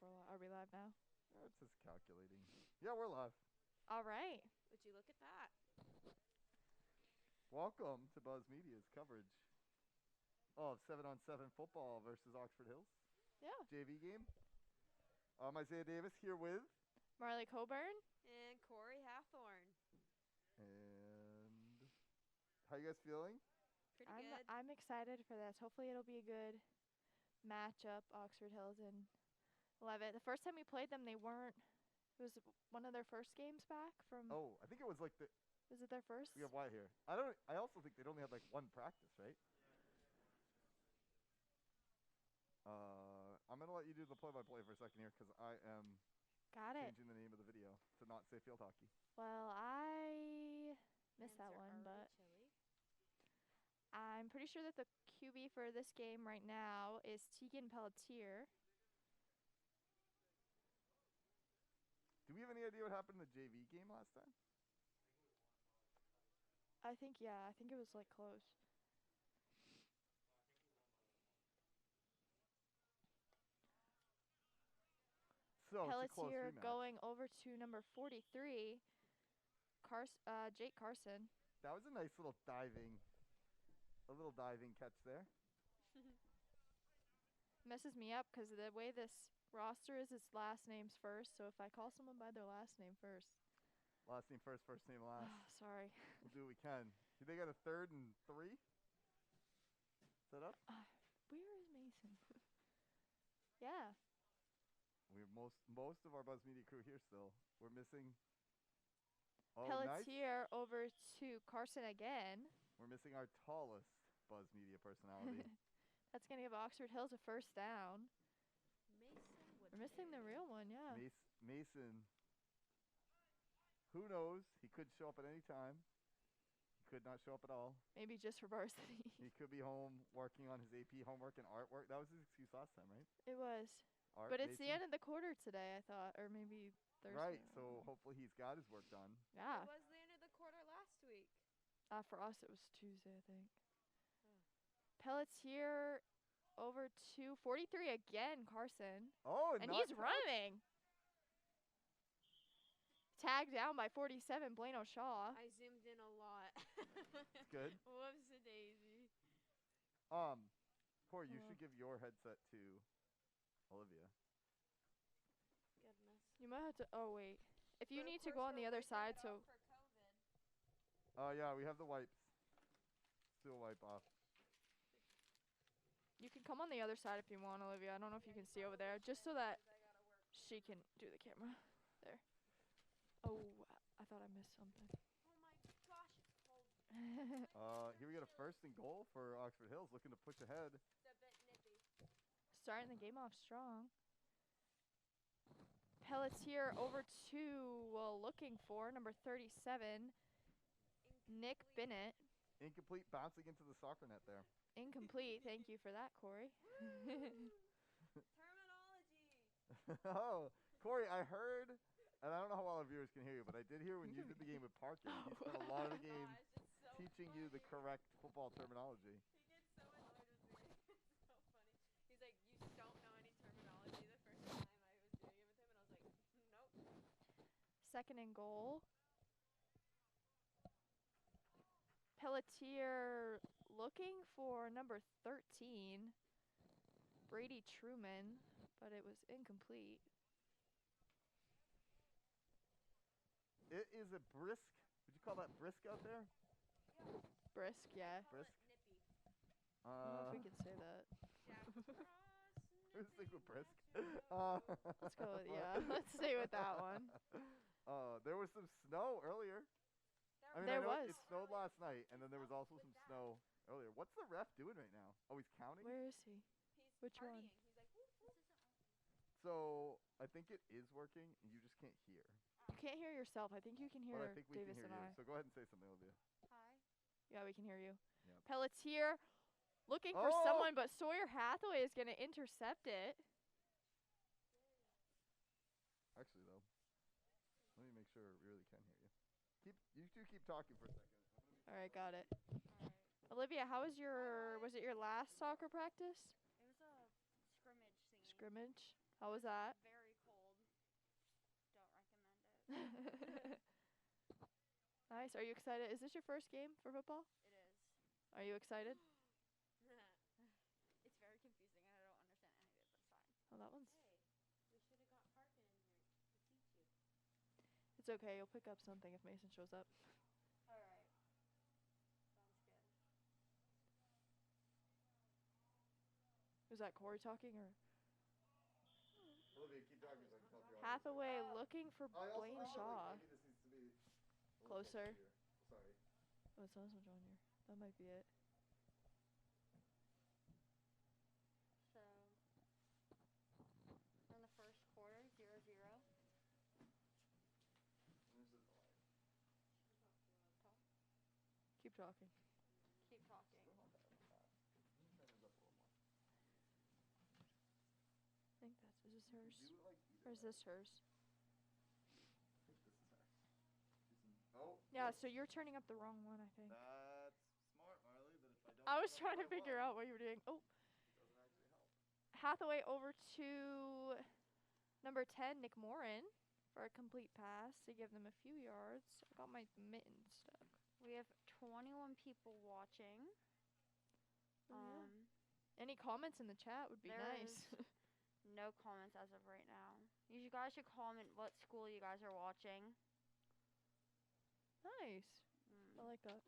if are we live now? It's just calculating. Yeah, we're live. All right. Would you look at that? Welcome to Buzz Media's coverage of 7-on-7 football versus Oxford Hills. Yeah. JV game. I'm Isaiah Davis here with Marley Coburn. And Corey Hathorn. And how you guys feeling? Pretty good. I'm excited for this. Hopefully it'll be a good matchup, Oxford Hills and Leavitt. The first time we played them, they weren't. It was one of their first games back from. Oh, I think it was like the. Was it their first? We have Wyatt here. I also think they'd only had like one practice, right? I'm gonna let you do the play-by-play for a second here because I am changing the name of the video to not say field hockey. Well, I missed that one, but chilly. I'm pretty sure that the QB for this game right now is Tegan Pelletier. Do we have any idea what happened in the JV game last time? I think it was like close. So Pelletier going over to number 43, Jake Carson. That was a nice little diving catch there. Messes me up because the way this roster is, it's last names first. So if I call someone by their last name first. Last name first, first name last. Sorry. We'll do what we can. Do they got a 3rd and 3? Set up? Where is Mason? Yeah. We have most of our Buzz Media crew here still. We're missing. Oh, Pelletier nice. over to Carson again. We're missing our tallest Buzz Media personality. That's gonna give Oxford Hills a first down. Mason. We're missing the real one, yeah. Mason. Who knows? He could show up at any time. He could not show up at all. Maybe just for varsity. He could be home working on his AP homework and artwork. That was his excuse last time, right? It was. Art, but it's Mason? the end of the quarter today, I thought, or maybe Thursday. Right, so hopefully he's got his work done. Yeah. It was the end of the quarter last week. For us, it was Tuesday, I think. Pelletier over to 43 again, Carson. Oh, and he's running. Tagged down by 47, Blano Shaw. I zoomed in a lot. It's good. Whoops-a-daisy. Corey, you should give your headset to Olivia. Goodness. You might have to. Oh wait. If you need to go on the other side, so. Oh yeah, we have the wipes. Let's do a wipe off. You can come on the other side if you want, Olivia. I don't know if you can see over there, just so that she can do the camera. There. Oh, I thought I missed something. Oh my gosh, it's cold. Here we got a 1st and goal for Oxford Hills, looking to push ahead. It's a bit nippy. Starting the game off strong. Pelletier over to, looking for number 37, Nick Bennett. Incomplete, bouncing into the soccer net there. Incomplete. Thank you for that, Corey. Terminology. Oh, Corey, I heard, and I don't know how well our viewers can hear you, but I did hear when you did the game with Parker, you spent a lot of the game teaching you the correct football terminology. He gets so annoyed with me. It's so funny. He's like, you don't know any terminology. The first time I was doing it with him, and I was like, nope. 2nd and goal. Pelletier looking for number 13, Brady Truman, but it was incomplete. It is a brisk, would you call that brisk out there? Yeah. Brisk, yeah. Brisk. Nippy. I don't know if we can say that. Let's stick with brisk. Let's go with, let's stay with that one. There was some snow earlier. There was. It snowed last night, and then there was also some snow earlier. What's the ref doing right now? Oh, he's counting? Where is he? He's Which partying. one? He's like, whoop, whoop. So I think it is working, and you just can't hear. You can't hear yourself. I think you can hear But I think we Davis can hear and you. I. So go ahead and say something, Olivia. Hi. Yeah, we can hear you. Yep. Pelletier looking for someone, but Sawyer Hathaway is going to intercept it. Actually, though, let me make sure we really can hear you. You two keep talking for a second. All right, got it. All right. Olivia, how was was it your last soccer practice? It was a scrimmage thingy. Scrimmage? How was that? Very cold. Don't recommend it. Nice. Are you excited? Is this your first game for football? It is. Are you excited? It's very confusing and I don't understand any of it, but it's fine. Oh, that one's. Hey, we should have got Parkin in here to teach you. It's okay. You'll pick up something if Mason shows up. All right. Sounds good. Was that Corey talking or Olivia, keep talking so I can tell if you're Hathaway looking for I also Blaine feel like Shaw? maybe this needs to be a little Closer. here. Sorry. Oh, it's not this much on here. That might be it. So, we're in the first quarter, 0-0. And this is the line. Keep talking. Keep talking. Still not that fast. Let me turn this up a little more. I think that's. Is this hers? Do it like either Or is way. this hers? I think this is hers. Oh. Yeah, nope. so you're turning up the wrong one, I think. That's smart, Marley. That if I don't. I was turn trying up the to right figure one, out what you were doing. Oh, it doesn't actually help. Hathaway over to number 10, Nick Morin, for a complete pass to give them a few yards. I got my mitten stuck. We have 21 people watching. Oh, yeah. Any comments in the chat would be nice. No comments as of right now. You guys should comment what school you guys are watching. Nice. I like that.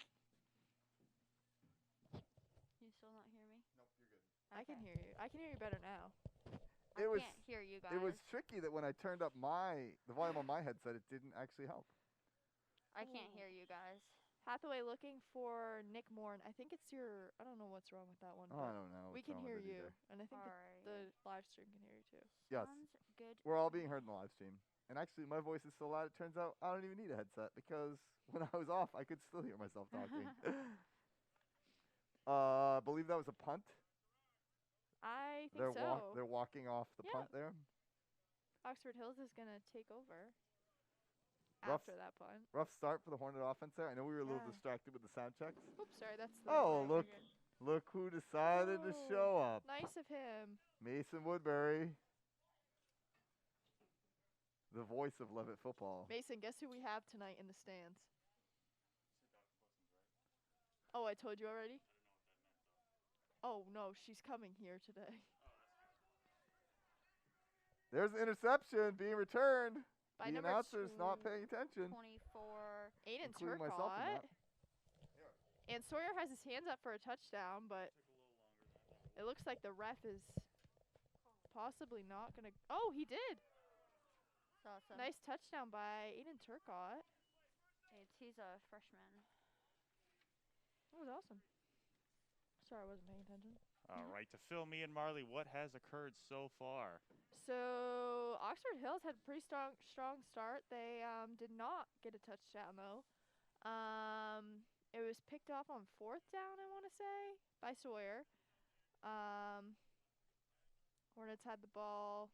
You still not hear me? Nope, you're good. I can hear you. I can hear you better now. I can't hear you guys. It was tricky that when I turned up the volume on my headset, it didn't actually help. I can't hear you guys. Hathaway looking for Nick Morin. I think it's your. I don't know what's wrong with that one. Oh, but I don't know. we what's can wrong hear with it you, either. and I think Alright. the live stream can hear you too. Yes. Sounds good. We're all being heard in the live stream. And actually, my voice is so loud, it turns out I don't even need a headset because when I was off, I could still hear myself talking. I believe that was a punt. I think so. They're walking off the punt there. Oxford Hills is gonna take over Rough- after that punt. Rough start for the Hornet offense there. I know we were a little Yeah. distracted with the sound checks. Oops, sorry. That's the. Oh, right look. again. Look who decided to show up. Nice of him. Mason Woodbury. The voice of Leavitt football. Mason, guess who we have tonight in the stands? Oh, I told you already? Oh, no, she's coming here today. There's an interception being returned. By The number announcer's not paying attention. 24. Aiden including myself in Turcotte. that. And Sawyer has his hands up for a touchdown, but it looks like the ref is possibly not going to. Oh, he did. That's awesome. Nice touchdown by Aiden Turcotte. He's a freshman. That was awesome. Sorry, I wasn't paying attention. All right, to fill me and Marley, what has occurred so far? So Oxford Hills had a pretty strong start. They did not get a touchdown though. It was picked off on 4th down, I want to say, by Sawyer. Hornets had the ball.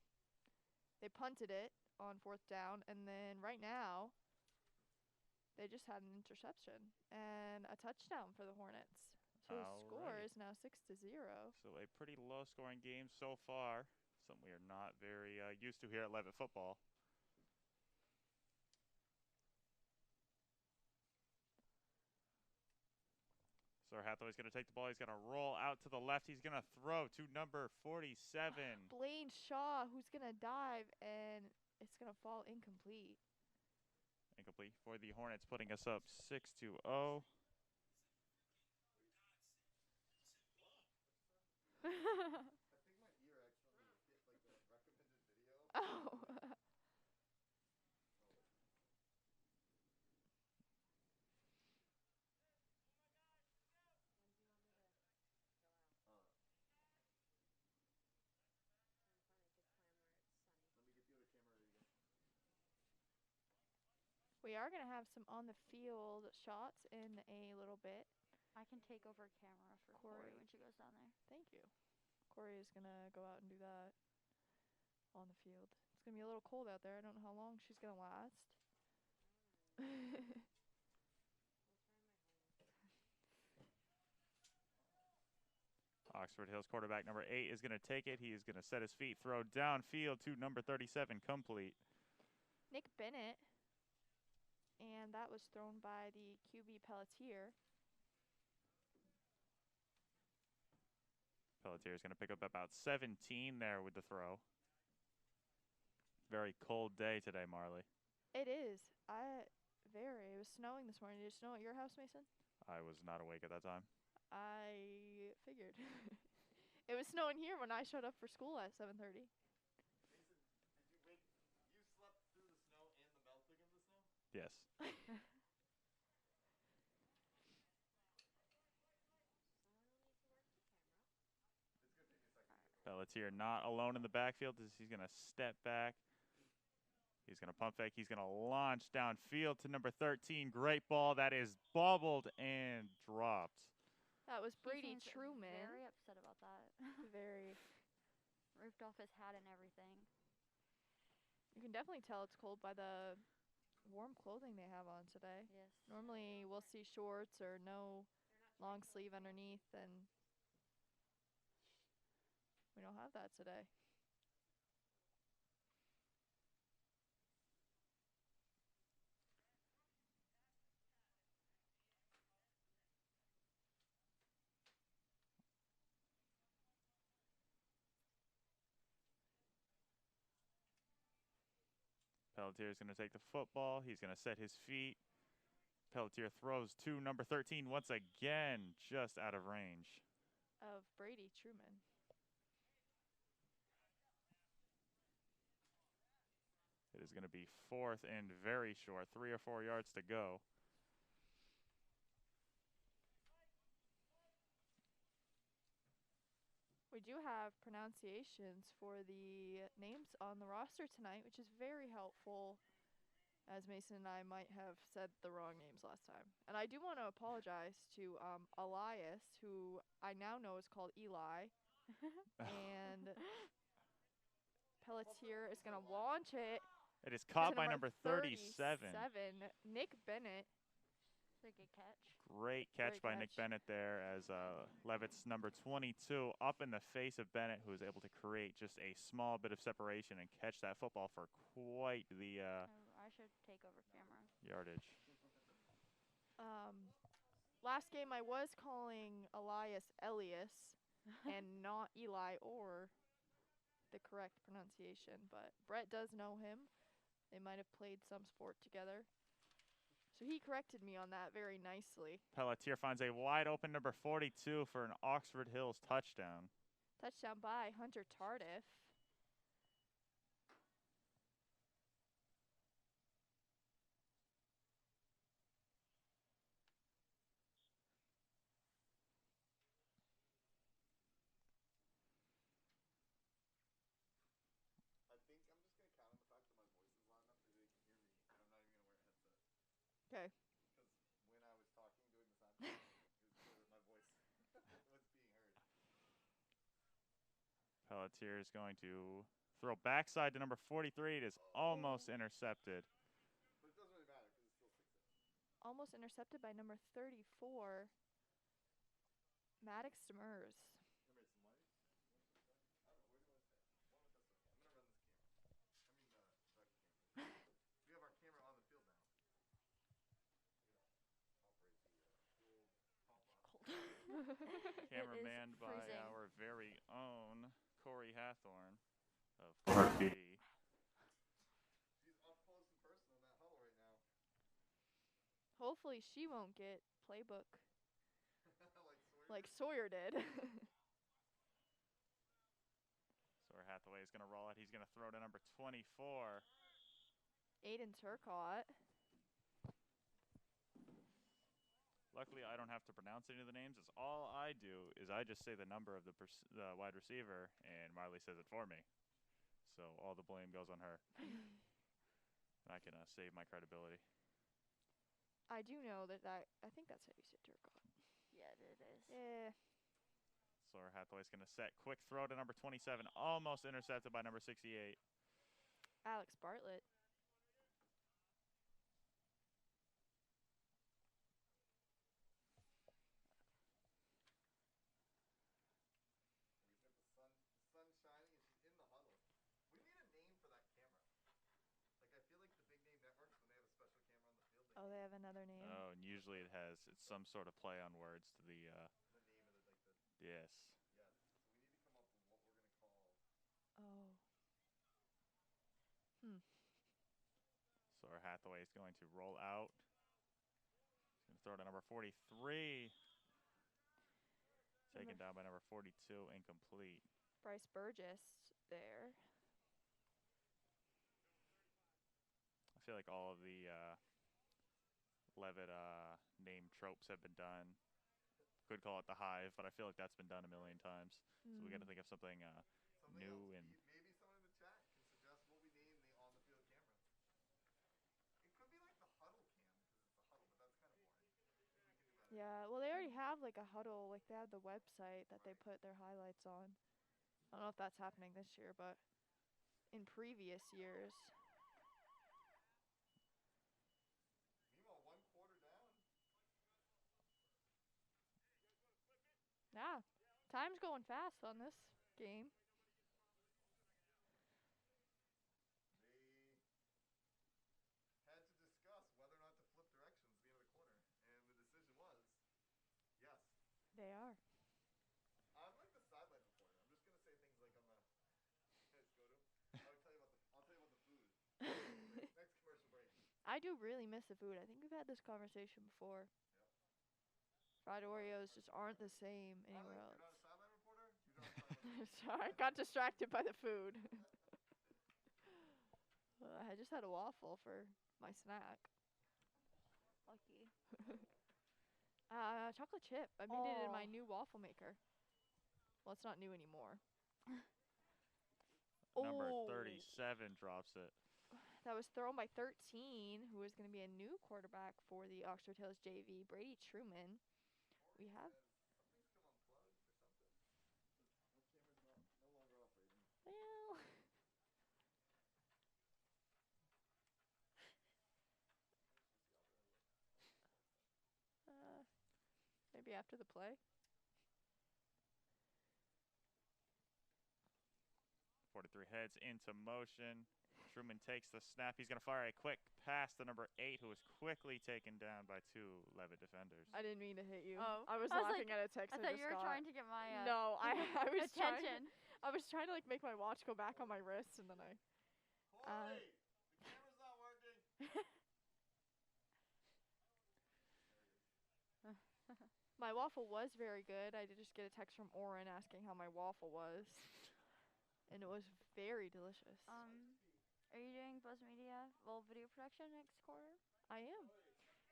They punted it on 4th down, and then right now they just had an interception and a touchdown for the Hornets. So the score is now 6-0. So a pretty low-scoring game so far. Something we are not very used to here at Leavitt football. So Hathaway's going to take the ball. He's going to roll out to the left. He's going to throw to number 47. Blaine Shaw, who's going to dive, and it's going to fall incomplete. Incomplete for the Hornets, putting us up 6-0. I think my ear actually hit like the recommended video. Oh. Let me get the other camera ready to go. We are going to have some on the field shots in a little bit. I can take over camera for Corey when she goes down there. Thank you. Corey is going to go out and do that on the field. It's going to be a little cold out there. I don't know how long she's going to last. Oxford Hills quarterback number 8 is going to take it. He is going to set his feet, throw downfield to number 37, complete. Nick Bennett. And that was thrown by the QB Pelletier. Pelletier is going to pick up about 17 there with the throw. Very cold day today, Marley. It is. It was snowing this morning. Did it snow at your house, Mason? I was not awake at that time. I figured. It was snowing here when I showed up for school at 7:30. Mason, you slept through the snow and the melting of the snow? Yes. Pelletier not alone in the backfield as he's going to step back. He's going to pump fake. He's going to launch downfield to number 13. Great ball. That is bobbled and dropped. That was Brady He seems Truman. very upset about that. Very. Ripped off his hat and everything. You can definitely tell it's cold by the warm clothing they have on today. Yes. Normally we'll see shorts or no long sleeve underneath, and we don't have that today. Pelletier is going to take the football. He's going to set his feet. Pelletier throws to number 13 once again, just out of range. Of Brady Truman. It is going to be 4th and very short, 3 or 4 yards to go. We do have pronunciations for the names on the roster tonight, which is very helpful, as Mason and I might have said the wrong names last time. And I do want to apologize to Elias, who I now know is called Eli. And Pelletier is going to launch it. It is caught to by number 37. Nick Bennett. It's a good catch. Great catch Great by Nick catch. Bennett there as Leavitt's number 22 up in the face of Bennett, who was able to create just a small bit of separation and catch that football for quite the I should take over camera. yardage. Last game I was calling Elias Elias and not Eli or the correct pronunciation, but Brett does know him. They might have played some sport together. So he corrected me on that very nicely. Pelletier finds a wide open number 42 for an Oxford Hills touchdown. Touchdown by Hunter Tardif. I think I'm just going to count on the fact that my voice is loud enough that they can hear me, and I'm not even going to wear a headset. Okay. Because when I was talking during the sound check, it was clear that my voice was being heard. Pelletier is going to throw backside to number 43. It is almost intercepted. But it doesn't really matter because it's still 6-7. Almost intercepted by number 34, Maddox Demers. I made some money. I don't know. Where do you want to stay? What with this one? I'm going to run this camera. I mean, the camera. We have our camera on the field now. Camera It is manned by freezing. our very own Corey Hathorn of Clark PD. She's up close and personal in that huddle right now. Hopefully she won't get playbook Like Sawyer. like Sawyer did. Sawyer Hathaway is going to roll it. He's going to throw to number 24. Aiden Turcott. Luckily, I don't have to pronounce any of the names. As all I do is I just say the number of the wide receiver, and Marley says it for me. So all the blame goes on her. And I can save my credibility. I do know that I think that's how you say Turcott. Yeah, it is. Yeah. Sawyer Hathaway's going to set. Quick throw to number 27. Almost intercepted by number 68. Alex Bartlett. Oh, they have another name. Oh, and usually it's some sort of play on words to the The name of the yes. yes. So we need to come up with what we're gonna call. Oh. So our Hathaway is going to roll out. He's going to throw to number 43. Taken down by number 42, incomplete. Bryce Burgess there. I feel like all of the Leavitt name tropes have been done. Could call it the Hive, but I feel like that's been done a million times. So we got to think of something Something new else. and. Maybe someone in the chat can suggest what we name the on the field camera. It could be like the huddle cam because it's a huddle, but that's kind of boring. Maybe we can do better. Yeah, well, they already have like a huddle. Like they have the website that they put their highlights on. I don't know if that's happening this year, but in previous years. Meanwhile, 1 quarter down. Yeah, time's going fast on this game. They had to discuss whether or not to flip directions at the end of the quarter, and the decision was yes. They are. I'm like the sideline reporter. I'm just gonna say things like on the guys go to. I'll tell you about the food. Next commercial break. I do really miss the food. I think we've had this conversation before. Yep. Fried Oreos just aren't the same anywhere You're not else. a sideline reporter. You're not talking about the Sorry, I got distracted by the food. I just had a waffle for my snack. Lucky. Chocolate chip. I made it in my Oh. new waffle maker. Well, it's not new anymore. Number Oh. 37 drops it. That was thrown by 13, who is going to be a new quarterback for the Oxford Hills JV, Brady Truman. We have. Something's come unplugged or something. My camera's no longer operating. Well. Maybe after the play. 43 heads into motion. Truman takes the snap. He's going to fire a quick pass to number 8, who is quickly taken down by 2 Leavitt defenders. I didn't mean to hit you. Oh. I was I was laughing like- at a text I I thought just you were got. trying to get my No, I was trying. attention. I was trying to like make my watch go back on my wrist, and then I. Corey, the camera's not working. My waffle was very good. I did just get a text from Oren asking how my waffle was, and it was very delicious. Are you doing Buzz Media video production next quarter? I am.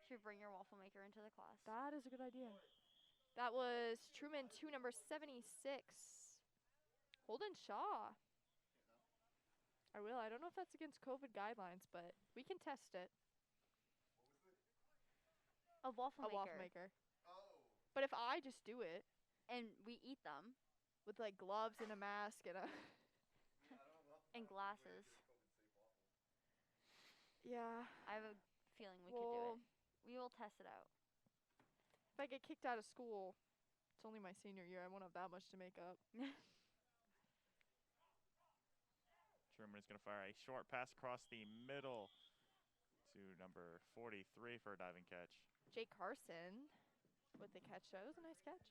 Should bring your waffle maker into the class. That is a good idea. That was Truman 2, number 76. Holden Shaw. I will. I don't know if that's against COVID guidelines, but we can test it. A waffle A waffle maker. Oh. But if I just do it And we eat them. with like gloves and a mask and a I don't know. And glasses. yeah. I have a feeling we could do it. We will test it out. If I get kicked out of school, it's only my senior year. I won't have that much to make up. Truman is going to fire a short pass across the middle to number 43 for a diving catch. Jake Carson with the catch. That was a nice catch.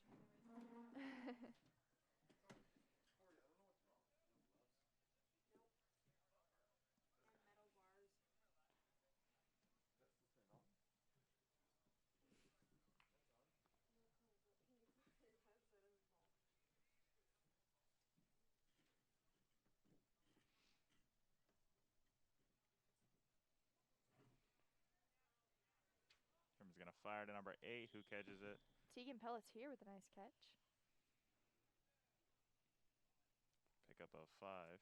Truman's going to fire to number 8, who catches it. Tegan Pelletier with a nice catch. Pick up a 5.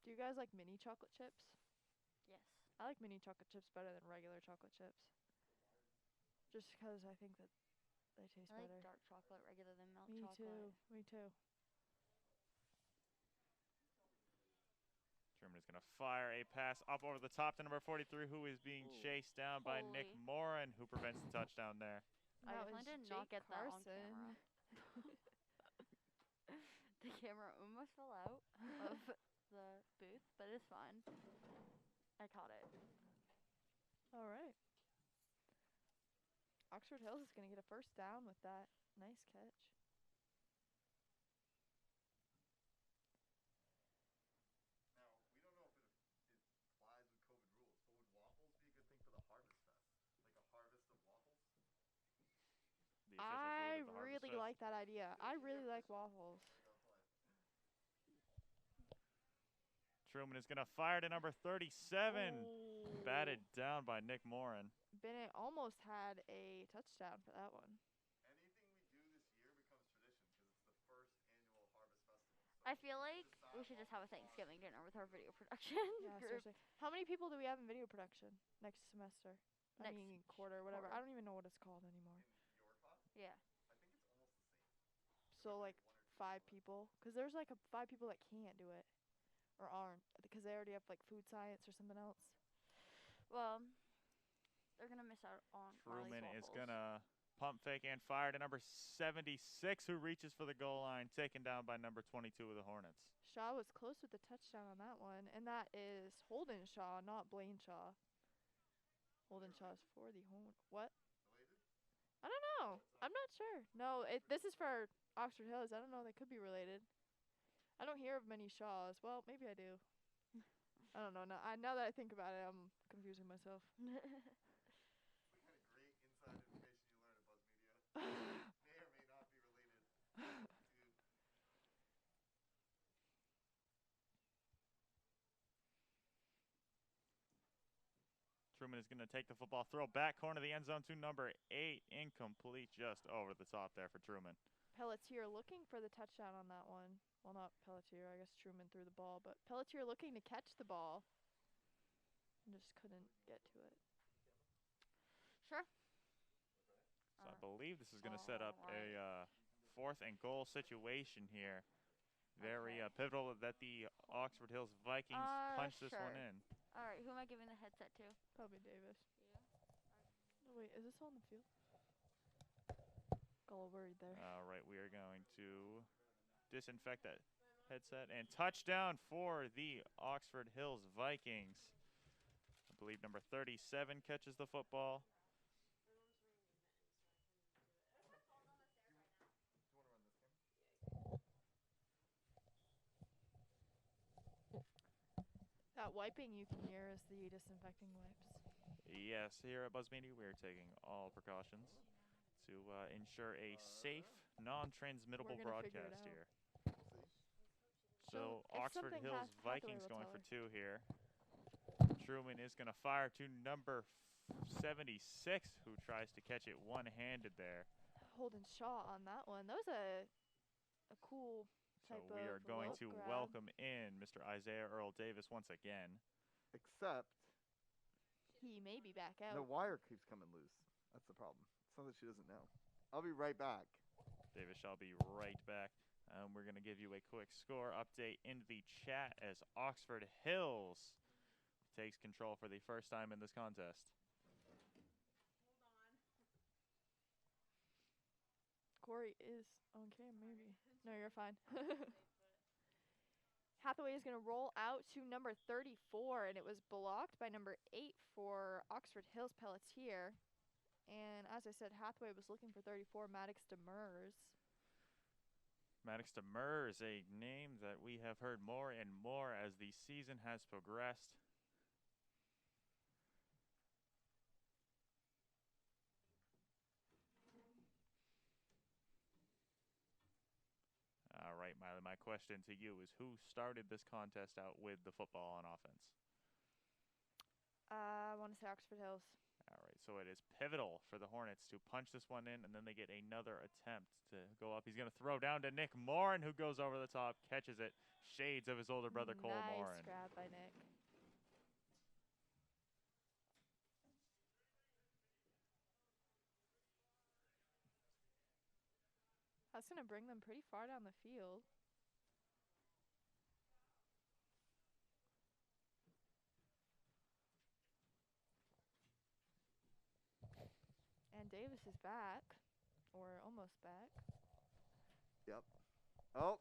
Do you guys like mini chocolate chips? Yes. I like mini chocolate chips better than regular chocolate chips. Just because I think that they taste I like better. dark chocolate rather than milk Me chocolate. too. Me too. Truman is going to fire a pass up over the top to number 43, who is being Ooh. chased down by Nick Holy. Morin, who prevents the touchdown there. I That definitely was did not Jake get that on Carson. camera. The camera almost fell out of the booth, but it's fine. I caught it. All right. Oxford Hills is going to get a first down with that. Nice catch. Now, we don't know if it applies with COVID rules, but would waffles be a good thing for the Harvest Fest? Like a harvest of waffles? The official food I of the Harvest really Fest. like that idea. I really like waffles. Truman is going to fire to number 37. Ooh. Batted down by Nick Morin. Bennett almost had a touchdown for that one. Anything we do this year becomes tradition because it's the first annual Harvest Festival. So I feel like decide we should just have a waffles on- Thanksgiving dinner with our video production Yeah, group. seriously. How many people do we have in video production next semester? I Next mean, quarter, whatever. quarter. I don't even know what it's called anymore. In your class, Yeah. I think it's almost the same. So, like, One or 5 two people? Because there's, like, 5 people that can't do it. Or aren't. Because they already have, like, food science or something else. Well, they're gonna miss out on Truman Marley's is waffles. going to pump fake and fire to number 76, who reaches for the goal line, taken down by number 22 of the Hornets. Shaw was close with the touchdown on that one. And that is Holden Shaw, not Blaine Shaw. Holden Shaw is for the What? Related? I don't know. I'm not sure. No, this is for Oxford Hills. I don't know. They could be related. I don't hear of many Shaws. Well, maybe I do. I don't know. Now that I think about it, I'm confusing myself. It's the kind of great inside information you learn at Buzz Media. May or may not be related to. Truman is going to take the football, throw back corner of the end zone to number 8, incomplete, just over the top there for Truman. Pelletier looking for the touchdown on that one. Well, not Pelletier. I guess Truman threw the ball, but Pelletier looking to catch the ball. And just couldn't get to it. Sure. So I believe this is going to set up a 4th and goal situation here. Very Okay. pivotal that the Oxford Hills Vikings punch this one sure. in. All right, who am I giving the headset to? Probably Davis. Yeah. Oh, wait, is this on the field? Got a little worried there. All right, we are going to disinfect that headset. And touchdown for the Oxford Hills Vikings. I believe number 37 catches the football. That wiping you can hear is the disinfecting wipes. Yes, here at Buzz Media, we are taking all precautions to ensure a safe, non-transmittable We're gonna figure it broadcast out. here. We'll see. So if Oxford something Hills Hathaway Vikings will going tell for her. 2 here. Truman is going to fire to number 76, who tries to catch it one-handed there. Holden Shaw on that one. That was a cool So type we of are going look to grab. welcome in Mr. Isaiah Earl Davis once again. Except He may be back the out. wire keeps coming loose. That's the problem. It's not that she doesn't know. I'll be right back. Davis shall be right back. We're going to give you a quick score update in the chat as Oxford Hills takes control for the first time in this contest. Corey is on cam, maybe. No, you're fine. Hathaway is going to roll out to number 34, and it was blocked by number 8 for Oxford Hills Pelletier. And as I said, Hathaway was looking for 34, Maddox Demers. Maddox Demers, a name that we have heard more and more as the season has progressed. All right, Miley, my question to you is who started this contest out with the football on offense? I want to say Oxford Hills. All right, so it is pivotal for the Hornets to punch this one in, and then they get another attempt to go up. He's going to throw down to Nick Morin, who goes over the top, catches it. Shades of his older brother, Cole Morin. Nice grab by Nick. That's going to bring them pretty far down the field. And Davis is back. Or almost back. Yep. Oh,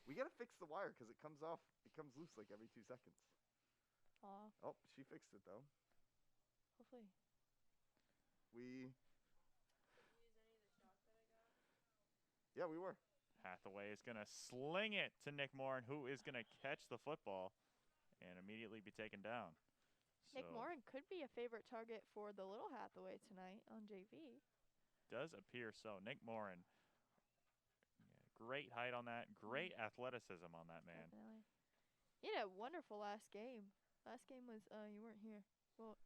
we gotta fix the wire because it comes off. It comes loose like every 2 seconds. Aw, Oh, she fixed it though. hopefully. We, Did you use any of the chalk that I got? yeah, we were. Hathaway is going to sling it to Nick Morin, who is going to catch the football and immediately be taken down. Nick So, Morin could be a favorite target for the little Hathaway tonight on JV. does appear so. Nick Morin, great height on that, great athleticism on that man. Definitely. He had a wonderful last game. Last game was, you weren't here. Well,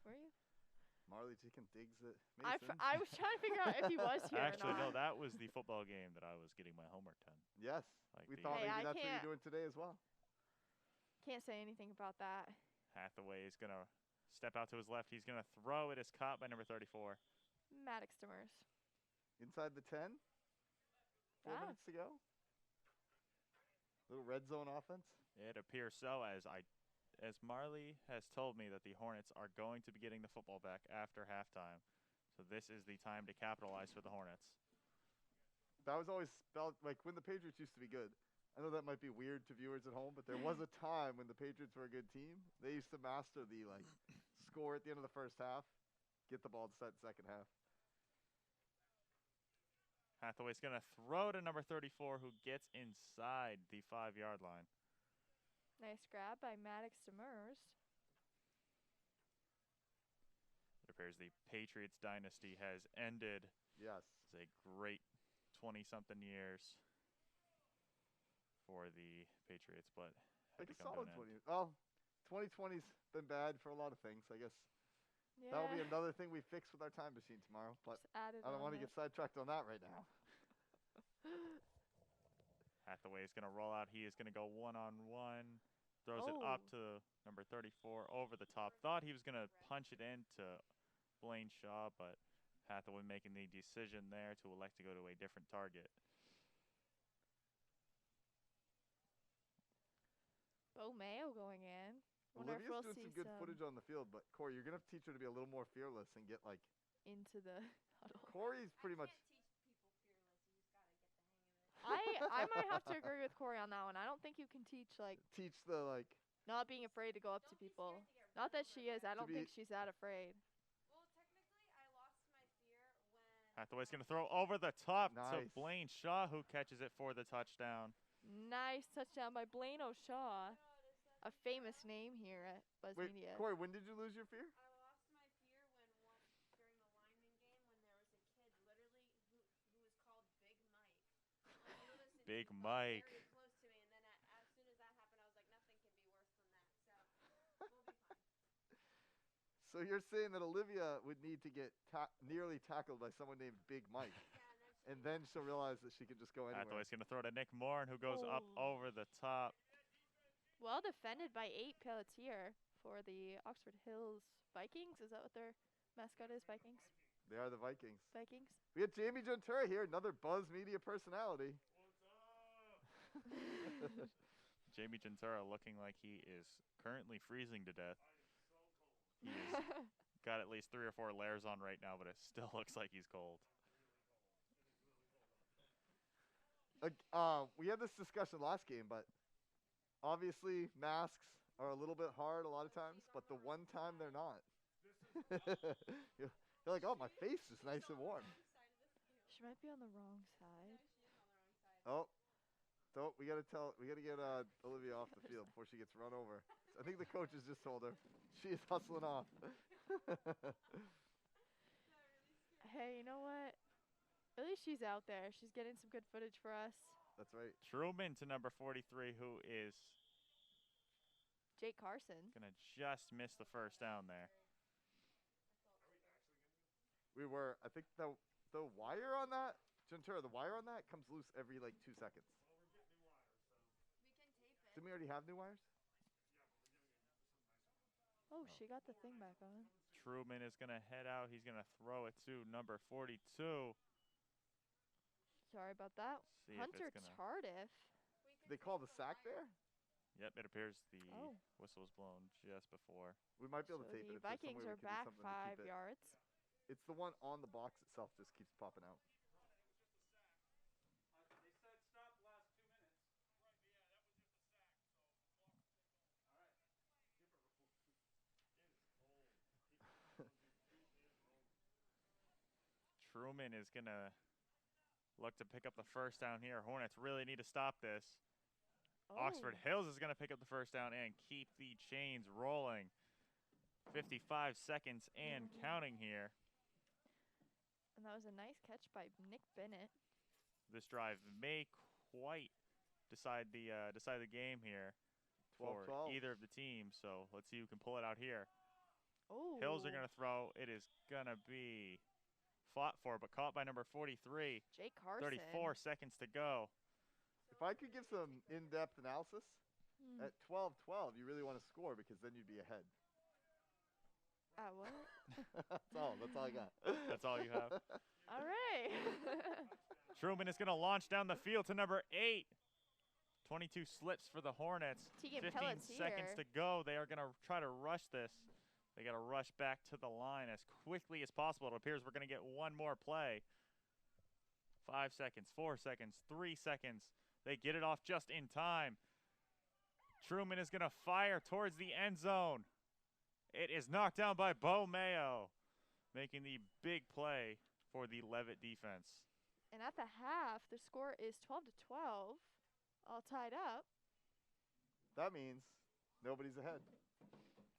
were you? Marley taking digs at I Mason. was trying to figure out if he was here Actually, or no, not. that was the football game that I was getting my homework done. Yes. Like We the thought Hey, maybe I that's what can't- you're doing today as well. Can't say anything about that. Hathaway is going to step out to his left. He's going to throw it. Is caught by number 34. Maddox Demers. Inside the 10. 4 Ah. minutes to go. Little red zone offense. It appears so, as Marley has told me that the Hornets are going to be getting the football back after halftime. So this is the time to capitalize for the Hornets. That was always felt like when the Patriots used to be good. I know that might be weird to viewers at home, but there was a time when the Patriots were a good team. They used to master the score at the end of the first half, get the ball to start the second half. Hathaway's going to throw to number 34, who gets inside the 5-yard line. Nice grab by Maddox Demers. It appears the Patriots dynasty has ended. Yes. It's a great 20-something years for the Patriots, but had Like to a come to solid an end. 20. Well, 2020's been bad for a lot of things. I guess Yeah. that'll be another thing we fix with our time machine tomorrow. But Just added I don't on want to it. get sidetracked on that right now. Hathaway is going to roll out. He is going to go one-on-one. Throws it up to number 34 over the top. Thought he was going to punch it into Blaine Shaw, but Hathaway making the decision there to elect to go to a different target. Bo Mayo going in. Wonder if Olivia's we'll doing see some good footage on the field, but Corey, you're gonna have to teach her to be a little more fearless and get like. into the huddle. Corey's pretty much. Can't teach people fearless. You just gotta get the hang of it. I might have to agree with Corey on that one. I don't think you can teach Teach the not being afraid to go up to Don't be people. scared to get Not that rid she of is. I it. don't be- think she's that afraid. Well, technically, I lost my fear when. Hathaway's going to throw over the top to Nice. Blaine Shaw, who catches it for the touchdown. Nice touchdown by Blaine O'Shaw, a famous name here at Buzz Wait, Media. Corey, when did you lose your fear? I lost my fear when during the lineman game when there was a kid literally who was called Big Mike. And he was Big he got Mike. very close to me, and then as soon as that happened, I was like, nothing can be worse than that. So we'll be fine. So you're saying that Olivia would need to get nearly tackled by someone named Big Mike, Yeah, and then she'll realize that she can just go anywhere. Hathaway's going to throw to Nick Morin, who goes up Oh. over the top. Well defended by 8 Pelletier for the Oxford Hills Vikings. Is that what their mascot is? Vikings? They are the Vikings. Vikings? We had Jamie Gentera here, another Buzz Media personality. Jamie Gentera looking like he is currently freezing to death. He's got at least 3 or 4 layers on right now, but it still looks like he's cold. We had this discussion last game, but obviously masks are a little bit hard a lot of times, but the one time they're not. You're like, oh, my face is nice and warm. She might be on the wrong side. Oh, we gotta get Olivia off the field before she gets run over. I think the coaches just told her she is hustling off. Hey, you know what? At least she's out there. She's getting some good footage for us. That's right. Truman to number 43, who is Jake Carson. going to just miss the first down there. I think the wire on that, Gentera, the wire on that comes loose every 2 seconds. We can tape it. Didn't we already have new wires? Oh, she got the thing back on. Truman is going to head out. He's going to throw it to number 42. Sorry about that. See if Hunter it's gonna. Tardif. They call the sack there? Yep, it appears the Oh. whistle was blown just before. We might be able So to tape the it if there's some Vikings way we are can do back something to keep 5 it. yards. It's the one on the box itself just keeps popping out. They said stop last 2 minutes. Truman is going to look to pick up the first down here. Hornets really need to stop this. Oxford Hills is going to pick up the first down and keep the chains rolling. 55 seconds and counting here. And that was a nice catch by Nick Bennett. This drive may quite decide the game here for 12-12. either of the teams. So let's see who can pull it out here. Oh. Hills are going to throw. It is going to be fought for, but caught by number 43. Jake Carson. 34 seconds to go. If I could give some in-depth analysis, at 12-12, you really want to score because then you'd be ahead. What? That's all I got. That's all you have. All right. Truman is going to launch down the field to number 8. 22 slips for the Hornets. Tegan 15 Pellet's seconds to here. go. They are going to try to rush this. They got to rush back to the line as quickly as possible. It appears we're going to get one more play. 5 seconds, 4 seconds, 3 seconds. They get it off just in time. Truman is going to fire towards the end zone. It is knocked down by Bo Mayo, making the big play for the Leavitt defense. And at the half, the score is 12-12, all tied up. That means nobody's ahead.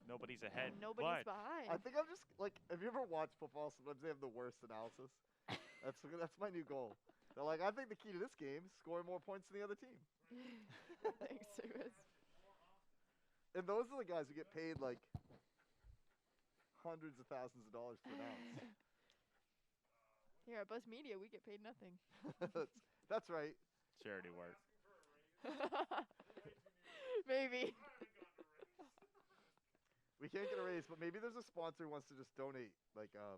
Nobody's ahead. Nobody's but behind. I think I'm just like, have you ever watched football? Sometimes they have the worst analysis. That's my new goal. They're like, I think the key to this game is scoring more points than the other team. Thanks, Lewis. And those are the guys who get paid like hundreds of thousands of dollars to announce. Here at Buzz Media, we get paid nothing. that's right. charity work. Maybe. We can't get a raise, but maybe there's a sponsor who wants to just donate like a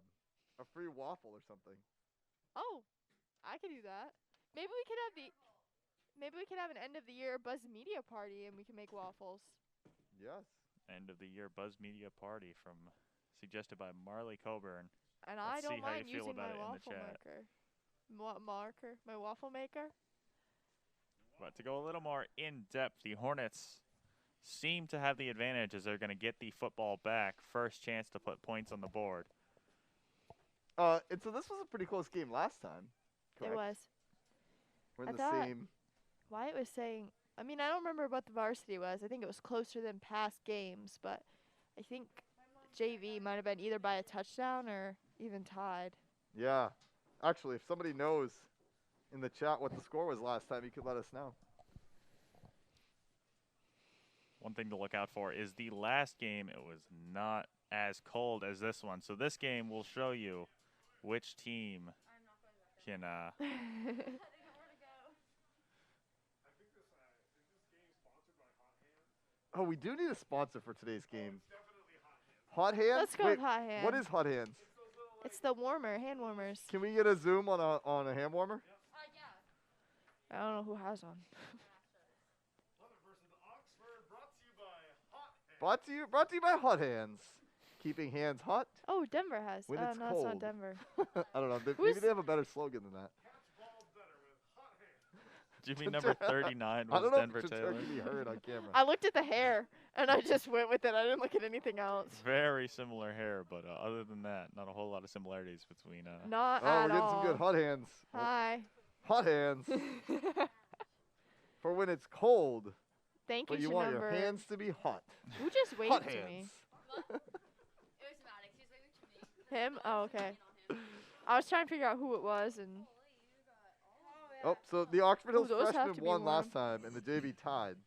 free waffle or something. Oh, I could do that. Maybe we could have an end of the year Buzz Media party and we can make waffles. Yes. End of the year Buzz Media party suggested by Marley Coburn. And I Let's see don't how mind you feel using about my it in the waffle chat. maker. What marker? My waffle maker? But to go a little more in depth, the Hornets seem to have the advantage as they're going to get the football back. First chance to put points on the board. And so this was a pretty close game last time. Correct? It was. We're I in the thought- same. Wyatt was saying, I mean, I don't remember what the varsity was. I think it was closer than past games, but I think JV might have been either by a touchdown or even tied. Yeah. Actually, if somebody knows in the chat what the score was last time, you could let us know. One thing to look out for is the last game. It was not as cold as this one. So this game will show you which team can Oh, we do need a sponsor for today's game. Hot Hands? Let's go Wait, with Hot Hands. what is Hot Hands? It's the hand warmers. Can we get a zoom on a hand warmer? I don't know who has one. Brought to you by Hot Hands. Keeping hands hot. Oh, Denver has. When Oh, it's no, it's cold. not Denver. I don't know. Maybe Who's- they have a better slogan than that. Jimmy number 39 I was don't know Denver if Taylor. can be heard on camera. I looked at the hair, and I just went with it. I didn't look at anything else. Very similar hair, but other than that, not a whole lot of similarities between. Not Oh, at we're getting all. some good Hot Hands. Hi. Hot Hands. For when it's cold, Thank you, but you want number. your hands to be hot. Who just waved Hot to hands. me? It was Maddox. He was waving to me. Him? Oh, okay. On him. I was trying to figure out who it was, and Oh, so the Oxford Hills those have freshmen to be won last warm. time, and the JV tied.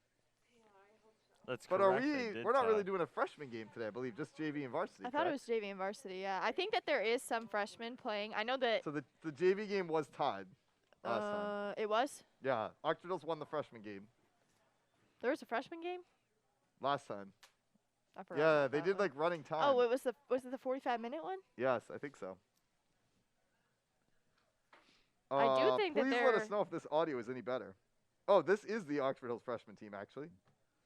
That's But correct. they did we're not really tie. doing a freshman game today, I believe, just JV and varsity. I thought it correct? was JV and varsity. Yeah, I think that there is some freshmen playing. I know that So the JV game was tied last time. it was. Yeah, Oxford Hills won the freshman game There was a freshman game. last time. I forgot. Yeah, about they that did one. like running time. Oh, it was it the 45-minute one? Yes, I think so. I do think that please let us they're- know if this audio is any better. Oh, this is the Oxford Hills freshman team, actually.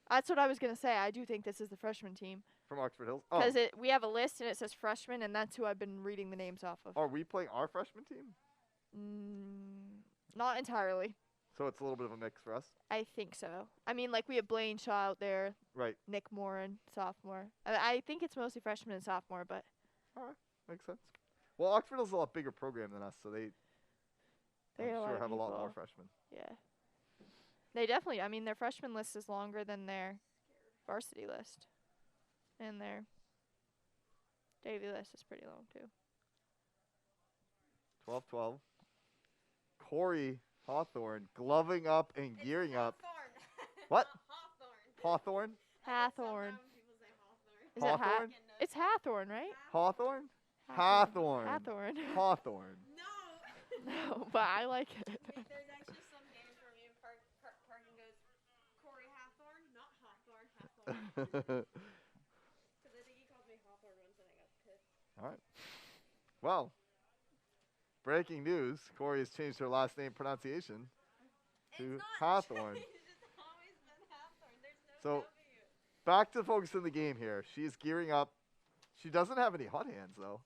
That's what I was gonna say. I do think this is the freshman team. From Oxford Hills. Oh, Because we have a list and it says freshmen, and that's who I've been reading the names off of. are we playing our freshman team? Not entirely. So it's a little bit of a mix for us. I think so. I mean, like we have Blaine Shaw out there, Right. Nick Morin, sophomore. I think it's mostly freshman and sophomore, but All right. Makes sense. Well, Oxford Hills is a lot bigger program than us, so they they I'm have sure a have a lot more people. freshmen. Yeah. They definitely. I mean, their freshman list is longer than their varsity list, and their Davy list is pretty long too. 12-12. Corey Hawthorne gloving up and gearing up. What? Hawthorne. Hawthorne? Hathorn. People say Hawthorne. Is it Hawthorne? It's Hathorn, right? Hawthorne? Hathorn. Hawthorne. Hathorn. Hawthorne. No. No, but I like it. Wait, there's actually some games where me and Parkin goes, Corey Hathorne, not Hawthorne, Hathorne. Because I think he called me Hawthorne once and I got pissed. All right. Well, breaking news. Corey has changed her last name pronunciation to It's not Hawthorne. It's just always been Hathorne. There's no So- W. Back to focusing the game here. She's gearing up. She doesn't have any hot hands, though.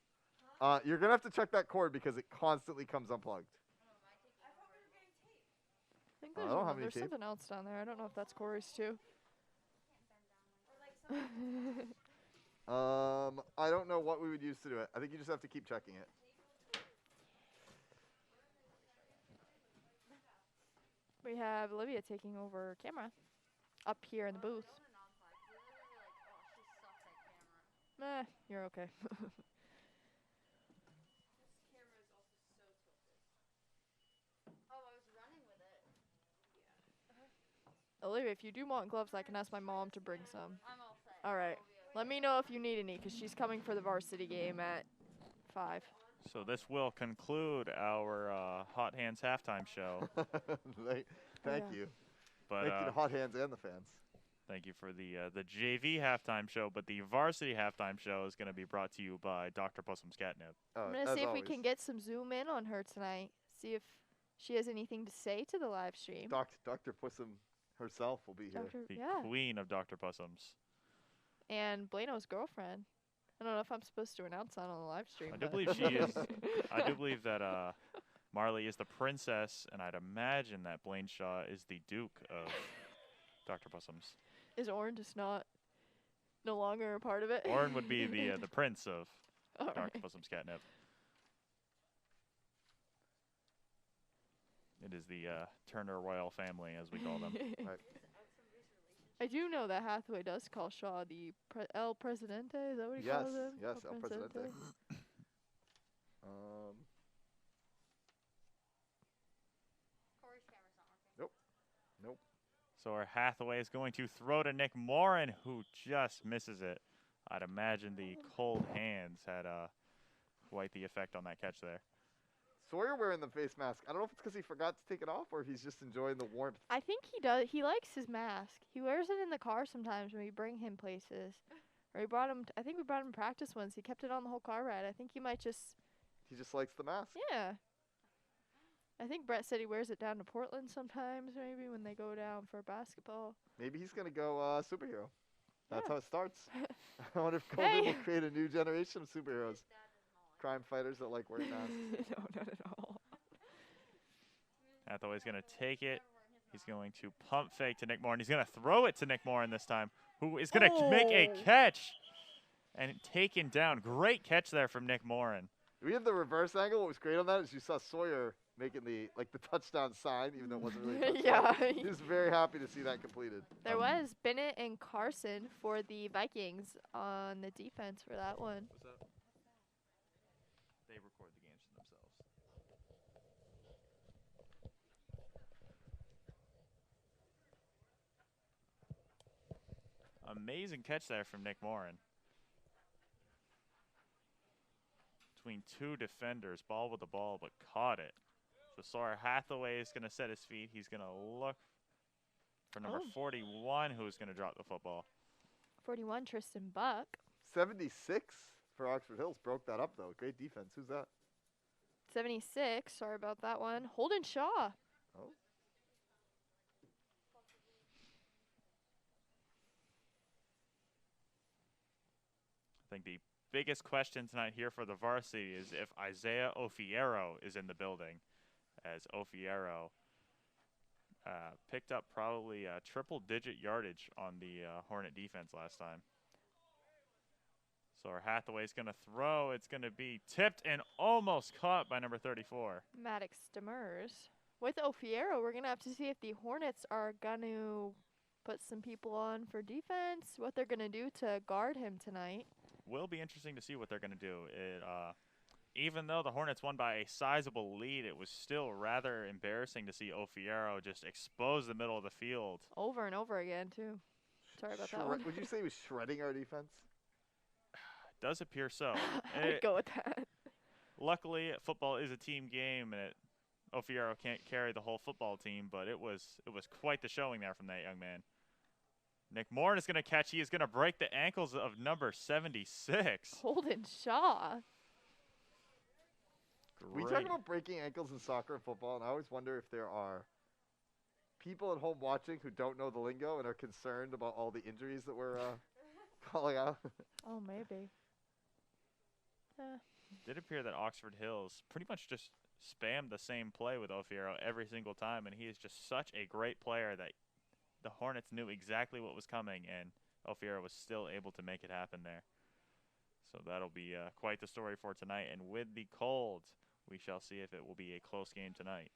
You're going to have to check that cord because it constantly comes unplugged. I thought we were getting tape. I think I there's, don't have any there's tape. something else down there. I don't know if that's Corey's too. Or like something. I don't know what we would use to do it. I think you just have to keep checking it. We have Olivia taking over camera up here in the booth. Meh, you're okay. This camera is also so tilted. Oh, I was running with it. Olivia, if you do want gloves, I can ask my mom to bring some. I'm all set. All right. Let me know if you need any, because she's coming for the varsity game at 5. So this will conclude our Hot Hands halftime show. Thank Yeah. you. But Thank you to Hot Hands and the fans. thank you for the JV halftime show. But the varsity halftime show is going to be brought to you by Dr. Pussum's Catnip. I'm going to as see if we always. can get some zoom in on her tonight. See if she has anything to say to the live stream. Dr. Pussum herself will be here. The Yeah. queen of Dr. Pussum's. And Blano's girlfriend. I don't know if I'm supposed to announce that on the live stream. I do but- believe she is. I do believe that Marley is the princess, and I'd imagine that Blaine Shaw is the duke of Dr. Pussum's. Is Orin just no longer a part of it? Orin would be the prince of All Dr. right. Pussum's Catnip. It is the Turner royal family, as we call them. Right. I do know that Hathaway does call Shaw the El Presidente. Is that what he Yes, calls him? yes, El Presidente. Corey's camera's not working. So our Hathaway is going to throw to Nick Morin, who just misses it. I'd imagine the cold hands had quite the effect on that catch there. Sawyer wearing the face mask. I don't know if it's because he forgot to take it off or if he's just enjoying the warmth. I think he does. He likes his mask. He wears it in the car sometimes when we bring him places. Or he brought him. I think we brought him to practice once. He kept it on the whole car ride. I think he might just. He just likes the mask. Yeah. I think Brett said he wears it down to Portland sometimes, maybe when they go down for basketball. Maybe he's going to go superhero. That's Yeah. how it starts. I wonder if COVID Hey. will create a new generation of superheroes. His dad doesn't know it. Crime fighters that like wearing masks. No, not at all. Hathaway's going to take it. He's going to pump fake to Nick Morin. He's going to throw it to Nick Morin this time, who is going to make a Oh. catch and taken down. Great catch there from Nick Morin. We had the reverse angle. What was great on that is you saw Sawyer making the touchdown sign, even though it wasn't really a touchdown. Yeah. He was very happy to see that completed. There was Bennett and Carson for the Vikings on the defense for that one. What's that? They record the games for themselves. Amazing catch there from Nick Morin. Between two defenders, ball with the ball, but caught it. So Sawyer Hathaway is going to set his feet. He's going to look for number Oh. 41, who's going to drop the football. 41, Tristan Buck. 76 for Oxford Hills. Broke that up, though. Great defense. Who's that? 76, sorry about that one. Holden Shaw. Oh. think the biggest question tonight here for the varsity is if Isaiah Ofiero is in the building, as Ofiero picked up probably triple-digit yardage on the Hornet defense last time. So our Hathaway's going to throw. It's going to be tipped and almost caught by number 34. Maddox Demers. With Ofiero, we're going to have to see if the Hornets are going to put some people on for defense, what they're going to do to guard him tonight. Will be interesting to see what they're going to do. Even though the Hornets won by a sizable lead, it was still rather embarrassing to see Ofiero just expose the middle of the field. Over and over again, too. Sorry about that one. Would you say he was shredding our defense? Does appear so. I'd go with that. Luckily, football is a team game, and Ofiero can't carry the whole football team, but it was quite the showing there from that young man. Nick Moore is going to catch. He is going to break the ankles of number 76. Holden Shaw. We talk about breaking ankles in soccer and football, and I always wonder if there are people at home watching who don't know the lingo and are concerned about all the injuries that we're calling out. Oh, maybe. Did appear that Oxford Hills pretty much just spammed the same play with Ofiero every single time, and he is just such a great player that the Hornets knew exactly what was coming, and Ofiero was still able to make it happen there. So that'll be quite the story for tonight, and with the cold, we shall see if it will be a close game tonight.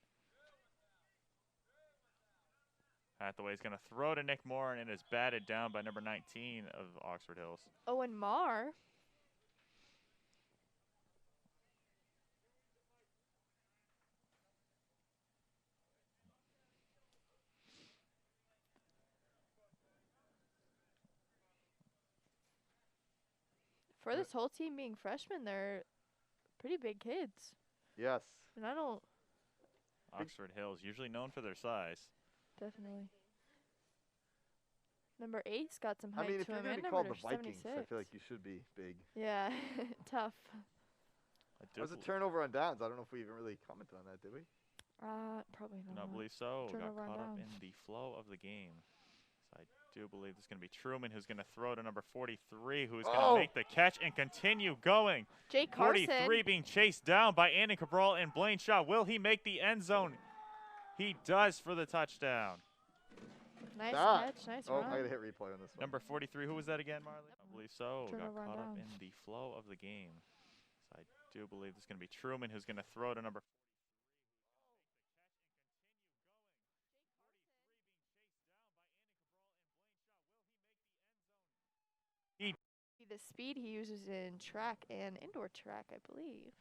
Hathaway's going to throw to Nick Moore, and it is batted down by number 19 of Oxford Hills. Owen Marr. For this whole team being freshmen, they're pretty big kids. Yes. And I don't... Oxford Hills, usually known for their size. Definitely. Number 8's got some height I mean, if to you're him, going and to be called number the Vikings, 76. I feel like you should be big. Yeah, tough. That was a turnover on downs. I don't know if we even really commented on that, did we? Probably Do not. not believe so. Got Turnover on caught up downs. in the flow of the game. So I do believe it's going to be Truman who's going to throw to number 43, who's going to make the catch and continue going. Jake Carson. 43 being chased down by Andy Cabral and Blaine Shaw. Will he make the end zone? He does for the touchdown. Nice catch, nice Oh, run. I got to hit replay on this one. Number 43, who was that again, Marley? I believe so. Got Turnover on caught up downs. in the flow of the game. So I do believe it's going to be Truman who's going to throw to number The speed he uses in track and indoor track, I believe.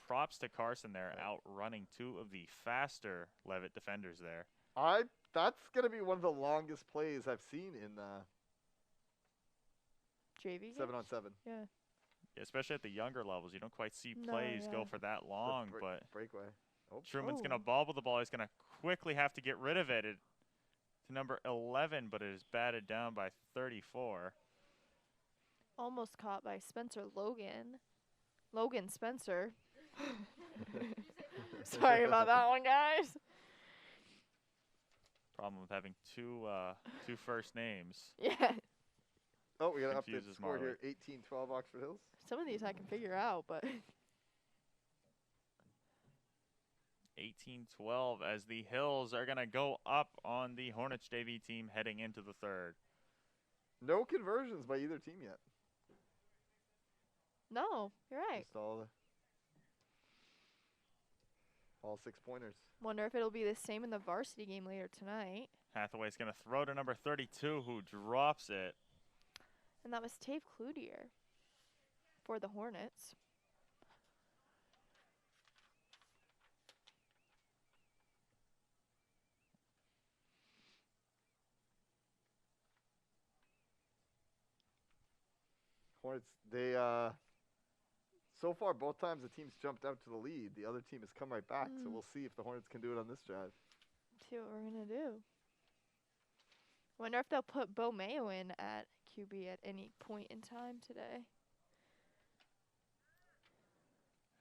props to Carson there, outrunning two of the faster Leavitt defenders there. That's gonna be one of the longest plays I've seen in JV 7-on-7. Yeah. Especially at the younger levels, you don't quite see No, plays yeah. go for that long, but Breakaway. Oh. Truman's going to Oh. bobble the ball. He's going to quickly have to get rid of it to number 11, but it is batted down by 34. Almost caught by Spencer Logan. Logan Spencer. Sorry about that one, guys. Problem with having two first names. Yeah. Oh, we got to update the Confuses score Marley. here. 18-12 Oxford Hills. Some of these I can figure out, but 18-12 as the Hills are going to go up on the Hornets JV team heading into the third. No conversions by either team yet. no, you're right. Just all 6-pointers. Wonder if it'll be the same in the varsity game later tonight. Hathaway's going to throw to number 32, who drops it. And that was Tave Cloutier for the Hornets. Hornets, they so far both times the teams jumped out to the lead. The other team has come right back, so we'll see if the Hornets can do it on this drive. See what we're gonna do. Wonder if they'll put Bo Mayo in at QB at any point in time today.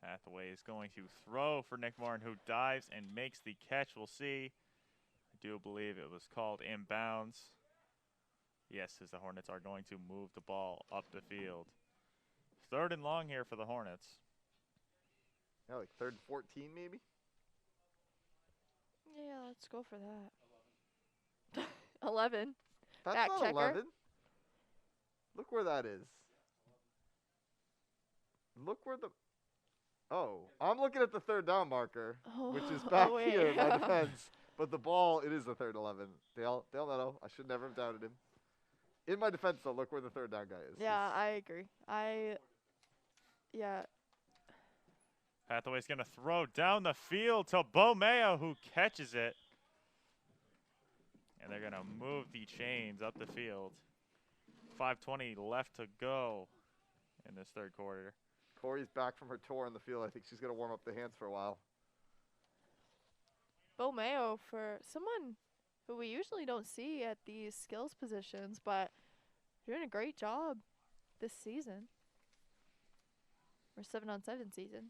Hathaway is going to throw for Nick Martin, who dives and makes the catch. We'll see. I do believe it was called inbounds. Yes, as the Hornets are going to move the ball up the field. 3rd and long here for the Hornets. Yeah, like 3rd and 14 maybe. Yeah, let's go for that. 11. That's Back not checker. 11. Look where that is. Look where the. Oh, I'm looking at the 3rd down marker, which is back wait. here in my defense. But the ball, it is the 3rd 11. Dale Netto, I should never have doubted him. In my defense, though, look where the 3rd down guy is. Yeah, I agree. Yeah. Hathaway's going to throw down the field to Bo Mayo, who catches it. And they're going to move the chains up the field. 5:20 left to go in this 3rd quarter. Corey's back from her tour on the field. I think she's going to warm up the hands for a while. Bo Mayo, for someone who we usually don't see at these skills positions, but doing a great job this season. Or 7-on-7 season.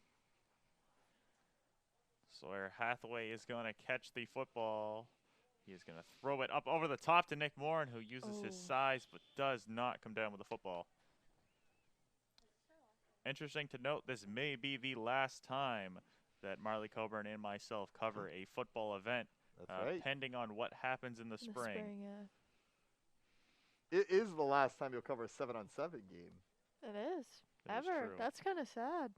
Sawyer Hathaway is going to catch the football. He is going to throw it up over the top to Nick Morin, who uses his size but does not come down with the football. Interesting to note, this may be the last time that Marley Coburn and myself cover a football event, That's right. pending on what happens in the spring. Yeah. It is the last time you'll cover a 7-on-7 game. It is. That is Ever. true. That's kind of sad.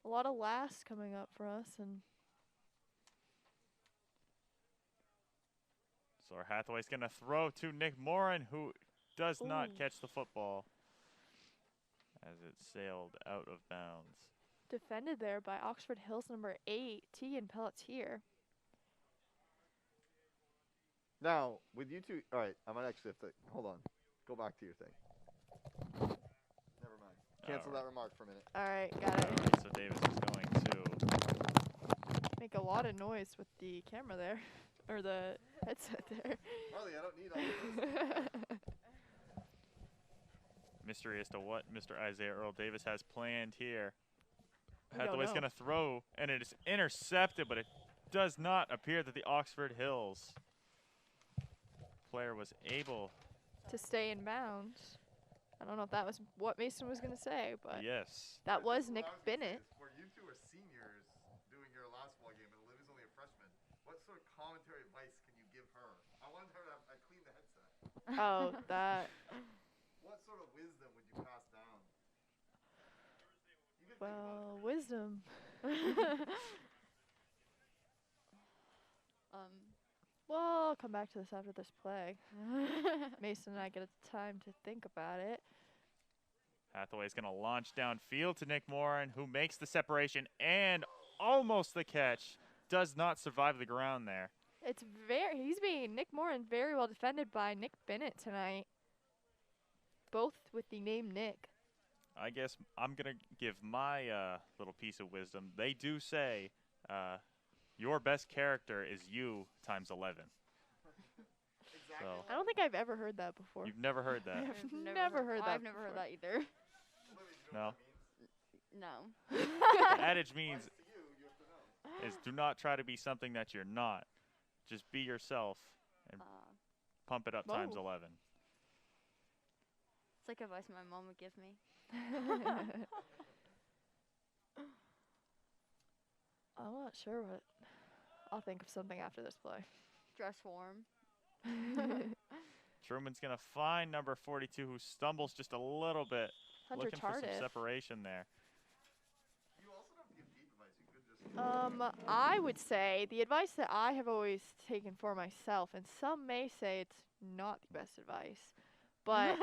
A lot of lasts coming up for us, and Sawyer Hathaway's going to throw to Nick Morin, who does not Ooh. catch the football as it sailed out of bounds. defended there by Oxford Hills number 8, Tegan Pelletier. Now, with you two, all right, I might actually have to, hold on. Go back to your thing. Never mind. Cancel Alright. that remark for a minute. All right, got it. Alright, so Davis is going to Make a lot of noise with the camera there, or the headset there. Marley, I don't need all this. mystery as to what Mr. Isaiah Earl Davis has planned here. We don't Hathaway's know. going to throw, and it is intercepted, but it does not appear that the Oxford Hills player was able. To stay in bounds. I don't know if that was what Mason was going to say, but Yes. that was What Nick I gonna say Bennett. is, where you two are seniors doing your last ball game, and Olivia's only a freshman, what sort of commentary advice can you give her? I wanted her to clean the headset. Oh, that. What sort of wisdom would you pass down? You can think about it. Well, wisdom. Well, I'll come back to this after this play. Mason and I get a time to think about it. Hathaway's going to launch downfield to Nick Morin, who makes the separation and almost the catch. Does not survive the ground there. It's Nick Morin very well defended by Nick Bennett tonight. Both with the name Nick. I guess I'm going to give my little piece of wisdom. They do say your best character is you times 11. Exactly. So I don't think I've ever heard that before. you've never heard that. I've never heard that I've never heard before. that either. Olivia, do you know No. what that means? No. The adage means Advice to you, you have to know. is do not try to be something that you're not. Just be yourself and pump it up times Whoa. 11. It's like advice my mom would give me. I'm not sure what. I'll think of something after this play. Dress warm. Truman's going to find number 42, who stumbles just a little bit. Hunter Looking for some Tardif. separation there. You also don't have to give deep advice. You could just. I would say the advice that I have always taken for myself, and some may say it's not the best advice, but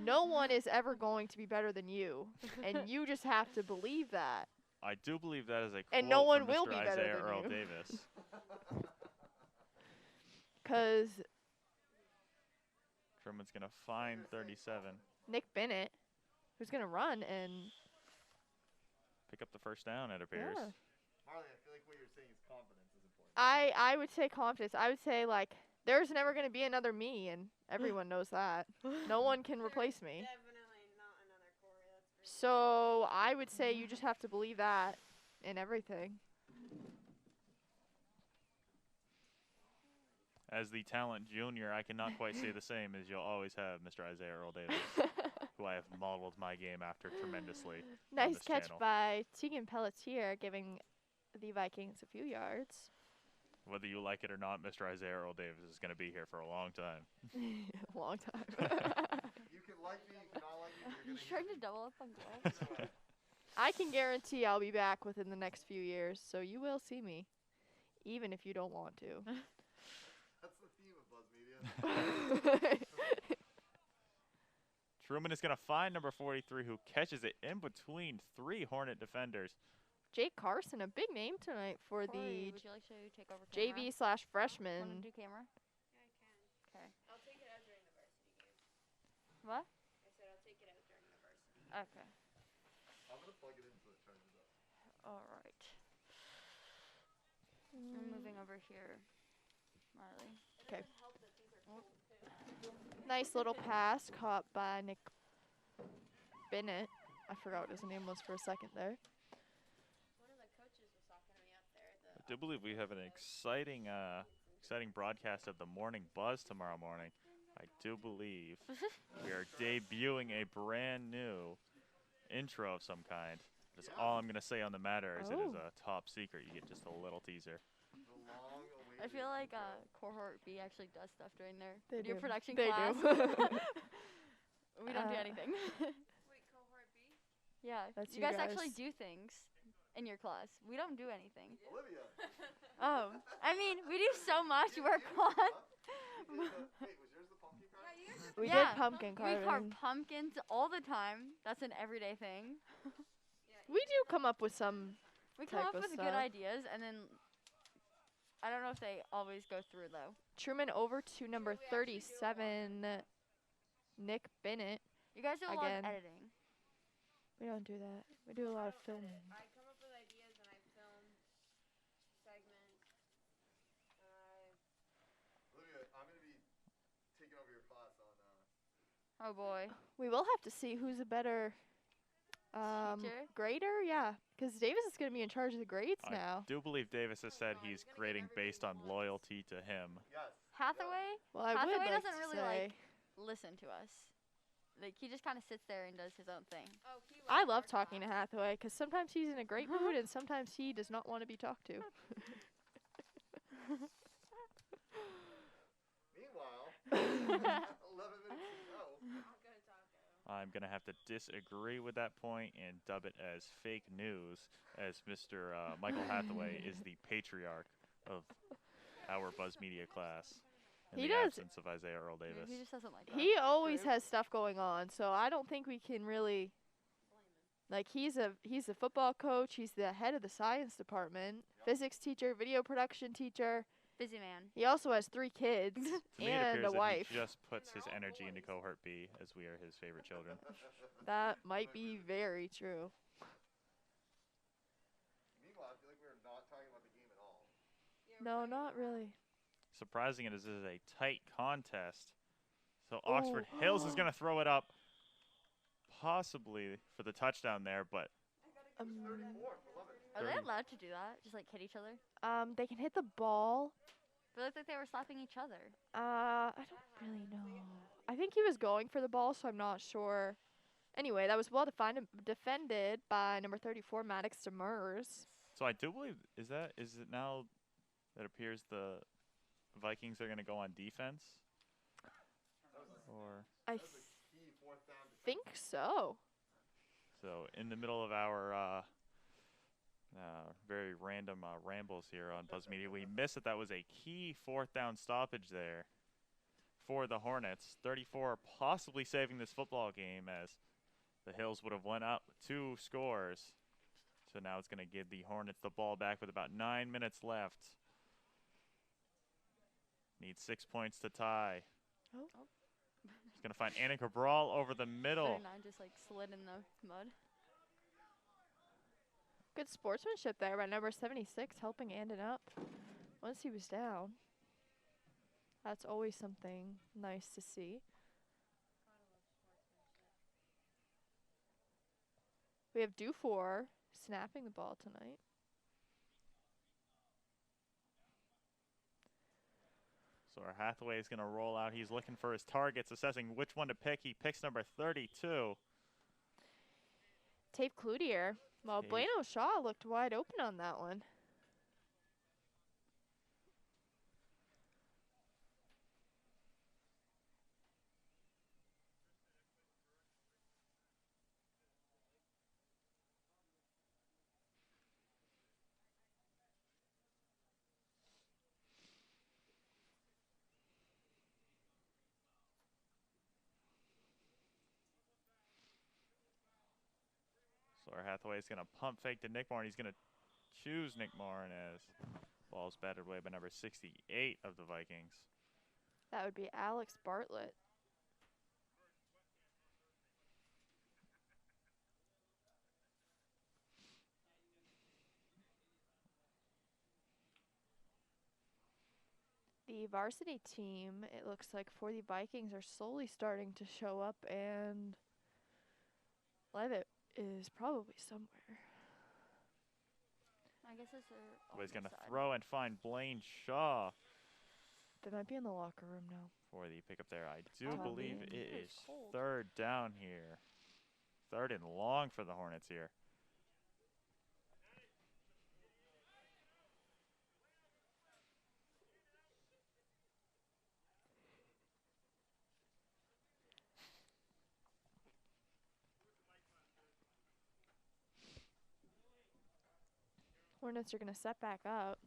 no one is ever going to be better than you, and you just have to believe that. I do believe that is a quote And no one from will Mr. be better Isaiah than Earl you. Davis. Because Truman's going to find 37. Nick Bennett, who's going to run and Pick up the first down, it appears. Yeah. Marley, I feel like what you're saying is confidence is important. I would say confidence. I would say, like, there's never going to be another me, and everyone knows that. No one can replace me. Definitely not another Corey. That's for So I would say you just have to believe that in everything. as the talent junior, I cannot quite say the same as you'll always have Mr. Isaiah Earl Davis, who I have modeled my game after tremendously. Nice this catch channel. by Tegan Pelletier, giving the Vikings a few yards. Whether you like it or not, Mr. Isaiah Earl Davis is going to be here for a long time. Long time. You can like me, you can not like me, but you're He's gonna trying hear to me. double up on gloves. Either way. I can guarantee I'll be back within the next few years, so you will see me, even if you don't want to. That's the theme of Buzz Media. Truman is going to find number 43, who catches it in between 3 Hornet defenders. Jake Carson, a big name tonight for Corey, the would you like to take over camera? JV / Want to freshman. do camera? Yeah, I can. Okay. I'll take it out during the varsity game. What? I said I'll take it out during the varsity. Okay. I'm gonna plug it in so it charges up. All right. I'm moving over here, Marley. Okay. It doesn't help that these are cold too. Nice little pass caught by Nick Bennett. I forgot what his name was for a second there. One of the coaches was talking to me up there. I do believe we have an exciting broadcast of the Morning Buzz tomorrow morning. I do believe we are debuting a brand new intro of some kind. That's all I'm going to say on the matter, as it is a top secret. You get just a little teaser. The long awaited. I feel like cohort B actually does stuff during their They video do. production They class. do. We don't do Uh, anything. Wait, cohort B? Yeah, That's you you guys actually guys. do things in your class. We don't do anything. Olivia. Oh, I mean, we do so much You- work you on. did the- wait, was yours the pumpkin Yeah, carving? you guys are We Yeah, did pumpkin We carve carving. pumpkins all the time. That's an everyday thing. We do come up with some. We come Type up of with stuff. good ideas, and then I don't know if they always go through though. Truman over to number we actually do a lot. 37, Nick Bennett. You guys do a lot Again. of editing. We don't do that. We do a lot of filming. I come up with ideas and I film segments. Olivia, I'm gonna be taking over your class on. Oh boy. We will have to see who's a better Teacher? grader. Yeah, because Davis is going to be in charge of the grades I now. do believe Davis has said God, he's he's gonna give grading everybody based on one. loyalty to him. Yes. Hathaway Well, I Hathaway would like doesn't to really, say. like, listen to us. Like, he just kind of sits there and does his own thing. Oh, he I loves love our talking to class. Hathaway because sometimes he's in a great mood and sometimes he does not want to be talked to. Meanwhile, 11 minutes to go. I'll go to taco. I'm going to have to disagree with that point and dub it as fake news, as Mr. Michael Hathaway is the patriarch of our Buzz Media class in He the does- absence of Isaiah Earl Davis. He just doesn't like that. He always group. has stuff going on, so I don't think we can really. Like he's a football coach. He's the head of the science department, physics teacher, video production teacher. Busy man. He also has 3 kids To me, it and appears a that wife. he just puts his they're all energy into boys. cohort B, as we are his favorite children. That might be very true. Meanwhile, I feel like we're not talking about the game at all. Yeah, we're No, talking not about- really. Surprising it is this is a tight contest. So Oxford Ooh. Hills is going to throw it up, possibly for the touchdown there, but I gotta go to bed. 34th, 11th. Are they 30. allowed to do that? Just, like, hit each other? They can hit the ball. They looked like they were slapping each other. I don't really know. I think he was going for the ball, so I'm not sure. Anyway, that was well defended by number 34, Maddox Demers. so I do believe is it now that appears the Vikings are going to go on defense, or I That was a key 4th down defense. think so. so in the middle of our very random rambles here on Buzz Media, we missed that was a key 4th down stoppage there for the Hornets. 34 possibly saving this football game, as the Hills would have went up 2 scores. So now it's going to give the Hornets the ball back with about 9 minutes left. Need 6 points to tie. Oh. He's going to find Anna Cabral over the middle. 39 just, like, slid in the mud. Good sportsmanship there by number 76, helping Andon up once he was down. That's always something nice to see. We have Dufour snapping the ball tonight. So our Hathaway is going to roll out. He's looking for his targets, assessing which one to pick. He picks number 32. Tape Cloutier. Well, Tape. Bueno Shaw looked wide open on that one. So our Hathaway is going to pump fake to Nick Moore, and he's going to choose Nick Moore as ball's batted away by number 68 of the Vikings. That would be Alex Bartlett. The varsity team, it looks like, for the Vikings are slowly starting to show up, and Leavitt is probably somewhere. I guess it's So he's going to throw and find Blaine Shaw They might be in the locker room now. for the pickup there. I do Oh, believe man. it It is is cold. 3rd down here. 3rd and long for the Hornets here. Hornets are going to set back up.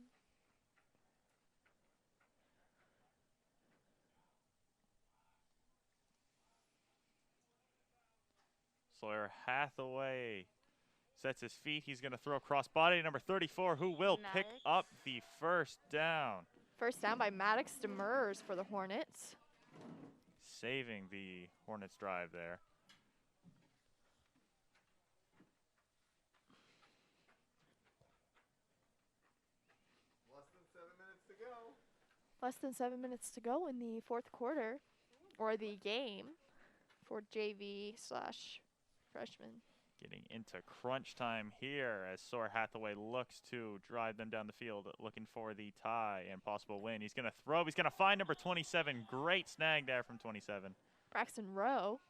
Sawyer Hathaway sets his feet. He's going to throw cross body. Number 34, who will pick Maddox. up the 1st down, First down by Maddox Demers for the Hornets. saving the Hornets drive there. Less than 7 minutes to go. Less than 7 minutes to go in the 4th quarter, or the game, for JV/freshman. Getting into crunch time here as Sawyer Hathaway looks to drive them down the field, looking for the tie and possible win. He's going to throw. He's going to find number 27. Great snag there from 27. Braxton Rowe.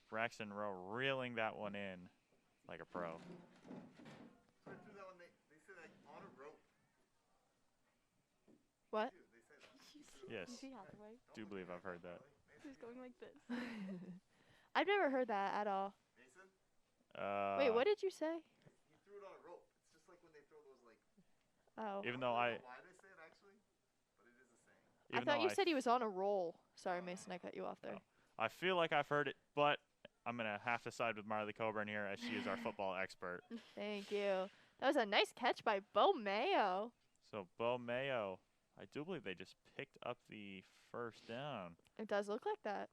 Braxton Rowe reeling that one in like a pro. I threw that one. They say that on a rope. What? Dude, they say that. Yes, You see Hathaway? do believe I've heard that. He's going like this. I've never heard that at all. Mason, Wait, what did you say? he threw it on a rope. It's just like when they throw those like. Oh. Even I though don't I, know why they say it actually, but it is a saying. I even thought though you said he was on a roll. Sorry, Mason, I cut you off there. I feel like I've heard it, but I'm going to have to side with Marley Coburn here as she is our football expert. Thank you. That was a nice catch by Bo Mayo. So Bo Mayo, I do believe they just picked up the 1st down. It does look like that.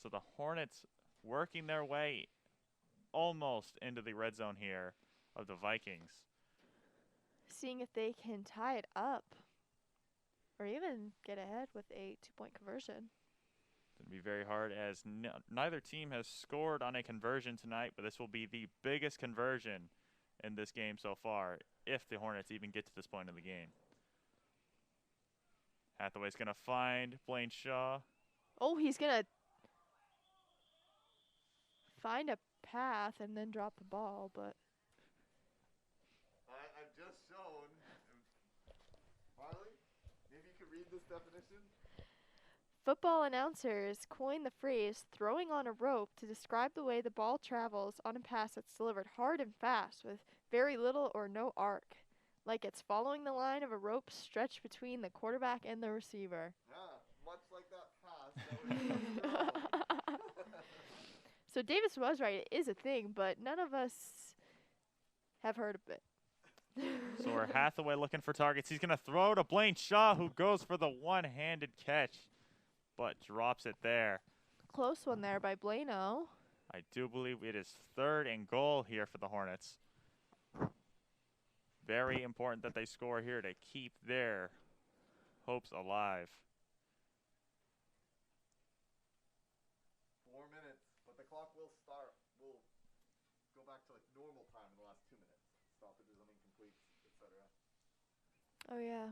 So the Hornets working their way almost into the red zone here of the Vikings. Seeing if they can tie it up or even get ahead with a 2-point conversion. Going to be very hard as neither team has scored on a conversion tonight, but this will be the biggest conversion in this game so far if the Hornets even get to this point in the game. Hathaway's going to find Blaine Shaw. Oh, he's going to find a path and then drop the ball, but I've just shown. Marley, maybe you could read this definition. football announcers coin the phrase throwing on a rope to describe the way the ball travels on a pass that's delivered hard and fast with very little or no arc, like it's following the line of a rope stretched between the quarterback and the receiver. Yeah, much like that pass. That was just thrown. So Davis was right, it is a thing, but none of us have heard of it. So we're Hathaway looking for targets. He's going to throw to Blaine Shaw, who goes for the one-handed catch, but drops it there. Close one there by Blano. I do believe it is 3rd and goal here for the Hornets. Very important that they score here to keep their hopes alive. 4 minutes, but the clock will start. We'll go back to like normal time in the last 2 minutes. Stoppages on incompletes, etc. Oh, yeah.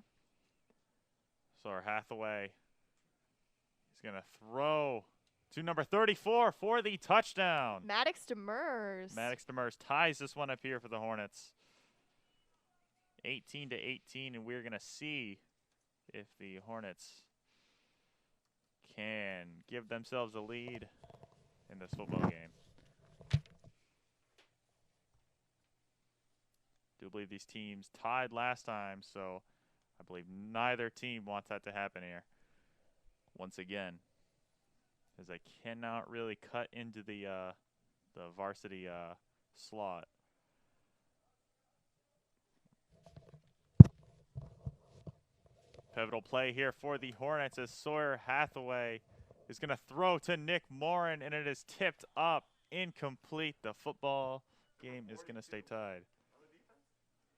Sawyer Hathaway is going to throw to number 34 for the touchdown. Maddox Demers. Maddox Demers ties this one up here for the Hornets. 18-18, and we're going to see if the Hornets can give themselves a lead in this football game. Do believe these teams tied last time, so I believe neither team wants that to happen here. Once again, as I cannot really cut into the varsity slot. Pivotal play here for the Hornets as Sawyer Hathaway is going to throw to Nick Morin, and it is tipped up, incomplete. The football game is going to stay tied.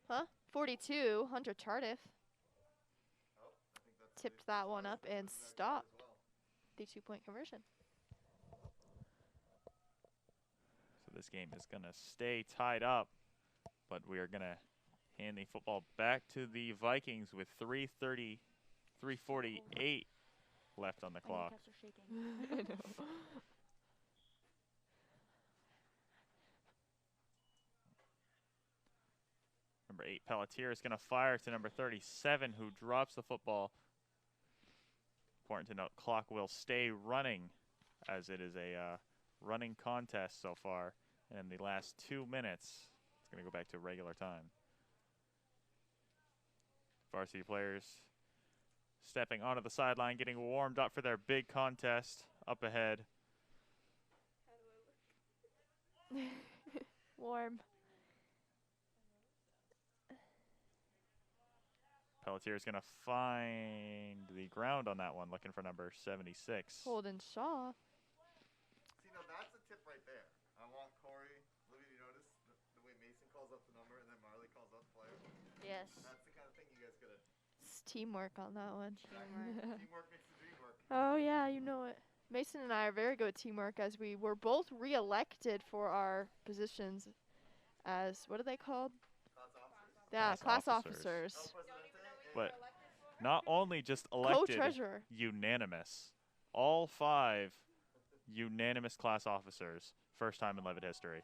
Huh? 42, Hunter Tardif. Tipped that one up and stopped the 2-point conversion. So this game is going to stay tied up, but we are going to hand the football back to the Vikings with 3:48 left on the clock. Cats are shaking. I know. Number 8, Pelletier, is going to fire to number 37, who drops the football. Important to note, clock will stay running, as it is a running contest so far. And in the last 2 minutes, it's going to go back to regular time. Varsity players stepping onto the sideline, getting warmed up for their big contest up ahead. Warm. Pelletier is going to find the ground on that one, looking for number 76. Holden Shaw. See, now that's a tip right there. I want Corey. Leavitt, you notice the way Mason calls up the number and then Marley calls up the player? Yes. That's the kind of thing you guys gotta. It's teamwork on that one. Teamwork makes the dream work. Oh, yeah, you know it. Mason and I are very good at teamwork, as we were both re-elected for our positions as, what are they called? Class officers. Yeah, Class class officers. officers. But not only just elected, Co-treasurer. unanimous. All 5 unanimous class officers. First time in Leavitt history.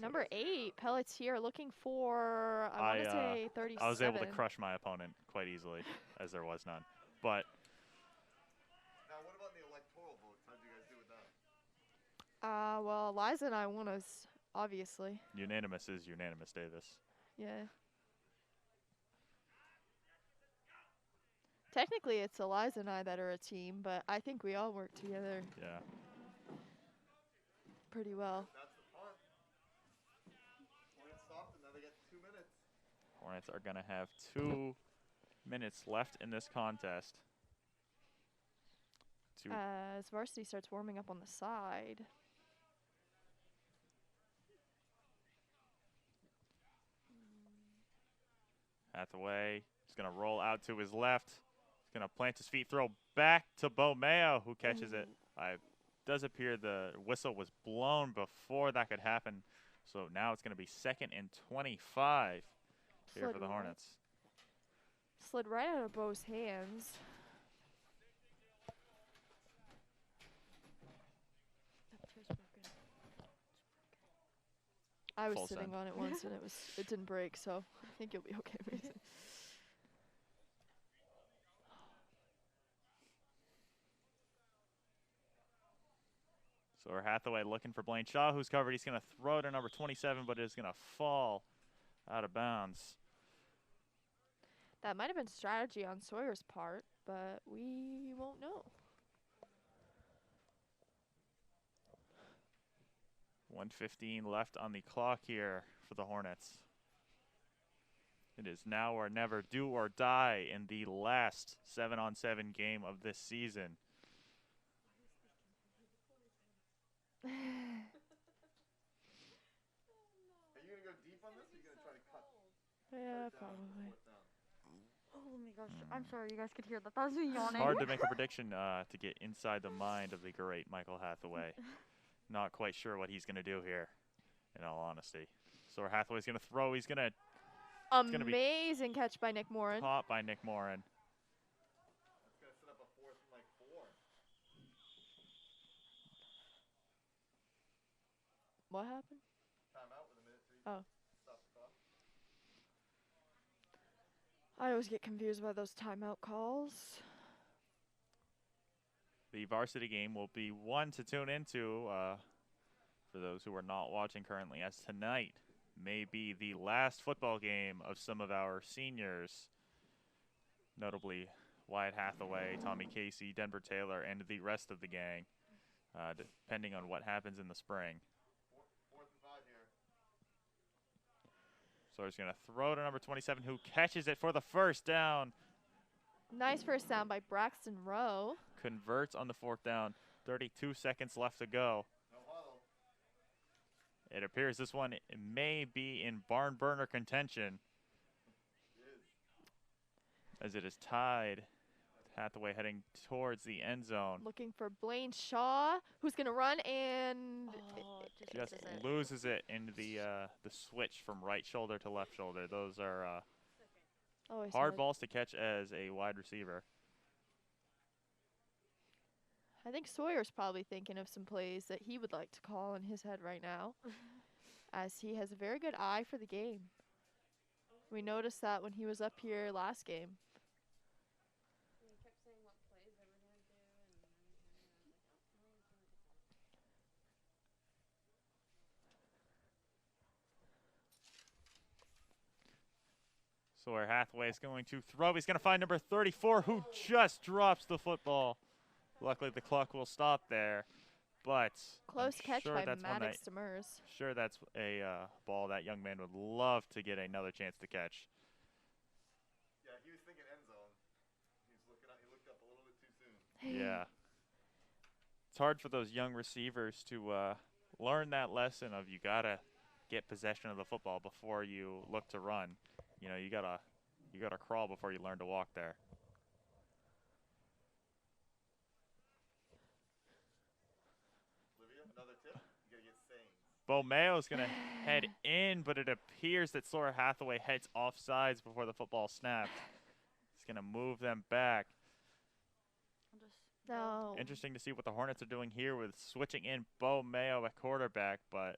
Number 8, Pelletier, looking for, I want to say 37. I was able to crush my opponent quite easily, as there was none. But Now, what about the electoral votes? How'd you guys do with that? Well, Liza and I won us, obviously. unanimous is unanimous, Davis. Yeah. Technically, it's Eliza and I that are a team, but I think we all work together Yeah. pretty well. That's the punt. Hornets stopped, and now they get 2 minutes. Hornets are going to have 2 minutes left in this contest. As Varsity starts warming up on the side. Hathaway is going to roll out to his left. He's going to plant his feet, throw back to Bomeo, who catches it. It does appear the whistle was blown before that could happen. So now it's going to be 2nd and 25 here for the Hornets. Slid right out of Bo's hands. I was Full sitting send. on it once and it didn't break, so I think you'll be okay, Mason. So Hathaway looking for Blaine Shaw, who's covered. He's going to throw to number 27, but it is going to fall out of bounds. That might have been strategy on Sawyer's part, but we won't know. 1:15 left on the clock here for the Hornets. It is now or never, do or die in the last 7-on-7 game of this season. Are you going to go deep on this, or are you going to try to cut? Yeah, third down, probably. fourth down? Oh my gosh, I'm sorry you guys could hear that. That was me yawning. Hard to make a prediction to get inside the mind of the great Michael Hathaway. Not quite sure what he's going to do here, in all honesty. So Hathaway's going to throw. He's going to gonna be Amazing catch by Nick Morin. caught by Nick Morin. That's gonna set up a 4th and like 4. What happened? Timeout with a minute 3. Oh. Stop the clock. I always get confused by those timeout calls. The varsity game will be one to tune into for those who are not watching currently, as tonight may be the last football game of some of our seniors, notably Wyatt Hathaway, Tommy Casey, Denver Taylor, and the rest of the gang, depending on what happens in the spring. 4th and 5 here. So he's going to throw to number 27, who catches it for the first down. Nice first down by Braxton Rowe. Converts on the 4th down. 32 seconds left to go. No huddle. It appears this one may be in barn burner contention, as it is tied. Hathaway heading towards the end zone. Looking for Blaine Shaw, who's going to run and Just loses it into the switch from right shoulder to left shoulder. Those are hard balls to catch as a wide receiver. I think Sawyer's probably thinking of some plays that he would like to call in his head right now, as he has a very good eye for the game. We noticed that when he was up here last game. And he kept saying what plays they were going to do, and everything, and I was like, oh, no one's going to get that. So where Hathaway is going to throw, he's going to find number 34, who just drops the football. Luckily, the clock will stop there, but Close I'm catch sure by that's one Maddox Demers. Sure, that's a ball that young man would love to get another chance to catch. Yeah, he was thinking end zone. He looked up a little bit too soon. Yeah. It's hard for those young receivers to learn that lesson of you got to get possession of the football before you look to run. You know, you got to crawl before you learn to walk there. Another tip, you gotta get sayings. Bo Mayo's going to head in, but it appears that Sora Hathaway heads off sides before the football snapped. He's going to move them back. No. Interesting to see what the Hornets are doing here with switching in Bo Mayo at quarterback, but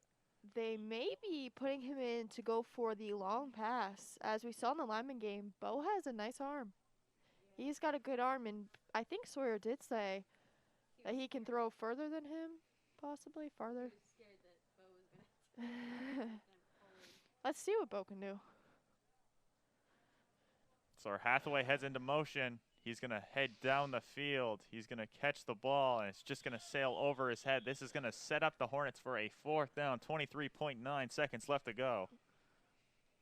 They may be putting him in to go for the long pass. As we saw in the lineman game, Bo has a nice arm. He's got a good arm, and I think Sawyer did say that he can throw further than him, possibly farther. He was scared that Bo was going to them forward. Let's see what Bo can do. so Hathaway heads into motion. He's going to head down the field. He's going to catch the ball, and it's just going to sail over his head. This is going to set up the Hornets for a 4th down, 23.9 seconds left to go.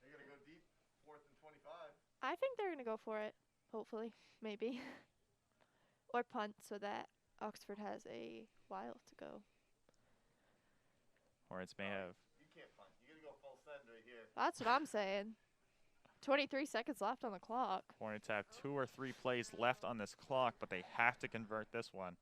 They're gonna go deep, 4th and 25. I think they're going to go for it, hopefully, maybe. Or punt so that Oxford has a while to go. Hornets may have. You can't punt. You gotta go full send right here. That's what I'm saying. 23 seconds left on the clock. Hornets have 2 or 3 plays left on this clock, but they have to convert this one.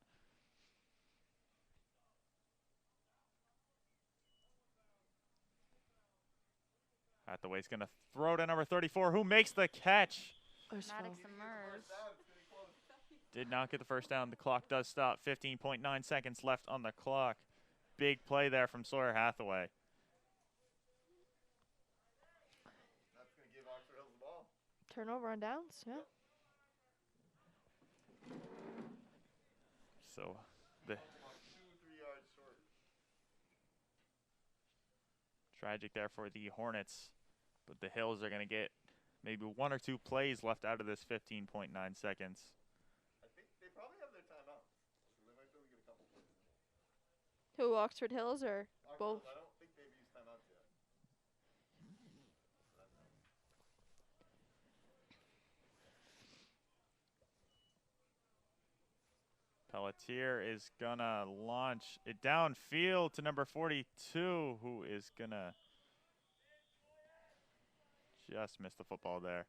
Hathaway's going to throw to number 34, who makes the catch. Maddox Demers. Did not get the first down. The clock does stop. 15.9 seconds left on the clock. Big play there from Sawyer Hathaway. That's gonna give Oxford Hills the ball. Turnover on downs, yeah. So the 2-3 yards short. tragic there for the Hornets, but the Hills are going to get maybe 1 or 2 plays left out of this 15.9 seconds. I think they probably have their timeouts, so they might be able to get a couple plays in. Who, Oxford Hills or Oxford both? Hills, I don't think they've used timeouts yet. Pelletier is going to launch it downfield to number 42, who is going to just miss the football there.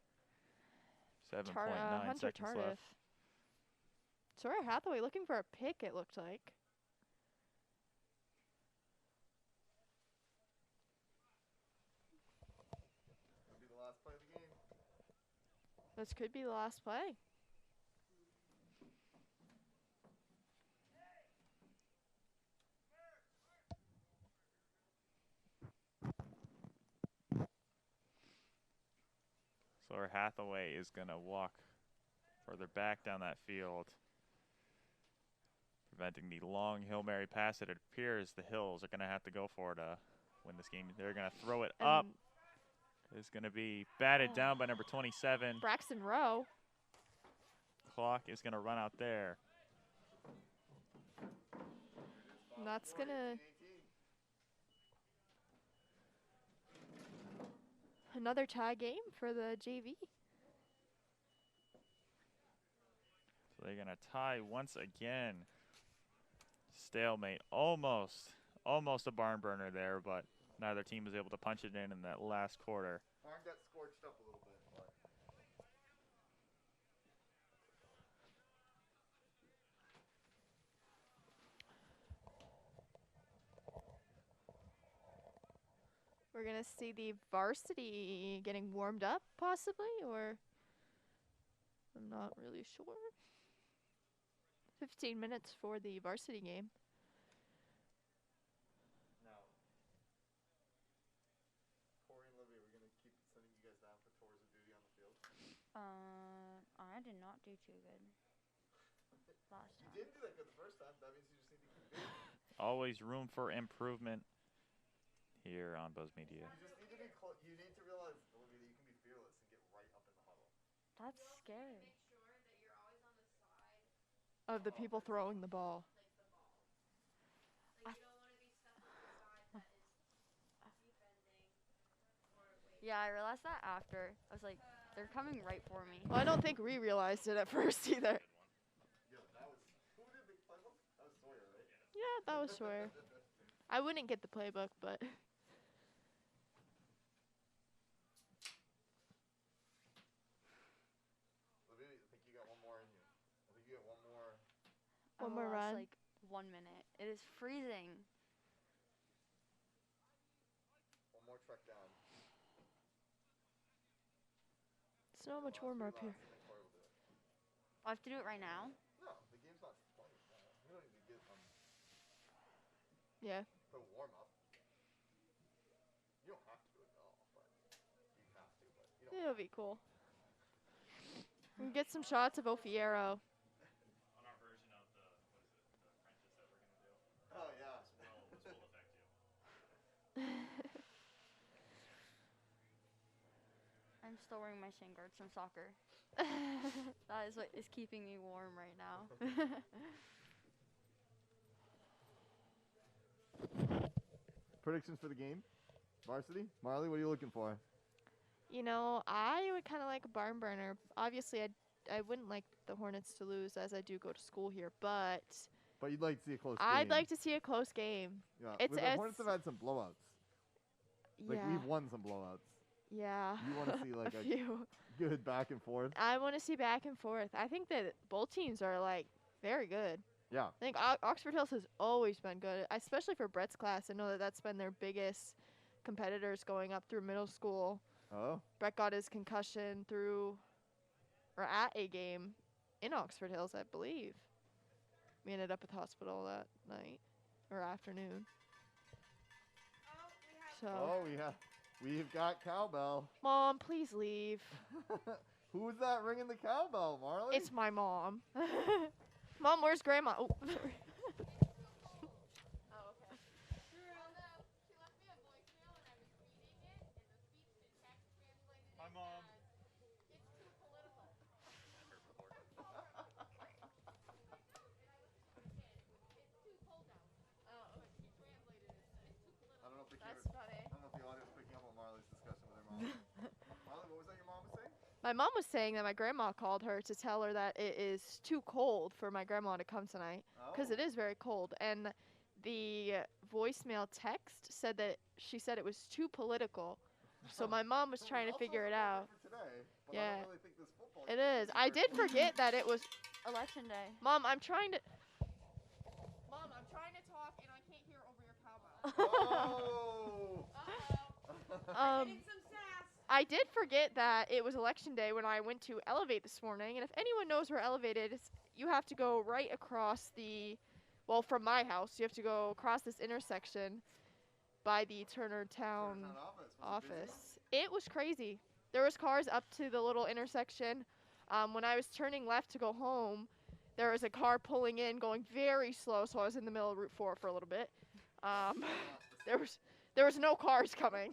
7.9 Hunter seconds Tardif. left. Sawyer Hathaway looking for a pick, it looked like. That'll be the last play of the game. This could be the last play. So our Hathaway is going to walk further back down that field, preventing the long Hail Mary pass. It appears the Hills are going to have to go for it to win this game. They're going to throw it up. And It's going to be batted down by number 27. Braxton Rowe. Clock is going to run out there. And that's going to... Another tie game for the JV. So they're going to tie once again. Stalemate. Almost a barn burner there, but neither team was able to punch it in that last quarter. Barn got scorched up a little bit, but We're going to see the varsity getting warmed up, possibly, or I'm not really sure. 15 minutes for the varsity game. now, Corey and Livy, we're gonna keep sending you guys down for tours of duty on the field. I did not do too good last You time. didn't do that good the first time. That means you just need to keep doing it. Always room for improvement here on Buzz Media. You just need to be you need to realize, Olivia, that you can be fearless and get right up in the huddle. That's You also need to scary. make sure that you're always on the side, Of the people throwing the ball. like the ball. Like you don't want to be stuck on the side that is defending or wait. Yeah, I realized that after. I was like, they're coming right for me. Well, I don't think we realized it at first either. Yeah, but that was who did the playbook? That was Sawyer, right? Yeah, that was Sawyer. I wouldn't get the playbook, but Olivia, I think you got one more in you. I think you got one more. I One more lost, run. like 1 minute. It is freezing. One more trek down. it's not much warmer up here. And then Corey will do it. I have to do it right now. No, the game's not played. We don't need to get Yeah. put a warm up. You don't have to do it at all, but you have to. But you don't. It'll be cool. We can get some shots of Ofiero. On our version of the, what is it, the apprentice that we're going to do? Oh yeah. This will affect you. I'm still wearing my shin guards from soccer. That is what is keeping me warm right now. Predictions for the game? Varsity? Marley, what are you looking for? You know, I would kind of like a barn burner. Obviously, I wouldn't like the Hornets to lose, as I do go to school here, but But you'd like to see a close I'd game. like to see a close game. Yeah. it's- the Hornets have had some blowouts. Like Yeah. we've won some blowouts. Yeah. You want to see like a a few. good back and forth. I want to see back and forth. I think that both teams are like very good. Yeah. I think Oxford Hills has always been good, especially for Brett's class. I know that that's been their biggest competitors going up through middle school. Oh. Brett got his concussion through or at a game in Oxford Hills, I believe. We ended up at the hospital that night or afternoon. So, We've got cowbell. Mom, please leave. Who's that ringing the cowbell, Marley? It's my mom. Mom, where's Grandma? Oh. Hi, Mom. I don't know if the That's camera, funny. I don't know if the audio's picking up on Marley's discussion with her mom. Marley, what was that your mom was saying? My mom was saying that my grandma called her to tell her that it is too cold for my grandma to come tonight because it Oh. is very cold. And the voicemail text said that she said it was too political. So my mom was trying to I'll figure talk it about out. for today, but I Yeah. don't really think this football It game is. I did forget that it was. Election day. Mom, I'm trying to. Mom, I'm trying to talk and I can't hear over your cowbell. Oh. Um, Getting some sass. I did forget that it was election day when I went to Elevate this morning, and if anyone knows where Elevate is, you have to go right across from my house, you have to go across this intersection by the Turner Town Turner Town office. Was it busy? office. It was crazy. There was cars up to the little intersection. When I was turning left to go home, there was a car pulling in, going very slow, so I was in the middle of Route 4 for a little bit. There was no cars coming.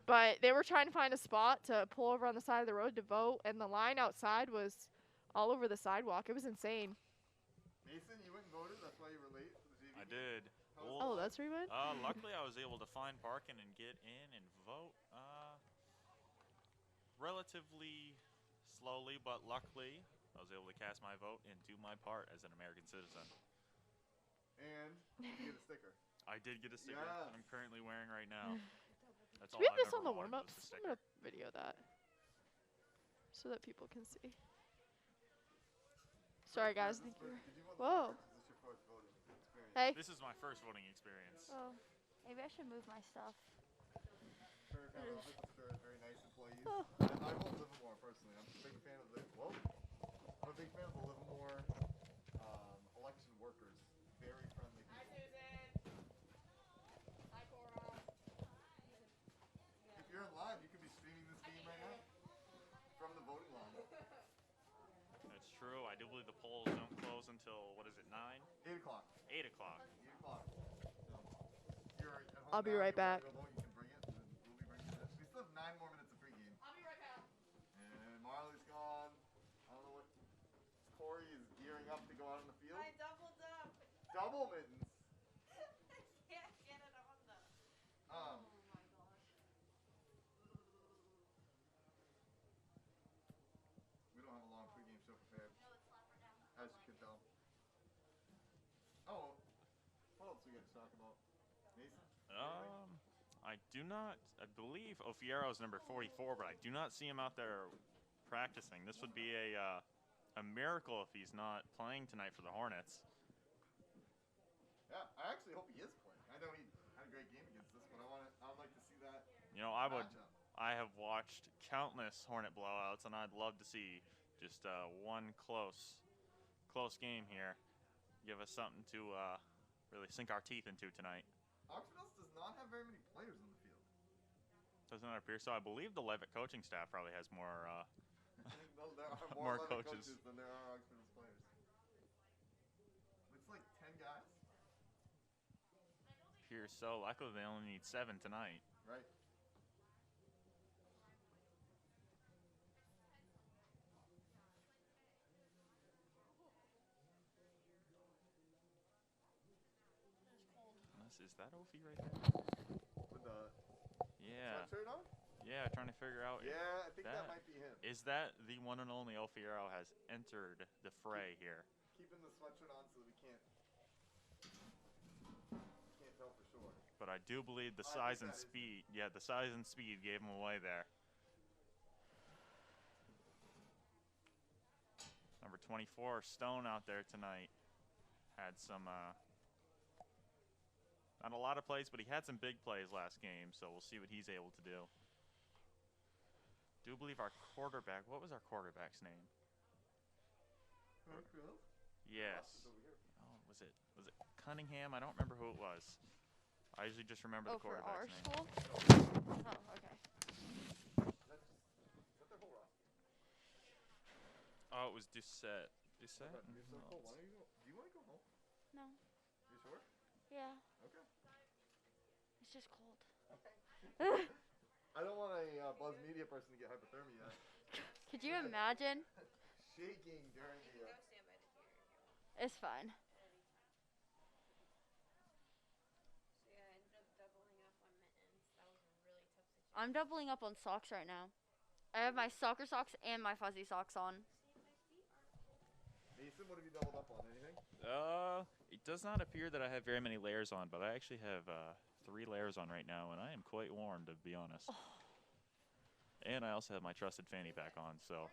But they were trying to find a spot to pull over on the side of the road to vote, and the line outside was all over the sidewalk. It was insane. Mason, you went and voted. That's why you were late for the JV. I did. How was Well, the Oh, line? that's where you went? Luckily, I was able to find parking and get in and vote relatively slowly, but luckily, I was able to cast my vote and do my part as an American citizen. And you get a sticker. I did get a sticker Yes. I'm currently wearing right now. That's Do all we have I've this ever on the wanted warm-ups? was a I'm sticker. going to video that so that people can see. Sorry, guys. Thank you. Did you vote Whoa. the first, or is this your first voting experience? Hey. This is my first voting experience. Oh, maybe I should move my stuff. Turner Town office. They're very nice employees. Oh. I vote Livermore personally. I'm a big fan of the. Whoa. I'm a big fan of the Livermore election workers. Very friendly people. Hi, Susan. Hi, Cora. If you're in live, you could be streaming this game right now from the voting line. That's true. I do believe the polls don't close until, what is it, 9? 8 o'clock. 8 o'clock. 8 o'clock. So, you're at home I'll be now, right you wanna back. go vote, you can bring it, and then we'll be bringing it. We still have 9 more minutes of pregame. I'll be right back. And Marley's gone. I don't know what. Corey is gearing up to go out in the field. I doubled up. Double mittens. I can't get it on though. Um, Oh my gosh. we don't have a long pregame show prepared, No, it's slapper down. as you can tell. Oh, what else we got to talk about? Mason? I do not. I believe Ofiero's number 44, but I do not see him out there practicing. This would be a miracle if he's not playing tonight for the Hornets. Yeah, I actually hope he is playing. I know he had a great game against us, but I'd like to see that You know, I matchup. have watched countless Hornet blowouts, and I'd love to see just one close game here. Give us something to really sink our teeth into tonight. Oxford Hills does not have very many players on the field. Doesn't that appear so? I believe the Leavitt coaching staff probably has more. No, there are More more coaches. than there are Oxford Hills players. It's like 10 guys, Appears so. Luckily, they only need 7 tonight. right? Is that Ophi right there? With the Yeah. sweatshirt on? Yeah, trying to figure out. Yeah, I think that that- might be him. Is that the one and only Ofiero has entered the fray here? Keeping the sweatshirt on so that we can't tell for sure. But I do believe the I size think and that is him. speed. Yeah, the size and speed gave him away there. Number 24, Stone out there tonight. Had some, not a lot of plays, but he had some big plays last game, so we'll see what he's able to do. Do believe our quarterback, what was our quarterback's name? Oxford Hills? Yes. It's over here. Oh, was it Cunningham? I don't remember who it was. I usually just remember Oh, the for our quarterback's name. school? Oh, okay. Is that their whole roster? Oh, it was Doucette. Doucette? You're so cool. Why don't you go? Do you want to go home? No. You sure? Yeah. Okay. It's just cold. I don't want a Buzz Media person to get hypothermia. Could you imagine? Shaking during You the. can go stand by the heater if you want. It's fine. So yeah, I ended up doubling up on mittens. That was a really tough situation. I'm doubling up on socks right now. I have my soccer socks and my fuzzy socks on. See, my feet aren't cold. Mason, what have you doubled up on? Anything? It does not appear that I have very many layers on, but I actually have 3 layers on right now, and I am quite warm, to be honest. And I also have my trusted fanny pack on, so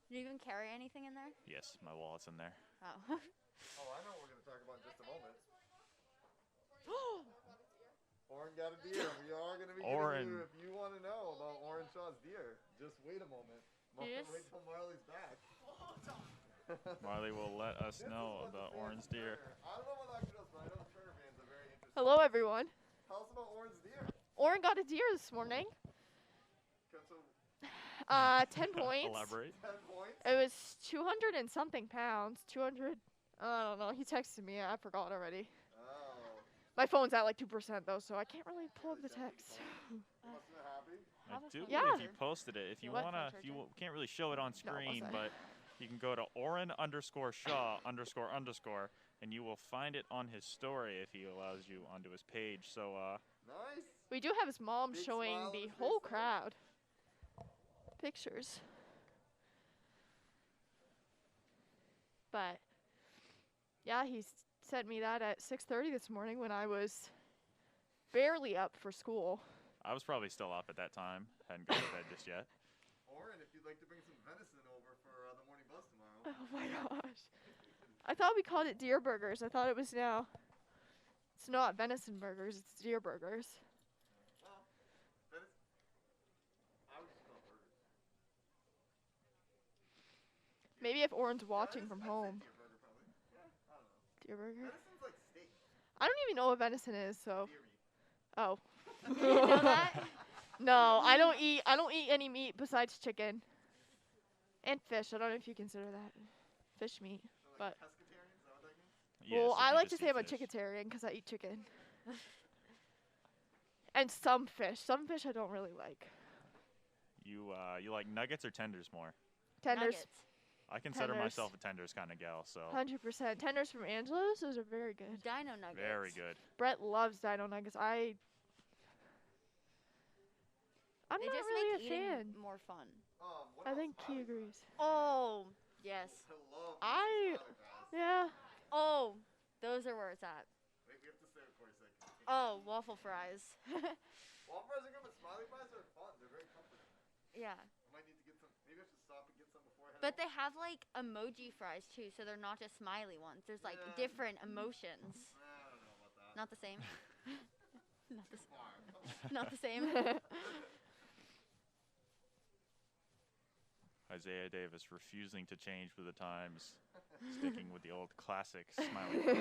Do you even carry anything in there? yes, my wallet's in there. Oh. Oh, I know what we're going to talk about in just a moment. Oren got a deer. We are going to be Oren. getting you, if you want to know about Oren Shaw's deer, just wait a moment. Yes. Wait till Marley's back. Marley will let us This is know what the about fans Oren's deer. Turner- I don't know about Dr. Dust, but I know the Turner fans are very interested. Hello, everyone. Tell us about Oren's deer. Oren got a deer this morning. So 10 points. Elaborate. 10 points. It was 200 and something pounds. 200. I don't know. He texted me. I forgot already. Oh. My phone's at like 2% though, so I can't really pull up the Really text. You must have been happy. I Have a do fun believe Yeah. you posted it. If you What? wanna, if you can't really show it on No, I'll screen, say. but you can go to Oren_Shaw__, and you will find it on his story if he allows you onto his page. So Nice. We do have his mom Big showing smile on the his whole face there. crowd pictures. But yeah, he sent me that at 6:30 this morning when I was barely up for school. I was probably still up at that time. Hadn't gone to bed just yet. Oren, if you'd like to bring some venison over for the morning buzz tomorrow. Oh my gosh. I thought we called it deer burgers. I thought it was now. It's not venison burgers, it's deer burgers. Well, venison. I would just call it burgers. Maybe if Oren's watching Yeah, from I'd say home. deer burger probably. Yeah, I don't know. Deer burger? Venison's like steak. I don't even know what venison is, so. Deer meat. Oh. You didn't know that? No, I don't eat any meat besides chicken. And fish. I don't know if you consider that fish meat. So But- like pescatarian, is that what that means? Well, Yes, if I you like to just say eat I'm a fish. chicketarian because I eat chicken. And some fish. Some fish I don't really like. You like nuggets or tenders more? Tenders, Nuggets. I consider Tenders. myself a tenders kind of gal, so 100%. Tenders from Angelo's, those are very good. Dino nuggets. very good. Brett loves dino nuggets. I'm They not just really make a eating fan. more fun. What I about think he Smiley agrees. Oh, yes. Fries? I love I- Smiley Fries. Yeah. Oh, those are where it's at. Wait, we have to stay with Corey a second. Oh, waffle fries. Waffle fries are good, but Smiley Fries are fun. They're very comforting. Yeah. I might need to get some. Maybe I should stop and get some before I head But home. they have like emoji fries too, so they're not just smiley ones. There's like Yeah. different emotions. I don't know about that. Not the same. Not the, Too far. Come on. not the same. Isaiah Davis refusing to change with the times, sticking with the old classic smiley face. I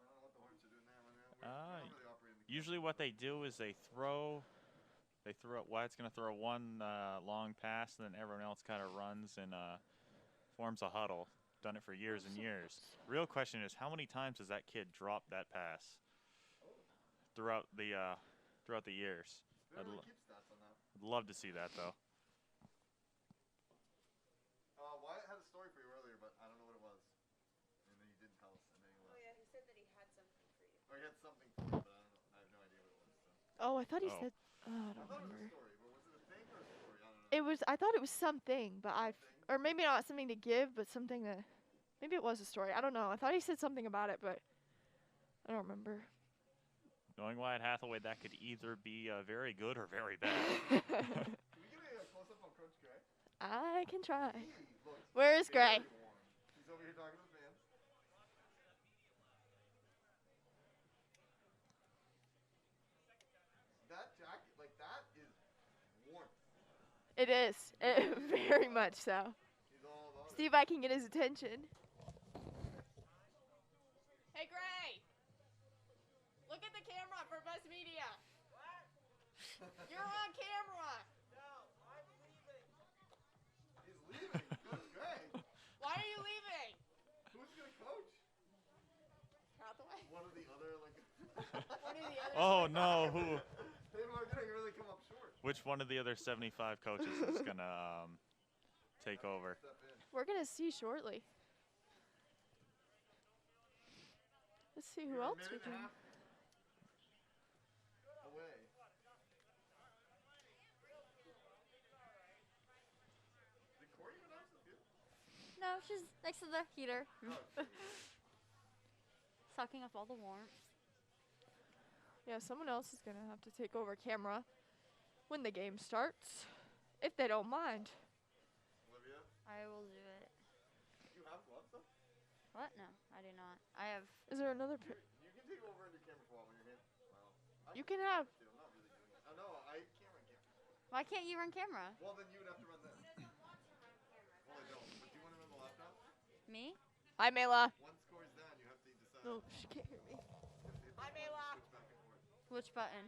don't know what the Hornets are doing there. We don't really operate in the Usually what they do is they throw Wyatt's going to throw one long pass, and then everyone else kind of runs and forms a huddle. Done it for years and years. Real question is, how many times has that kid dropped that pass throughout the years? They don't I'd really lo- keep stats on that. I'd love to see that though. Wyatt had a story for you earlier, but I don't know what it was. And then he didn't tell us, and then he Oh left. yeah, he said that he had something for you. Or he had something for you, but I don't know. I have no idea what it was. So. Oh, I thought he Oh. said. Oh, I I don't thought it was remember. a story, but was it a thing or a story? I don't know. It was. I thought it was something, but or maybe not something to give, but something to. Maybe it was a story. I don't know. I thought he said something about it, but I don't remember. Knowing Wyatt Hathaway, that could either be very good or very bad. Can we get a close up on Coach Gray? I can try. He looks Where is very Gray? warm. He's over here talking to the fans. That jacket, like that, is warm. It is. Very much so. He's all about See if I can get his attention. Hey, Gray! Look at the camera for Best Media. What? You're on camera. He's leaving. Coach Gray. Why are you leaving? Who's gonna coach? Hathaway. One of the other like. One of the other. Oh no, who? They were gonna really come up short. Which one of the other 75 coaches is gonna take over? Step in. We're gonna see shortly. Let's see who You're a else we minute and a can. half away. Did Corey go downstairs? No, she's next to the heater, Oh, shoot. sucking up all the warmth. Yeah, someone else is gonna have to take over camera when the game starts, if they don't mind. Olivia, I will do it. you have gloves though? What? No, I do not. I have. Is there another? You can take over and do camera for a while when you're here. Well, I You can have. too. I'm not really doing it. Oh, no, I can't run camera. Why can't you run camera? Well, then you would have to run this. He doesn't want to run camera. Well, I don't. But do you want to run the laptop? Me? Hi, Mela. One score's down, you have to decide. No, she can't hear me. You have to hit this Hi, button, Mela. switch back and forth. Which button?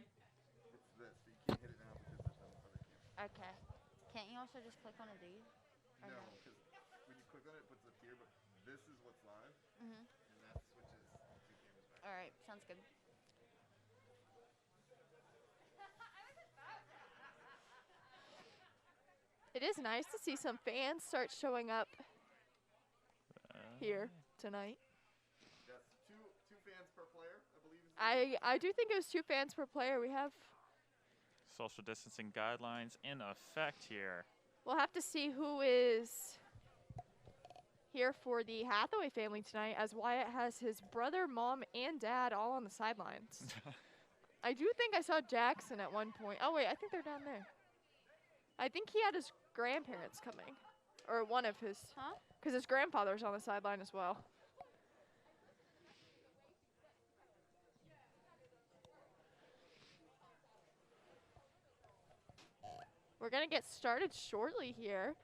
It's this, but you can't hit it now because there's no other camera. Okay. Can't you also just click on a D? No, Okay. because when you click on it, it puts it up here, but this is what's live, Mhm. and that switches the two cameras back. All right. Sounds good. It is nice to see some fans start showing up here tonight. Yes, two fans per player, I believe. Is the rule. I do think it was 2 fans per player. We have. Social distancing guidelines in effect here. We'll have to see who is here for the Hathaway family tonight, as Wyatt has his brother, mom, and dad all on the sidelines. I do think I saw Jackson at one point. Oh, wait, I think they're down there. I think he had his grandparents coming, or one of his, Huh? because his grandfather's on the sideline as well. We're going to get started shortly here.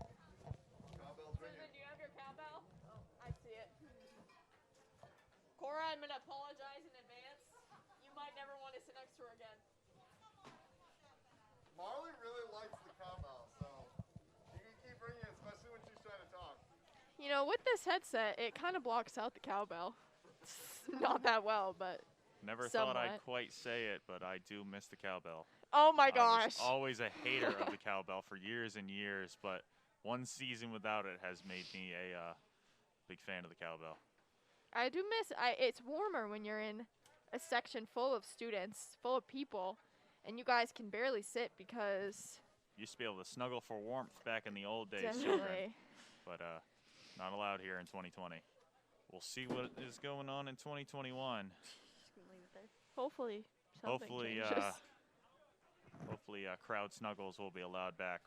Cowbell's ringing. Do you have your cowbell? Oh, I see it. Cora, I'm going to apologize in advance. You might never want to sit next to her again. Marley really likes the cowbell, so you can keep ringing, especially when she's trying to talk. You know, with this headset, it kind of blocks out the cowbell. Not that well, but Never thought I'd somewhat. quite say it, but I do miss the cowbell. oh my I gosh. was always a hater of the cowbell for years and years, but one season without it has made me a big fan of the cowbell. I do miss it's warmer when you're in a section full of students, full of people, and you guys can barely sit because Used to be able to snuggle for warmth back in the old days, children, definitely. but not allowed here in 2020. We'll see what is going on in 2021. Just gonna leave it there. Hopefully something Hopefully, changes. hopefully, crowd snuggles will be allowed back.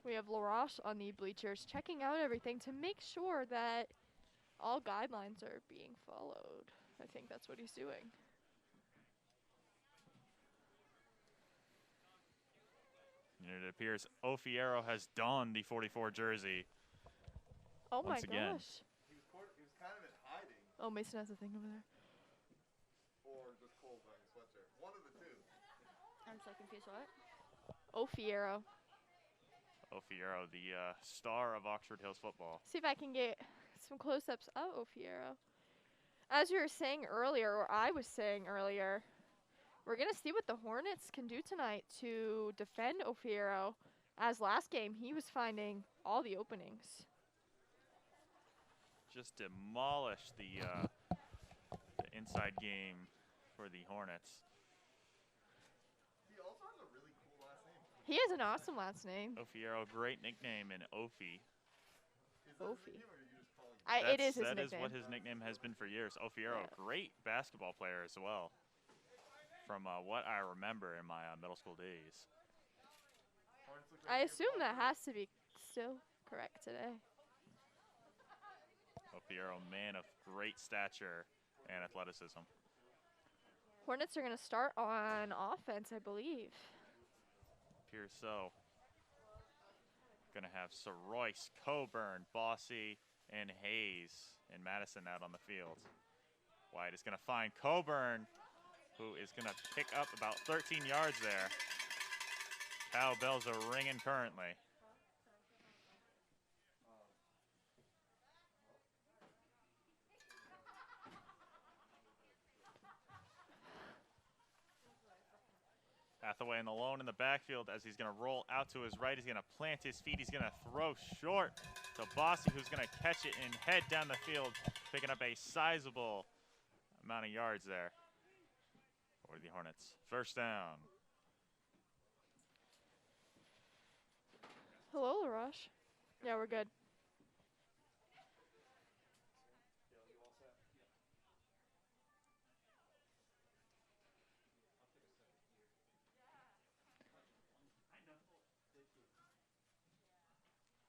We have LaRoche on the bleachers checking out everything to make sure that all guidelines are being followed. I think that's what he's doing. And it appears Ofiero has donned the 44 jersey. Oh Once my again. gosh. He was kind of in hiding, Oh, Mason has a thing over there. or just Cole wearing a sweatshirt. One of the two. I'm so confused. What? Oh, Fiero. Ofiero, the star of Oxford Hills football. See if I can get some close-ups of Ofiero. As you were saying earlier, or I was saying earlier, we're going to see what the Hornets can do tonight to defend Ofiero. As last game, he was finding all the openings. Just demolished the inside game for the Hornets. He also has a really cool last name. He has an awesome last name. Ofiero, great nickname in Ofi. Is that his Ophie. nickname, or are you just calling him? It is his That is nickname. what his nickname has been for years. Ofiero, Yeah. great basketball player as well. From what I remember in my middle school days. Hornets look like I they're assume that popular. has to be still correct today. Ofiero, man of great stature and athleticism. Hornets are going to start on offense, I believe. Appears so. Gonna have Royce, Coburn, Bossy, and Hayes and Madison out on the field. White is gonna find Coburn, who is gonna pick up about 13 yards there. Cowbells are ringing currently. Hathaway in the lone in the backfield as he's going to roll out to his right. He's going to plant his feet. He's going to throw short to Bossy, who's going to catch it and head down the field, picking up a sizable amount of yards there for the Hornets. First down. Hello, LaRoche. Yeah, we're good.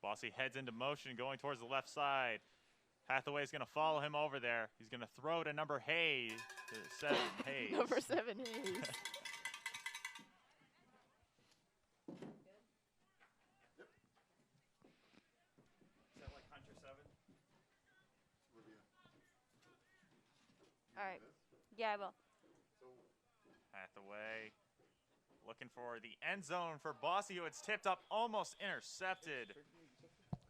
Bossy heads into motion, going towards the left side. Hathaway's going to follow him over there. He's going to throw to number Hayes. 7 Hayes. Number 7 Hayes. Is that like Hunter 7? All right. Yeah, I will. Hathaway looking for the end zone for Bossy, who it's tipped up, almost intercepted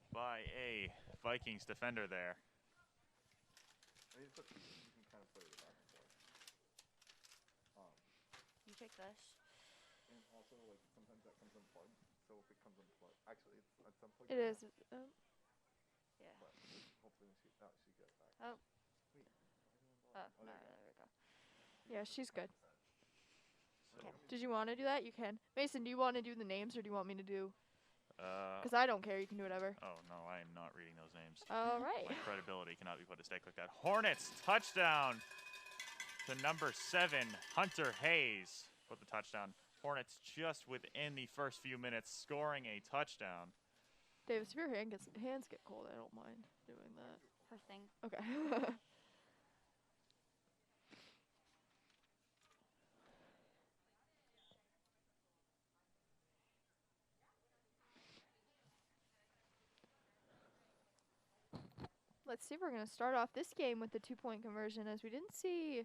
by a Vikings defender there. I mean, you can kind of play it back and forth. You take this. And also, like, sometimes that comes unplugged. So if it comes unplugged, actually, it's unplugged. It is. Yeah. But hopefully she get it back. Oh. Wait. Oh, there no, you go. there we go. Yeah, she's good. So, Did you want to do that? You can. Mason, do you want to do the names or do you want me to do? uh, Because I don't care. You can do whatever. oh, no, I am not reading those names. All right. My credibility cannot be put at stake like that. Hornets touchdown to number 7, Hunter Hayes with the touchdown. Hornets just within the first few minutes scoring a touchdown. Davis, if your hands get cold, I don't mind doing that. First thing. Okay. Let's see if we're going to start off this game with the 2-point conversion, as we didn't see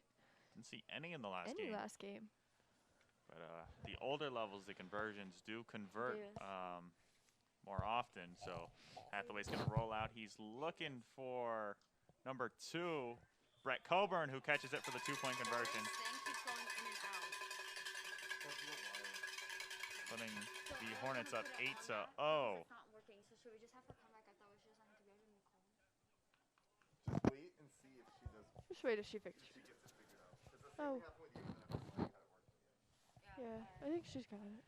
Didn't see any in the last any game. last game. But the older levels, the conversions do convert Davis. more often. So Hathaway's going to roll out. He's looking for number 2, Brett Coburn, who catches it for the 2-point conversion, This thing keeps going in and out. putting So the I Hornets wanna up put it 8 on to that 0. because It's not working. So should we just have her come back? I thought she doesn't have to go to Nicole. Just wait and see if she does. Which way does she fix? If she gets it figured out. 'Cause the Oh. same thing happened with you, and then everyone had it working again. Yeah, I think she's got it.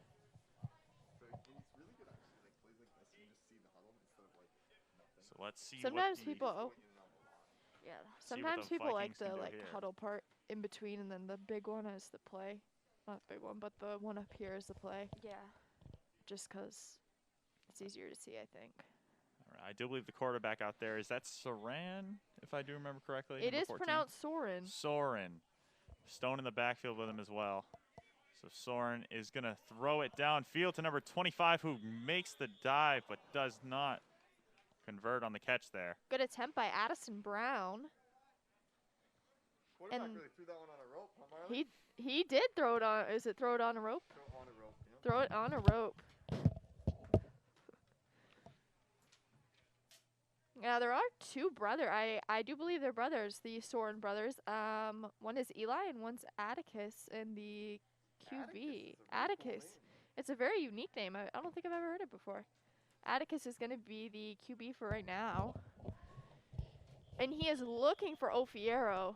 So it's really good actually. Like plays like this, you can just see the huddle instead of like nothing. So let's see Sometimes what the, people- Going in and out a lot. Yeah. see what Sometimes the people like Vikings can the do like here. huddle part in between, and then the big one is the play. Not the big one, but the one up here is the play. Yeah. Just 'cause it's easier to see, I think. All right, I do believe the quarterback out there, is that Saran, if I do remember correctly? It number is 14? pronounced Soren. Soren. Stone in the backfield with him as well. So Soren is going to throw it downfield to number 25, who makes the dive but does not convert on the catch there. Good attempt by Addison Brown. Quarterback And really threw that one on a rope, huh, Marley? He did throw it on. Is it throw it on a rope? Throw it on a rope. Yeah. Throw it on a rope. Yeah, there are 2 I do believe they're brothers, the Soren brothers. One is Eli and one's Atticus in the QB. Atticus. It's a very unique name. I don't think I've ever heard it before. Atticus is going to be the QB for right now. And he is looking for Ofiero.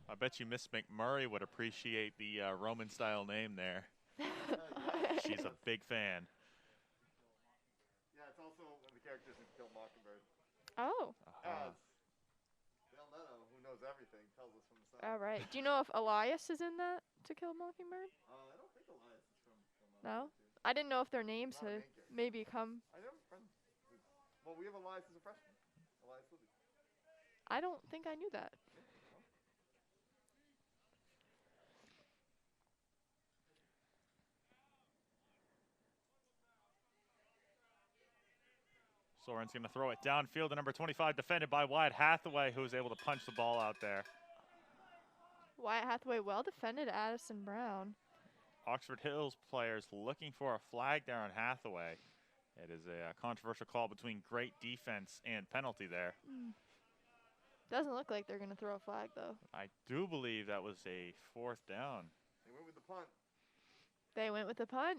I bet you Miss McMurray would appreciate the Roman-style name there. She's a big fan. Yeah, it's also one of the characters in Kill Mockingbird. Oh, Uh-huh. As Dale Meadow, who knows everything, tells us from the side. all right. Do you know if Elias is in that To Kill a Mockingbird? I don't think Elias is from No? Mockingbird, too. I didn't know if their names Not a had main character. maybe come. I know a friend. Well, we have Elias as a freshman. Elias Libby. I don't think I knew that. Soren's going to throw it downfield to number 25, defended by Wyatt Hathaway, who was able to punch the ball out there. Wyatt Hathaway well defended Addison Brown. Oxford Hills players looking for a flag there on Hathaway. It is a controversial call between great defense and penalty there. Doesn't look like they're going to throw a flag, though. I do believe that was a 4th down. They went with the punt. They went with the punt.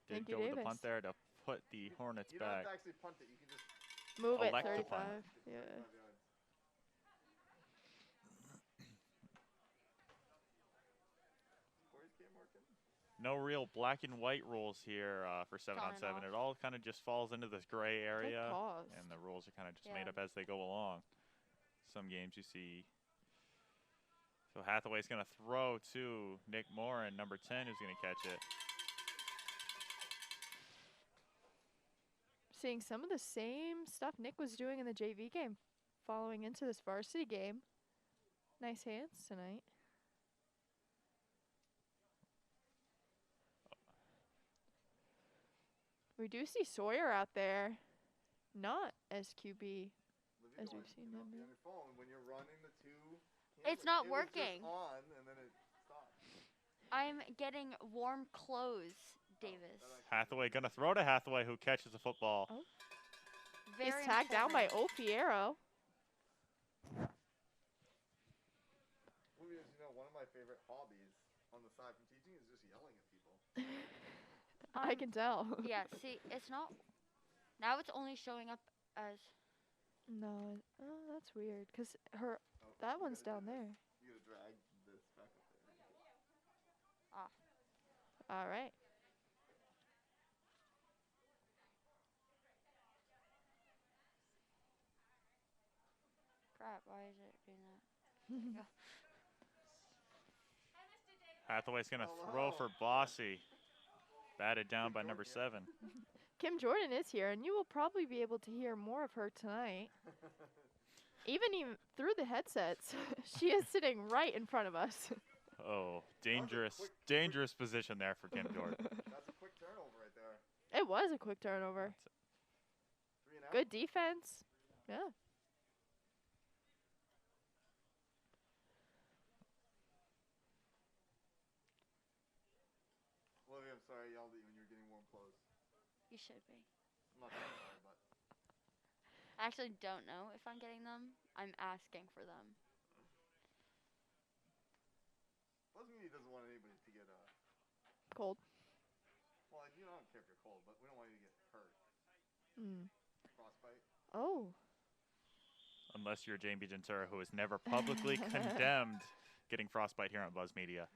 Did Thank you, go with the Davis. punt there to put the Hornets You don't back. have to actually punt it. You can just Move it Elect to 35. punt. Yeah. 35 yards. Corey's game working? No real black and white rules here for 7 on On and 7. off. It all kind of just falls into this gray Good area, pause. and the rules are kind of just made Yeah. up as they go along. Some games you see. So Hathaway's going to throw to Nick Morin, number 10, who's going to catch it. Seeing some of the same stuff Nick was doing in the JV game following into this varsity game. Nice hands tonight. We do see Sawyer out there. Not as QB. Livy As going, we've seen you know, him be be. on your phone when you're running the two. It's cameras. not It was just working. on and then it stopped. I'm getting warm clothes, Davis. That actually Hathaway gonna throw to Hathaway, who catches the football. Oh. Very He's tagged down by important. Ofiero. Livy, as you know, one of my favorite hobbies on the side from teaching is just yelling at people. I can tell. Yeah, see, it's not. Now it's only showing up as. No, that's weird. Cause her Oh, that you one's gotta down do this. there. You gotta drag this back up there. All right. Crap, why is it doing that? Hathaway's gonna throw Hello. for Bossy. Batted down by Good number going, 7. Kim Jordan is here, and you will probably be able to hear more of her tonight. Even through the headsets, she is sitting right in front of us. Oh, dangerous position there for Kim Jordan. That's a quick turnover right there. It was a quick turnover. That's it. 3 and out. Good defense. Yeah. Olivia, I'm sorry I yelled at you when you were getting warm clothes. You should be. I'm not that sorry, but I actually don't know if I'm getting them. I'm asking for them. Buzzmedia doesn't want anybody to get Cold. well, you know, I don't care if you're cold, but we don't want you to get hurt. Mm. Frostbite. Oh. Unless you're Jamie Gentera, who has never publicly condemned getting frostbite here on Buzz Media.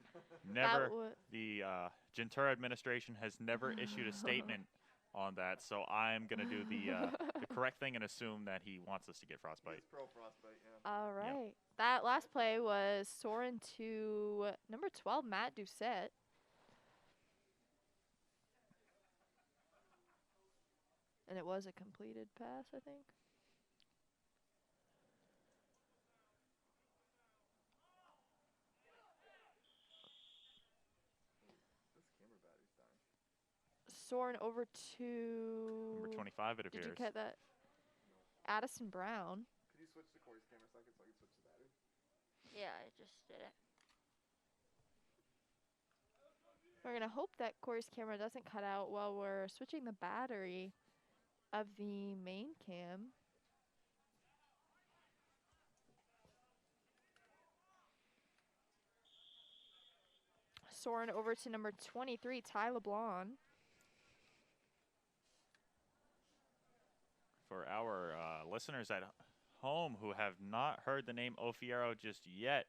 Never. The Gentera administration has never issued a statement on that, so I'm going to do the correct thing and assume that he wants us to get frostbite. He's pro frostbite, yeah. All right. That last play was Soren to number 12, Matt Doucette. And it was a completed pass, I think. This camera battery's dying. Soren over to... Number 25, it Did appears. you get that? Addison Brown. Could you switch to Corey's camera a second so I can switch the battery? Yeah, I just did it. We're going to hope that Corey's camera doesn't cut out while we're switching the battery of the main cam. Soren over to number 23, Ty LeBlanc. For our listeners at home who have not heard the name Ofiero just yet,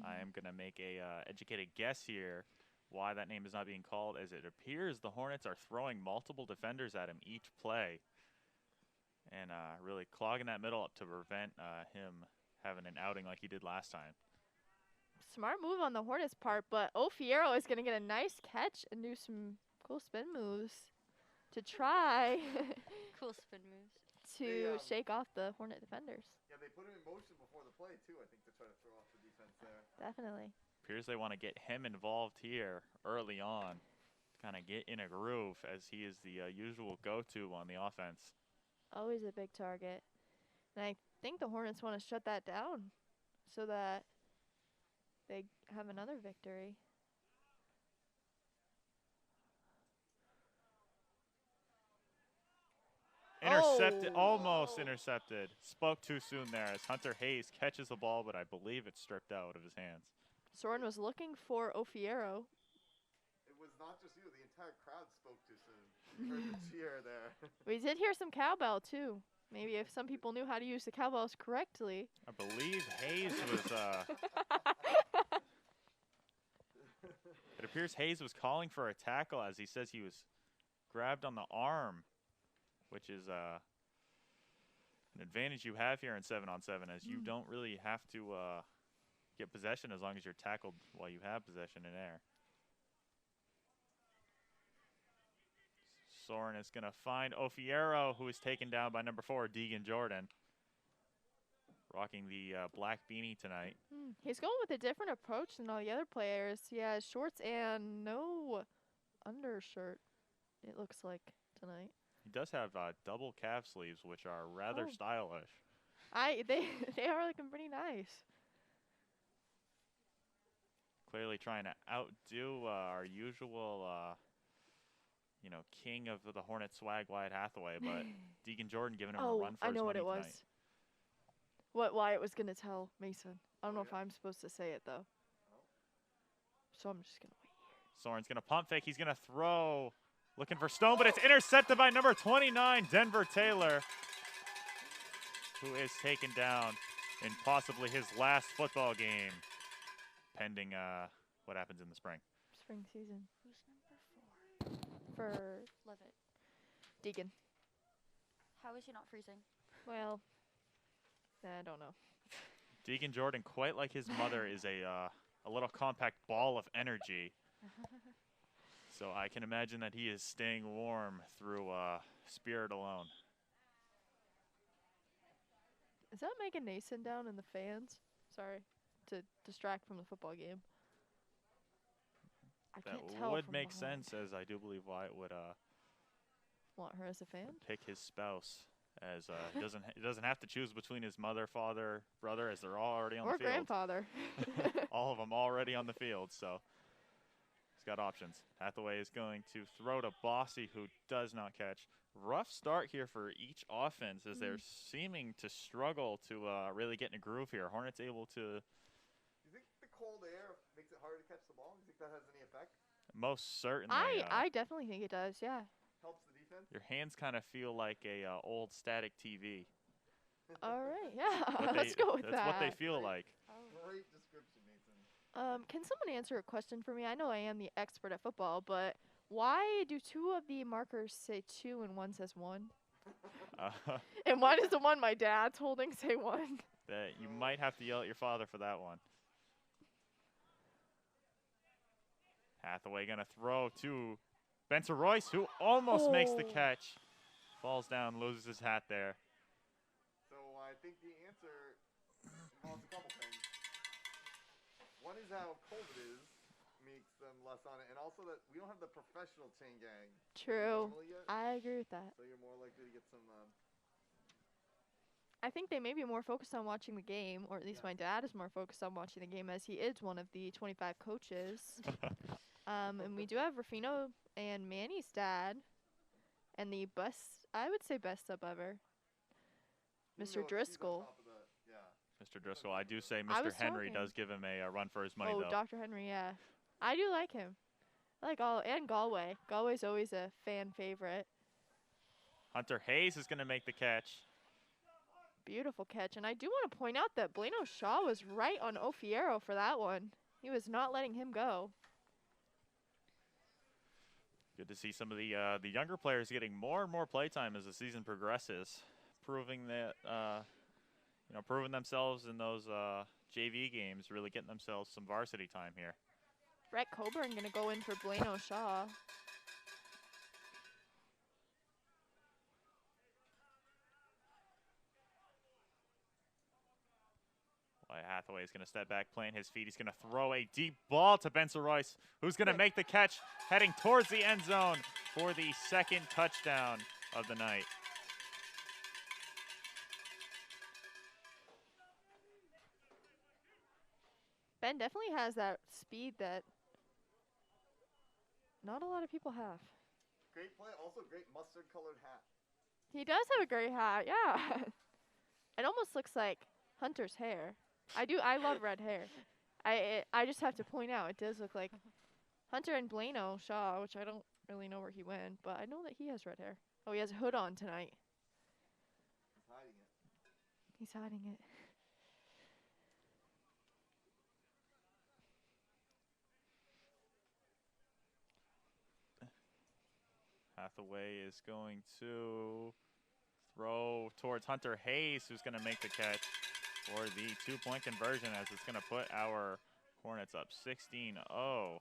I am going to make a educated guess here why that name is not being called, as it appears the Hornets are throwing multiple defenders at him each play and really clogging that middle up to prevent him having an outing like he did last time. Smart move on the Hornets' part, but Ofiero is going to get a nice catch and do some cool spin moves to try Cool spin moves. to They, shake off the Hornet defenders. Yeah, they put him in motion before the play, too, I think, to try to throw off the defense there. Definitely. Appears they want to get him involved here early on to kind of get in a groove, as he is the usual go-to on the offense. Always a big target. And I think the Hornets want to shut that down so that they have another victory. Intercepted, Oh. almost intercepted. Spoke too soon there as Hunter Hayes catches the ball, but I believe it's stripped out of his hands. Soren was looking for Ofiero. It was not just you. The entire crowd spoke too soon. You heard the cheer there. We did hear some cowbell, too. Maybe if some people knew how to use the cowbells correctly. I believe Hayes was, it appears Hayes was calling for a tackle, as he says he was grabbed on the arm, which is an advantage you have here in 7-on-7, as you don't really have to get possession as long as you're tackled while you have possession in air. Soren is going to find Ofiero, who is taken down by number 4, Deegan Jordan. Rocking the black beanie tonight. He's going with a different approach than all the other players. He has shorts and no undershirt, it looks like, tonight. He does have double calf sleeves, which are rather stylish. They are looking pretty nice. Clearly trying to outdo our usual, king of the Hornet swag, Wyatt Hathaway, but Deegan Jordan giving him a run for his money tonight. I know what it was. What Wyatt was going to tell Mason. I don't know if I'm supposed to say it, though. So I'm just going to wait here. Soren's going to pump fake. He's going to throw. Looking for Stone, but it's intercepted by number 29, Denver Taylor, who is taken down in possibly his last football game, pending what happens in the spring. Spring season. Who's number 4? For Leavitt. Deegan. How is he not freezing? Well, I don't know. Deegan Jordan, quite like his mother, is a little compact ball of energy. So I can imagine that he is staying warm through spirit alone. Is that Megan Nason down in the fans? Sorry, to distract from the football game. I can't tell. That would from make behind. sense, as I do believe Wyatt would Want her as a fan? pick his spouse, as he doesn't have to choose between his mother, father, brother, as they're all already on Or the field. grandfather. All of them already on the field, so he's got options. Hathaway is going to throw to Bossy, who does not catch. Rough start here for each offense, as they're seeming to struggle to really get in a groove here. Hornets able to. Do you think the cold air makes it harder to catch the ball? Do you think that has any effect? Most certainly. I definitely think it does, yeah. Helps the defense? Your hands kind of feel like a old static TV. All right, yeah. What Let's they- go with that's that. what they feel like. Great description, Mason. Can someone answer a question for me? I know I am the expert at football, but why do 2 of the markers say 2 and 1 says 1? And why does the one my dad's holding say 1? That you might have to yell at your father for that one. Hathaway gonna throw to Spencer Royce, who almost makes the catch. Falls down, loses his hat there. So I think the answer involves a couple things. One is how cold it is makes them less on it, and also that we don't have the professional chain gang True. normally yet, I agree with that. so you're more likely to get some. I think they may be more focused on watching the game, or at least my dad is more focused on watching the game, as he is one of the 25 coaches. And we do have Rufino and Manny's dad, and the I would say best sub ever, Mr. Driscoll. Mr. Driscoll, I do say I Mr. was Henry talking. does give him a run for his money, Oh, though. Dr. Henry, yeah. I do like him. I like and Galway. Galway's always a fan favorite. Hunter Hayes is going to make the catch. Beautiful catch. And I do want to point out that Blano Shaw was right on Ofiero for that one. He was not letting him go. Good to see some of the younger players getting more and more playtime as the season progresses, proving that proving themselves in those JV games, really getting themselves some varsity time here. Brett Coburn going to go in for Blano Shaw. Wyatt Hathaway is going to step back, plant his feet. He's going to throw a deep ball to Benson Royce, who's going to make the catch, heading towards the end zone for the second touchdown of the night. Ben definitely has that speed that not a lot of people have. Great play. Also, great mustard-colored hat. He does have a great hat, yeah. It almost looks like Hunter's hair. I love red hair. I just have to point out, it does look like Hunter and Blano Shaw, which I don't really know where he went, but I know that he has red hair. Oh, he has a hood on tonight. He's hiding it. He's hiding it. Hathaway is going to throw towards Hunter Hayes, who's going to make the catch for the two-point conversion, as it's going to put our Hornets up 16-0.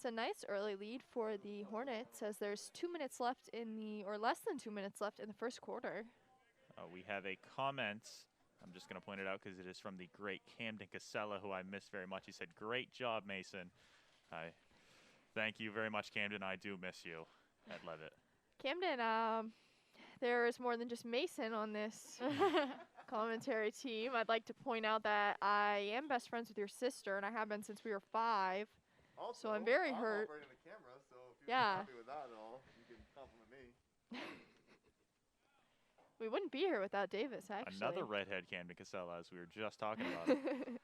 a nice early lead for the Hornets as there's 2 minutes left or less than 2 minutes left in the first quarter. We have a comment. I'm just going to point it out because it is from the great Camden Casella, who I miss very much. He said, "Great job, Mason." Thank you very much, Camden. I do miss you at Leavitt. Camden, there is more than just Mason on this commentary team. I'd like to point out that I am best friends with your sister, and I have been since we were 5. Also, So I'm very hurt. operating the camera, so if you're Yeah. happy with that at all, you can compliment me. We wouldn't be here without Davis, actually. Another redhead Camden Casella, as we were just talking about it.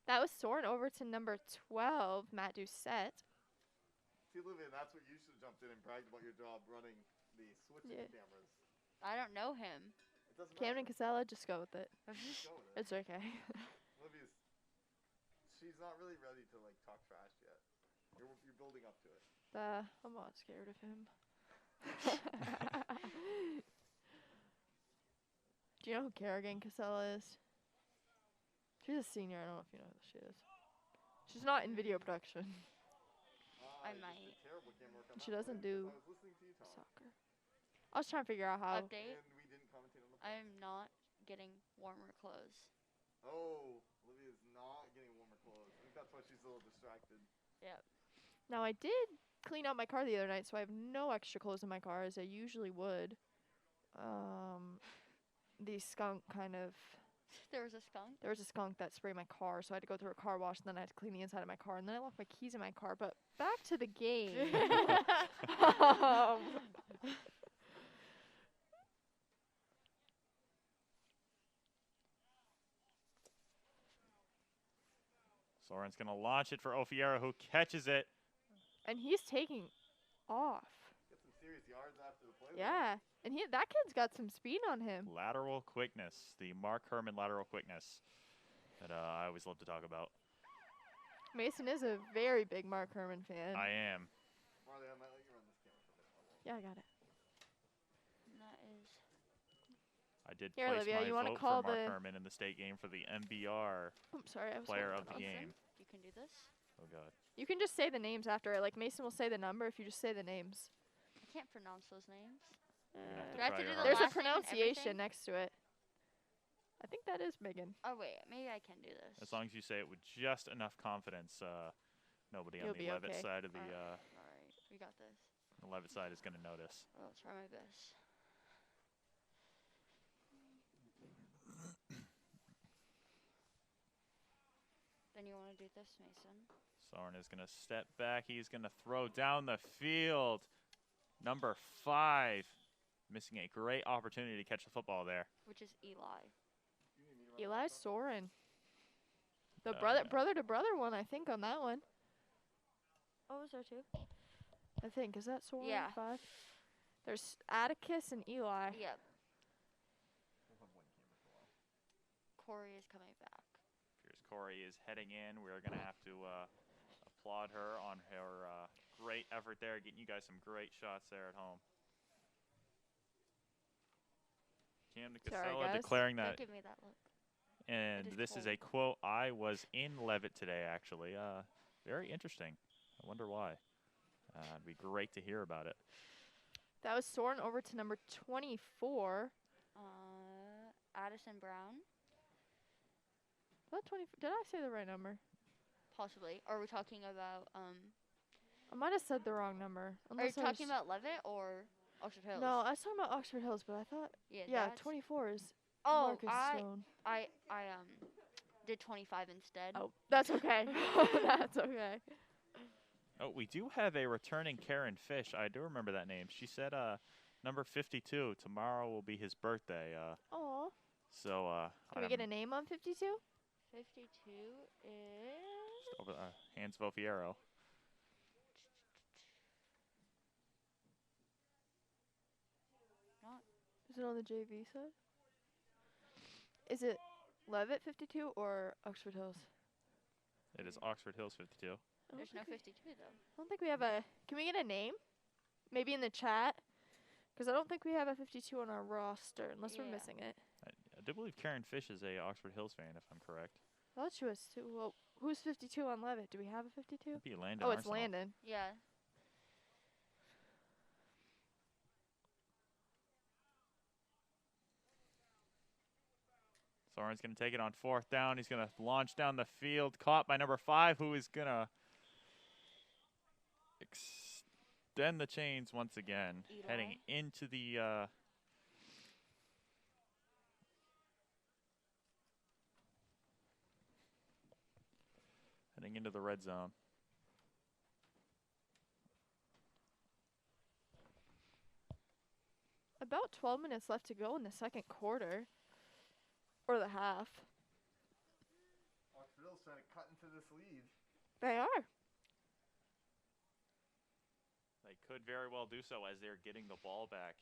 That was Soren over to number 12, Matt Doucette. See, Olivia, that's what you should have jumped in and bragged about your job running the switching Yeah. cameras. I don't know him. It doesn't Camden matter. Casella, just go with it. Just go with it. It's okay. Olivia's, she's not really ready to like talk trash yet. You're building up to it. I'm not scared of him. Do you know who Kerrigan Casella is? She's a senior. I don't know if you know who she is. She's not in video production. I You just might. did terrible camera work on She that doesn't play, 'cause do I was listening to you talk, Soccer. I was trying to figure out how. Update. and we didn't commentate on the play. I'm not getting warmer clothes. Oh, Olivia's not getting warmer clothes. I think that's why she's a little distracted. Yep. Now I did clean out my car the other night, so I have no extra clothes in my car as I usually would. The skunk kind of. There was a skunk. There was a skunk that sprayed my car, so I had to go through a car wash, and then I had to clean the inside of my car, and then I left my keys in my car. But back to the game. Soren's going to launch it for Ofiera, who catches it. And he's taking off. Get some serious yards after the play. Yeah, and that kid's got some speed on him. Lateral quickness, the Mark Herman lateral quickness that I always love to talk about. Mason is a very big Mark Herman fan. I am. Marley, I might let you run this camera for a bit. Yeah, I got it. And that is. I did Here, place Olivia, my you wanna vote call for Mark the- Herman in the state game for the MBR I'm sorry, I was player holding of the it up. game. You can do this. Oh, God. You can just say the names after it. Like Mason will say the number if you just say the names. I can't pronounce those names. You're gonna have to Do I have try to your do the There's a last name and pronunciation everything? next to it. I think that is Megan. Oh wait, maybe I can do this. As long as you say it with just enough confidence, nobody on You'll the be Leavitt okay. side of the Alright, we got this. Leavitt side is going to notice. I'll try my best. Then you want to do this, Mason? Soren is going to step back. He's going to throw down the field. Number 5. Missing a great opportunity to catch the football there. Which is Eli. You need me to run Eli this Soren. The Uh, brother to brother one, I think, on that one. Oh, is there two? I think. Is that Soren? Yeah. 5? There's Atticus and Eli. Yep. We'll have one camera for a while. Corey is coming back. Here's Corey is heading in. We're going to have to applaud her on her great effort there, getting you guys some great shots there at home. Camden Sorry, Casella guys. declaring Don't that, give me that look. and It is this is a quote. I was in Leavitt today, actually. Very interesting. I wonder why. It'd be great to hear about it. That was Soren over to number 24. Addison Brown, What 20? Did I say the right number? possibly. Or are we talking about I might have said the wrong number. Are you unless I was- talking about Leavitt or Oxford Hills? No, I was talking about Oxford Hills, but I thought Yeah, yeah, that's- 24 is Oh, Marcus Stone. I did 25 instead. Oh, that's okay. That's okay. Oh, we do have a returning Karen Fish. I do remember that name. She said number 52. Tomorrow will be his birthday. Aw. So Can we get a name on 52? 52 is over hands of Ofiero. not. Is it on the JV side? Is it Leavitt 52 or Oxford Hills? It is Oxford Hills 52. I don't There's no think we- 52 though. I don't think we have a. Can we get a name? Maybe in the chat? Because I don't think we have a 52 on our roster unless we're Yeah. missing it. I do believe Karen Fish is a Oxford Hills fan, if I'm correct. I thought she was too. Well, who's 52 on Leavitt? Do we have a 52? It'd be Landon Oh, it's Arsenal. Landon. Yeah. Soren's going to take it on 4th down. He's going to launch down the field. Caught by number 5, who is going to extend the chains once again. Eli. Heading into the... heading into the red zone. About 12 minutes left to go in the second quarter. Or the half. Oxfordville's trying to cut into this lead. They are. They could very well do so as they're getting the ball back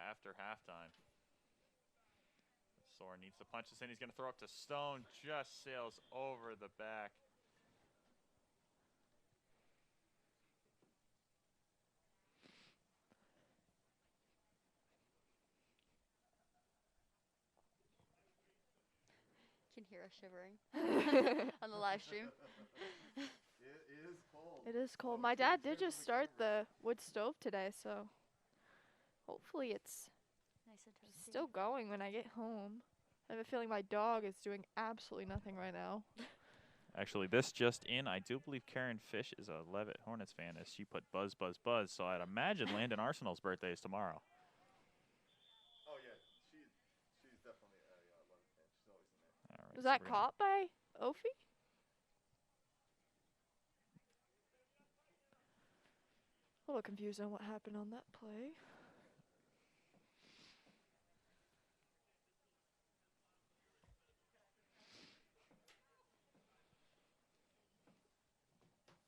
after halftime. Soren needs to punch this in. He's going to throw it to Stone. Just sails over the back. Can hear us shivering on the live stream. It is cold. It is cold. Oh, My it's dad getting did just turned start on the the wood stove today, so hopefully it's Nice and toasty. still going when I get home. I have a feeling my dog is doing absolutely nothing right now. Actually, this just in, I do believe Karen Fish is a Leavitt Hornets fan as she put buzz, buzz, buzz. So I'd imagine Landon Arsenal's birthday is tomorrow. Oh yeah, she's definitely a London fan. She's always in there. All right, Was so that we're gonna- caught by Ophi? A little confused on what happened on that play.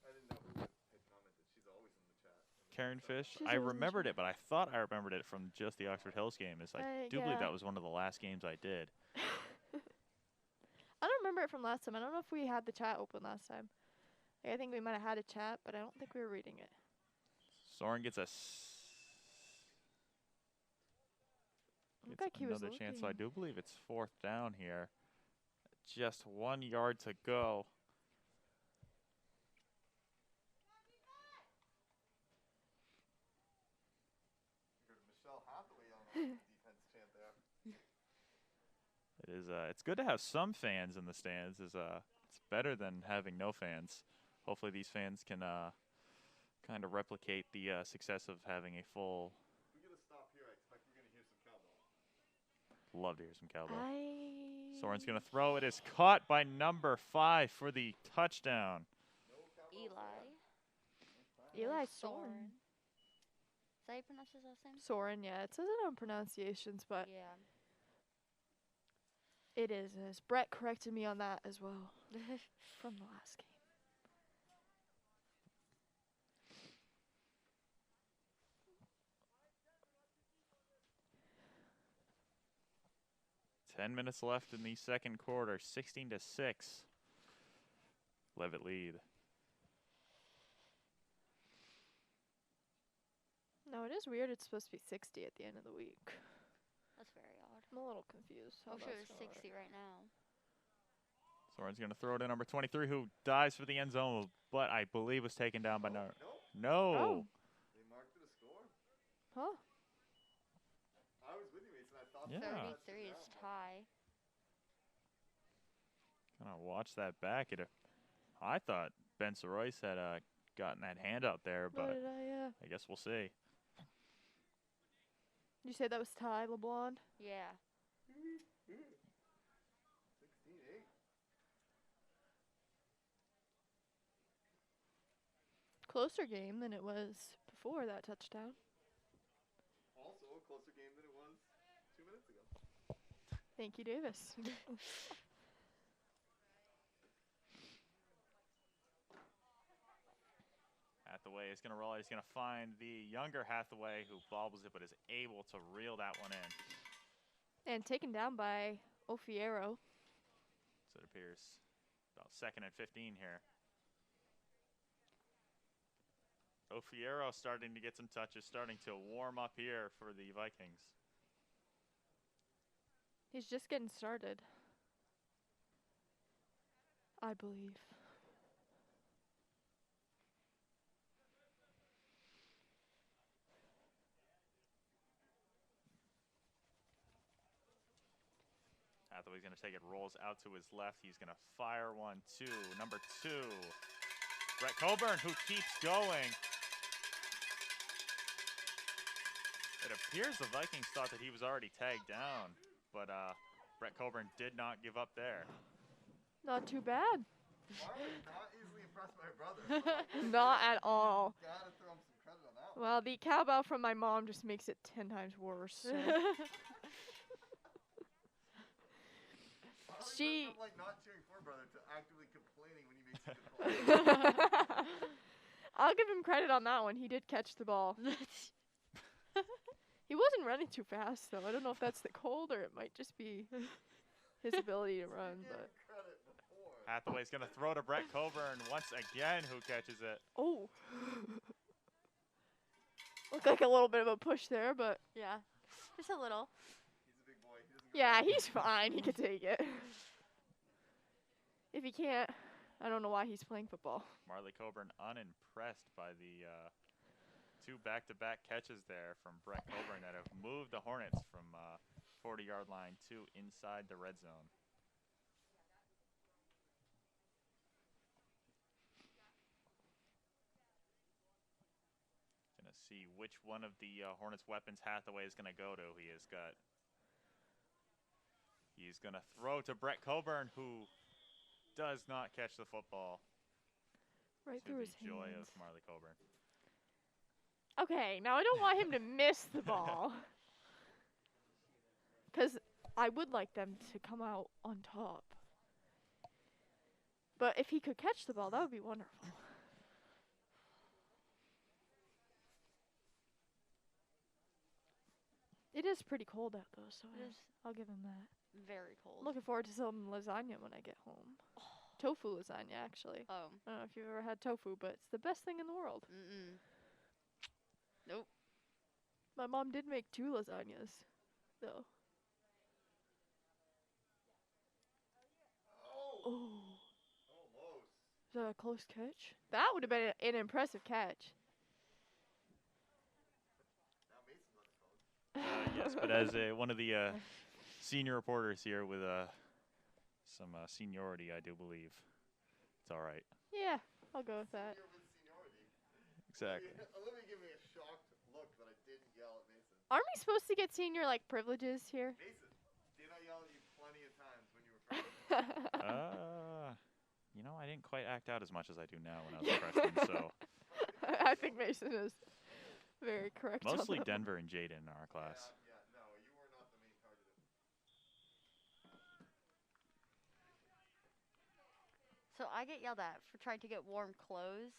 I didn't know who had commented. She's always in the chat. Karen Fish. She's I always in the remembered chat. it, but I thought I remembered it from just the Oxford Hills game. I do believe Yeah. that was one of the last games I did. I don't remember it from last time. I don't know if we had the chat open last time. Like, I think we might have had a chat, but I don't think we were reading it. Soren gets Looked like he was another chance. So I looking. do believe it's 4th down here. Just 1 yard to go. You heard Michelle Hathaway on the defense chant there. It is. It's good to have some fans in the stands. It's better than having no fans. Hopefully, these fans can kind of replicate the success of having a full. If we get a stop here, I expect we're gonna hear some cowbell. Love to hear some cowbell. Soren's I gonna throw. It is caught by number 5 for the touchdown. No cowbell. Eli. Eli Soren. Soren. Is that how you pronounce his last name? Soren, yeah. It says it on pronunciations, but Yeah. it is. Brett corrected me on that as well from the last game. 10 minutes left in the second quarter. 16-6. Leavitt lead. No, it is weird. It's supposed to be 60 at the end of the week. That's very odd. I'm a little confused. How I'm sure that's it's gonna 60 work. right now. Soren's going to throw to number 23, who dives for the end zone, but I believe was taken down by Nope. no. Oh. They marked it a score. Huh? I was with you, Mason. I thought Yeah. that was 33 is down. tie. Gonna watch that back. I thought Ben Soroyce had gotten that hand out there, What but did I, I guess we'll see. you say that was Ty LeBlond? Yeah. 16-8. Closer game than it was before that touchdown. Also a closer game than it was 2 minutes ago. Thank you, Davis. Hathaway is going to roll it. He's going to find the younger Hathaway who bobbles it but is able to reel that one in. And taken down by Ofiero. So it appears about 2nd and 15 here. Ofiero starting to get some touches, starting to warm up here for the Vikings. He's just getting started. I believe. Hathaway's going to take it, rolls out to his left. He's going to fire 1-2. Number 2, Brett Coburn, who keeps going. It appears the Vikings thought that he was already tagged down, but Brett Coburn did not give up there. Not too bad. Marley, not easily impressed by her brother. So Not at all. gotta throw him some credit on that one. Well, the cowbell from my mom just makes it 10 times worse. So. Marley She- went from, like, not cheering for her brother to actively complaining when he makes a good play. I'll give him credit on that one. He did catch the ball. He wasn't running too fast, though. I don't know if that's the cold or it might just be his ability to run. Give But him credit before. Hathaway's going to throw to Brett Coburn once again, who catches it. oh, looked like a little bit of a push there, but Yeah. Just a little. He's a big boy. He doesn't go yeah, back. he's fine. He can take it. If he can't, I don't know why he's playing football. Marley Coburn unimpressed by the 2 back-to-back catches there from Brett Coburn that have moved the Hornets from 40-yard line to inside the red zone. Gonna see which one of the Hornets' weapons Hathaway is gonna go to. He's gonna throw to Brett Coburn, who does not catch the football. Right To through the his joy hands. of Marley Coburn. Okay, now I don't want him to miss the ball. Because I would like them to come out on top. But if he could catch the ball, that would be wonderful. It is pretty cold out, though, so It is I'll give him that. very cold. I'm looking forward to some lasagna when I get home. Tofu lasagna, actually. Oh. I don't know if you've ever had tofu, but it's the best thing in the world. Mm-mm. Nope. My mom did make 2 lasagnas, though. Oh, Oh, almost. is that a close catch? That would have been an impressive catch. Now Mason's on his phone. Yes, but as one of the senior reporters here with some seniority, I do believe it's all right. Yeah, I'll go with that. Senior with seniority. Exactly. Olivia gave me a shocked look that I didn't yell at Mason. Aren't we supposed to get senior, like, privileges here? Mason, did I yell at you plenty of times when you were freshman? You know, I didn't quite act out as much as I do now when I was a freshman. So I think Mason is very correct. on mostly that one. Denver and Jaden in our class. Yeah, no, you were not the main target. So I get yelled at for trying to get warm clothes.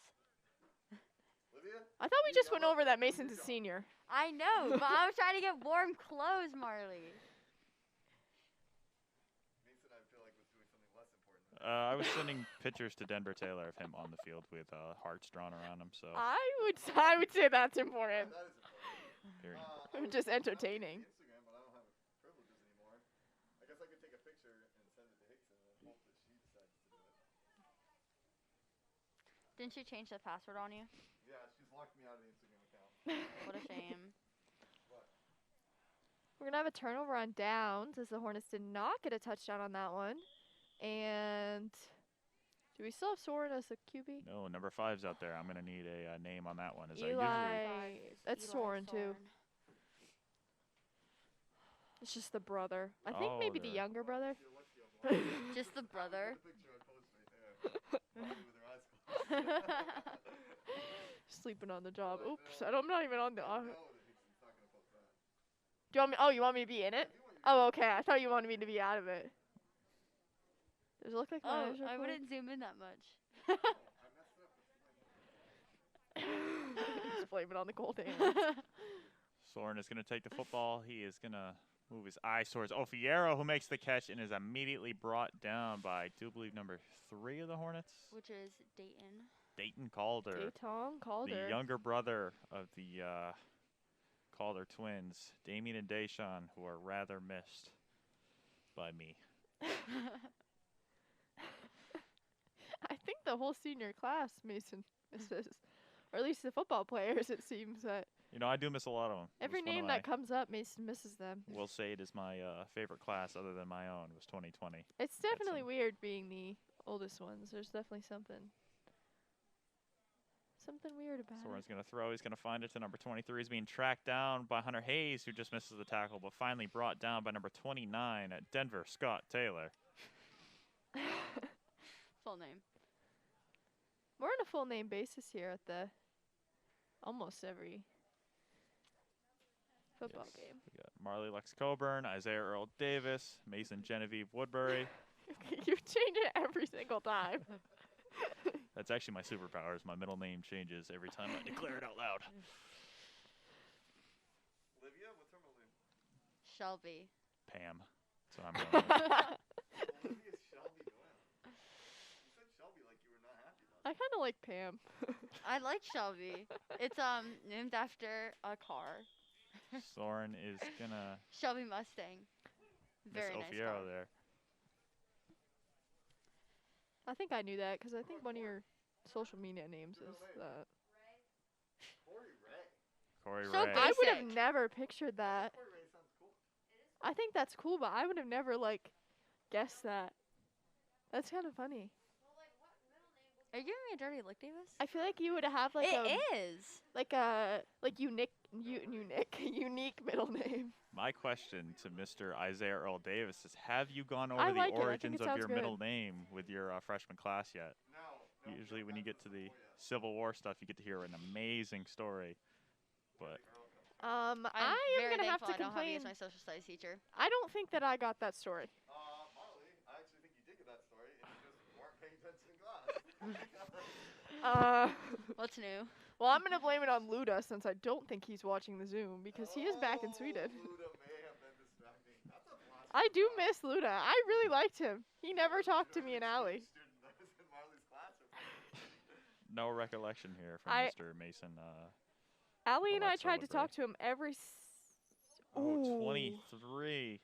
Olivia? I thought we You just went yell over at- that Mason's a Good job. senior. I know, but I was trying to get warm clothes, Marley. Mason, I feel like, was doing something less important. I was sending pictures to Denver Taylor of him on the field with hearts drawn around him. So I would say that's important. That is important. period. I was Just gonna post entertaining. to Instagram, but I don't have privileges anymore. I guess I could take a picture and send it to Hickson and hope that she decides to do it. Didn't she change the password on you? Yeah, she's locked me out of the Instagram account. What a shame. What? We're going to have a turnover on downs as the Hornets did not get a touchdown on that one. And do we still have Soren as a QB? No, number 5's out there. I'm gonna need a name on that one. As I Eli. usually That's Eli Soren, too. It's just the brother. I think maybe the there. younger brother. You're lucky I'm blind. Just the brother. The picture I posted right there. Molly with her eyes closed. Sleeping on the job. Oops, I'm not even on the. I know that Hickson's not gonna post that. Do you want me? Oh, you want me to be in it? I do want you Oh, okay. I thought you wanted me to be out of it. Does it look like my Oh, eyes are I closed? wouldn't zoom in that much. I messed up with Just blame it on the cold hands. Soren is gonna take the football. He is gonna move his eyes towards Ofiero, who makes the catch and is immediately brought down by, I do believe, number 3 of the Hornets, Which is Dayton. Dayton Calder, Dayton Calder. the younger brother of the Calder twins, Damien and Deshaun, who are rather missed by me. I think the whole senior class Mason misses, or at least the football players. It seems that You know, I do miss a lot of them. every name that comes up, Mason misses them. Will say it is my favorite class other than my own. Was 2020. It's definitely some- weird being the oldest ones. There's definitely something weird about Soren's it. going to throw. He's going to find it to number 23. He's being tracked down by Hunter Hayes, who just misses the tackle, but finally brought down by number 29 at Denver, Scott Taylor. Full name. We're on a full name basis here at the almost every football Yes. game. We got Marley Lex Coburn, Isaiah Earl Davis, Mason Genevieve Woodbury. You change it every single time. That's actually my superpowers. My middle name changes every time I declare it out loud. Olivia, what's her middle name? Shelby. Pam. So I'm going with. Olivia's Shelby Doyle. You said Shelby like you were not happy about I kind of like Pam. I like Shelby. It's named after a car. Soren is going to Shelby Mustang. miss Very nice Ofiero car. there. I think I knew that because I think one of your social media names is that. Corey Ray. Corey So Ray. I would have Basic. never pictured that. Corey Ray sounds cool. I think that's cool, but I would have never guessed that. That's kind of funny. Are you giving me a dirty look, Davis? I feel like you would have It is. unique middle name. My question to Mr. Isaiah Earl Davis is, have you gone over I the like it. I think origins it of sounds your good. middle name with your freshman class yet? No. Usually when you get to the Civil War stuff, you get to hear an amazing story. But I'm I am very gonna have thankful to I don't have you complain. as my social studies teacher. I don't think that I got that story. Marley, I actually think you did get that story, and you just weren't paying attention in class. What's new? Well, I'm gonna blame it on Luda since I don't think he's watching the Zoom because he is back in Sweden. Luda may have been distracting. That's a blasphemy. I do miss Luda. I really liked him. He never talked to me and Allie. Student that was in Marley's class or something. no recollection here from I- Mr. Mason. Allie and I Alexa tried to talk Woodbury. to him every. Oh, 23.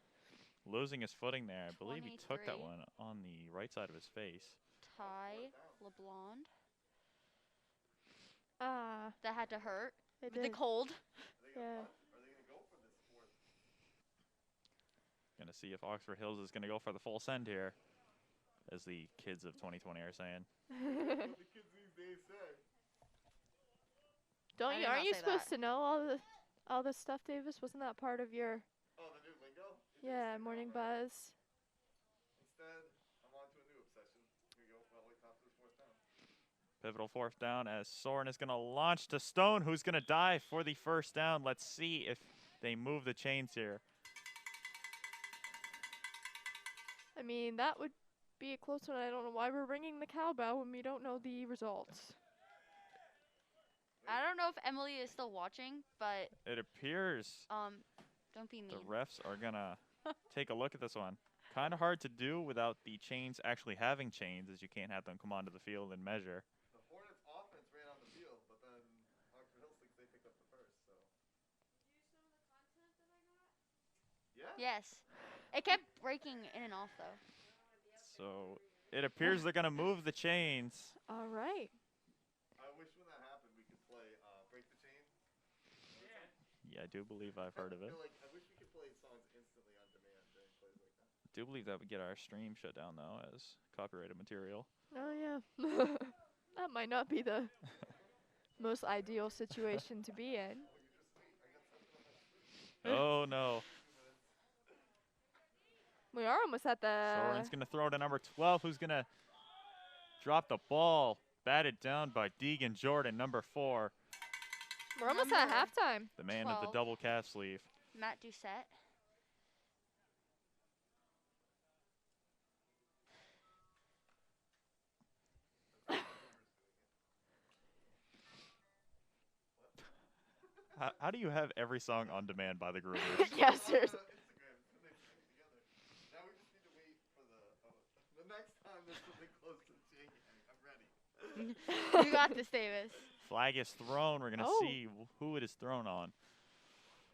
Losing his footing there. I believe he took that 23. one on the right side of his face. Ty LeBlond. Ah, That had to hurt. it With the did. cold. Yeah. Are they gonna go for this fourth? Going to see if Oxford Hills is going to go for the full send here, as the kids of 2020 are saying. What the kids these days say. Don't I you? did Aren't not you say supposed that. to know all this stuff, Davis? Wasn't that part of your Oh, the new lingo? It is yeah lingo, morning right? buzz? Instead, I'm on to a new obsession. Here we go. Well, wait, top to the fourth down. Pivotal fourth down as Soren is going to launch to Stone, who's going to dive for the first down. Let's see if they move the chains here. I mean, that would be a close one. I don't know why we're ringing the cowbell when we don't know the results. I don't know if Emily is still watching, but It appears don't be mean. the refs are going to take a look at this one. Kind of hard to do without the chains actually having chains, as you can't have them come onto the field and measure. The Hornets offense ran on the field, but then Oxford Hills thinks they picked up the first, so. Yeah? Yes. It kept breaking in and off though. So it appears they're going to move the chains. All right. I wish when that happened we could play Break the Chain. Yeah, I do believe I've heard of it. I wish we could play songs instantly on demand during plays like that. I do believe that would get our stream shut down, though, as copyrighted material. Oh yeah. That might not be the most ideal situation to be in. Oh, no. We are almost at the. Soren's going to throw to number 12, who's going to drop the ball. Batted down by Deegan Jordan, number 4, We're almost at Number halftime. the man with the 12. double calf sleeve. Matt Doucette. How do you have every song on demand by the Groovers? Yeah, seriously. Instagram, it's the next thing together. Now we just need to wait for the next time there's something close to the chain gang. I'm ready. You got this, Davis. Flag is thrown. We're going to Oh. see who it is thrown on.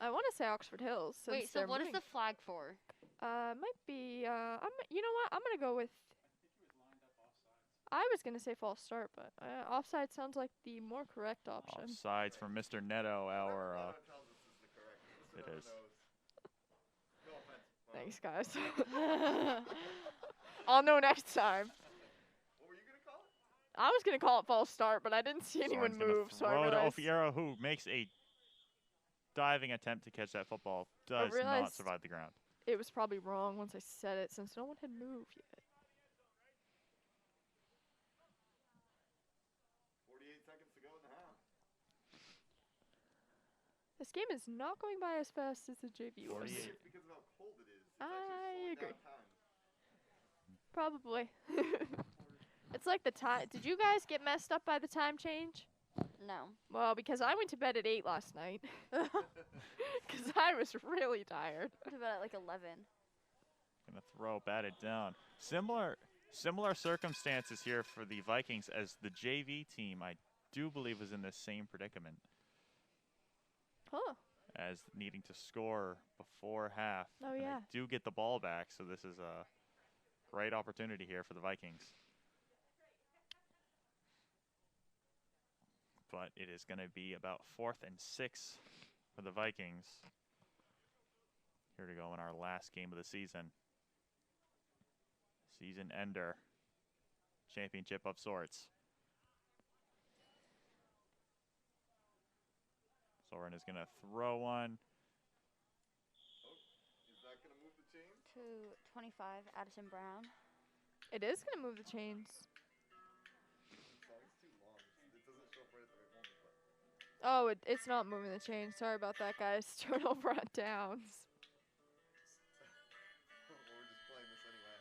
I want to say Oxford Hills. Since Wait, so they're what is moving. the flag for? Might be. You know what? I'm gonna go with. I was gonna say false start, but offside sounds like the more correct option. Offsides from Mr. Neto, our. Whatever Neto tells us is the correct. Mr. It Never is. knows. No offense. Thanks, guys. I'll know next time. What were you gonna call it? I was gonna call it false start, but I didn't see anyone Soren's gonna move, so I throw to realized. Ofiero, who makes a diving attempt to catch that football. Does not realized- survive the ground. It was probably wrong once I said it, since no one had moved yet. 48 seconds to go in the half. This game is not going by as fast as the JV was. 48. It's because of how cold it is. It's I actually slowing agree. down time. Probably. It's like the time. Did you guys get messed up by the time change? No. Well, because I went to bed at 8 last night. Because I was really tired. What about at like 11? Gonna throw, batted down. Similar circumstances here for the Vikings as the JV team, I do believe, is in the same predicament Huh. as needing to score before half. Oh, and yeah. they do get the ball back, so this is a great opportunity here for the Vikings. But it is going to be about 4th and 6 for the Vikings. Here to go in our last game of the season. Season ender. Championship of sorts. Soren is going to throw one. Is that gonna move the chain? To 25, Addison Brown. It is going to move the chains. The song's too long. It doesn't show up right at the right moment, but Oh, it's not moving the chains. Sorry about that, guys. Turnover on downs. we're just playing this anyway.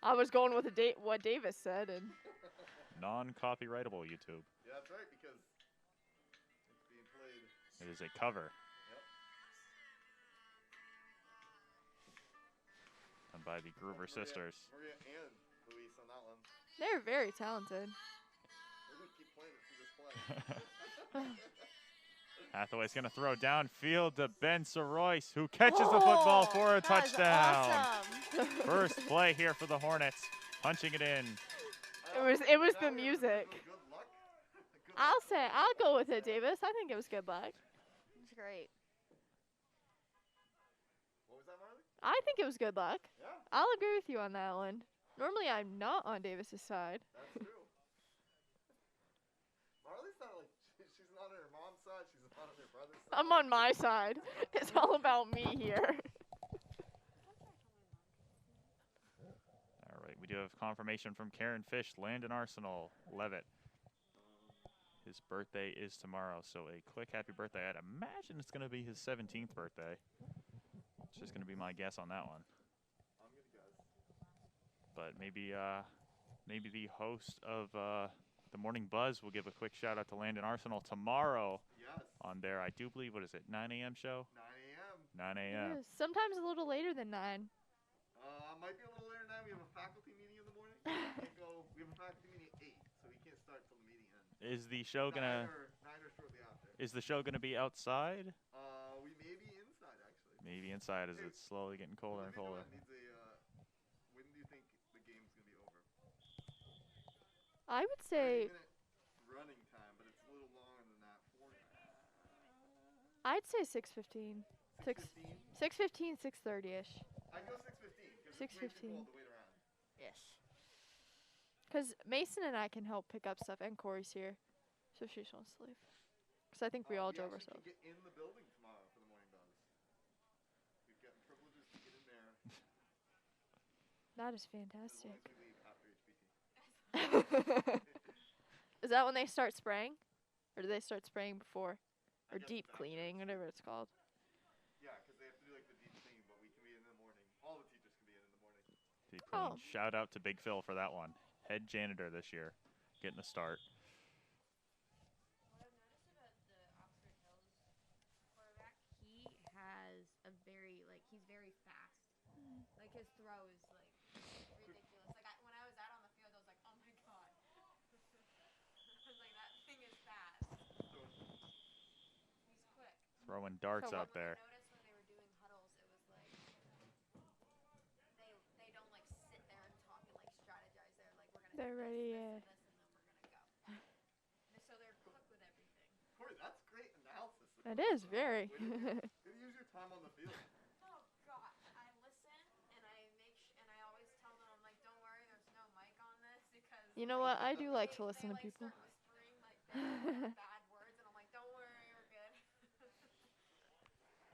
I was going with what Davis said, and Non-copyrightable YouTube. Yeah, that's right, because it's being played. It is a cover. Yep. Done by the Gruber sisters. Maria and Luis on that one. they're very talented. We're gonna keep playing it through this play. Hathaway's going to throw downfield to Ben Sorois, who catches the football for a That is touchdown. awesome. First play here for the Hornets, punching it in. It was the music. Good luck. Good I'll go with it, Davis. I think it was good luck. It's great. What was that, Marley? I think it was good luck. Yeah, I'll agree with you on that one. Normally, I'm not on Davis's side. that's true. Marley's not like she's not on her mom's side. She's not on her brother's side. I'm on my side. It's all about me here. All right, we do have confirmation from Karen Fish, Landon Arsenal, Leavitt. His birthday is tomorrow, so a quick happy birthday. I'd imagine it's going to be his 17th birthday. It's just going to be my guess on that one. I'm gonna guess. But maybe the host of the Morning Buzz will give a quick shout out to Landon Arsenal tomorrow Yes. on their, I do believe, what is it, 9 a.m. show? 9 a.m. 9 It a.m. is. Sometimes a little later than 9. Might be a little later now. We have a faculty meeting in the morning. We can't go. We have a faculty meeting at 8, so we can't start till the meeting ends. Is the show gonna 9 or shortly after. is the show gonna be outside? We may be inside actually. Maybe inside as Hey, it's slowly getting colder and colder. When do you think the game's gonna be over? I would say 30-minute running time, but it's a little longer than that. 40. I'd say 6:15. 6:15. 6:15, 6:30ish. I'd go 6:15 because it's way too 6:15. cold to wait around. Yes. Because Mason and I can help pick up stuff, and Corey's here, so if she just wants to leave. Because I think we all drove actually ourselves. can get in the building tomorrow for the morning buzz. We've gotten privileges to get in there That is as long fantastic. as we leave after HBT. Is that when they start spraying? Or do they start spraying before? I Or guess deep it's after. cleaning, whatever it's called. Yeah, because they have to do like the deep clean, but we can be in the morning. All the teachers can be in the morning. Deep Oh. clean. Shout out to Big Phil for that one. Head janitor this year, getting a start. What I've noticed about the Oxford Hills quarterback, he has a very, he's very fast. Like, his throw is, ridiculous. When I was out on the field, I was like, oh my god. I was like, that thing is fast. He's quick. Throwing darts So out What there. I noticed when they were doing huddles, it was they don't, sit there and talk and, strategize. They're, They're ready. This, and then we're gonna go. So they're quick with everything. Corey, that's great analysis. It is very. Way to use your time on the field. Oh God, I listen and I and I always tell them, I'm like, don't worry, there's no mic on this because. You know what? I do like to listen to people. Start whispering like bad words, and I'm like, don't worry, you're good.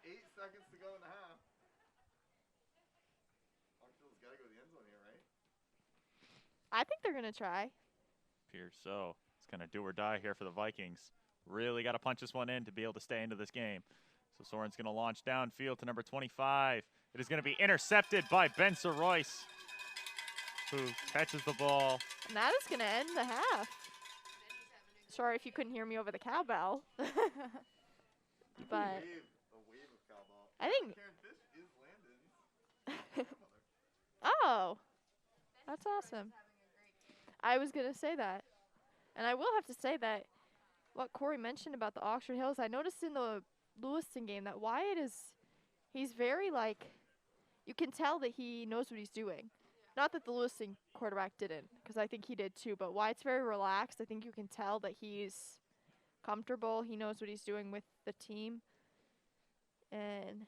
8 seconds to go in the half. Hartsville's got to go to the end zone here, right? I think they're gonna try. Appears so. It's going to do or die here for the Vikings. Really got to punch this one in to be able to stay into this game. So Soren's going to launch downfield to number 25. It is going to be intercepted by Ben Royce, who catches the ball. And that is gonna end the half. Sorry if you couldn't hear me over the cowbell. But A wave of cowbell. I think. Karen Fish is Landon's. Oh, that's awesome. I was gonna say that, and I will have to say that what Corey mentioned about the Oxford Hills, I noticed in the Lewiston game that Wyatt he's very like, you can tell that he knows what he's doing. Not that the Lewiston quarterback didn't, because I think he did too, but Wyatt's very relaxed. I think you can tell that he's comfortable. He knows what he's doing with the team, and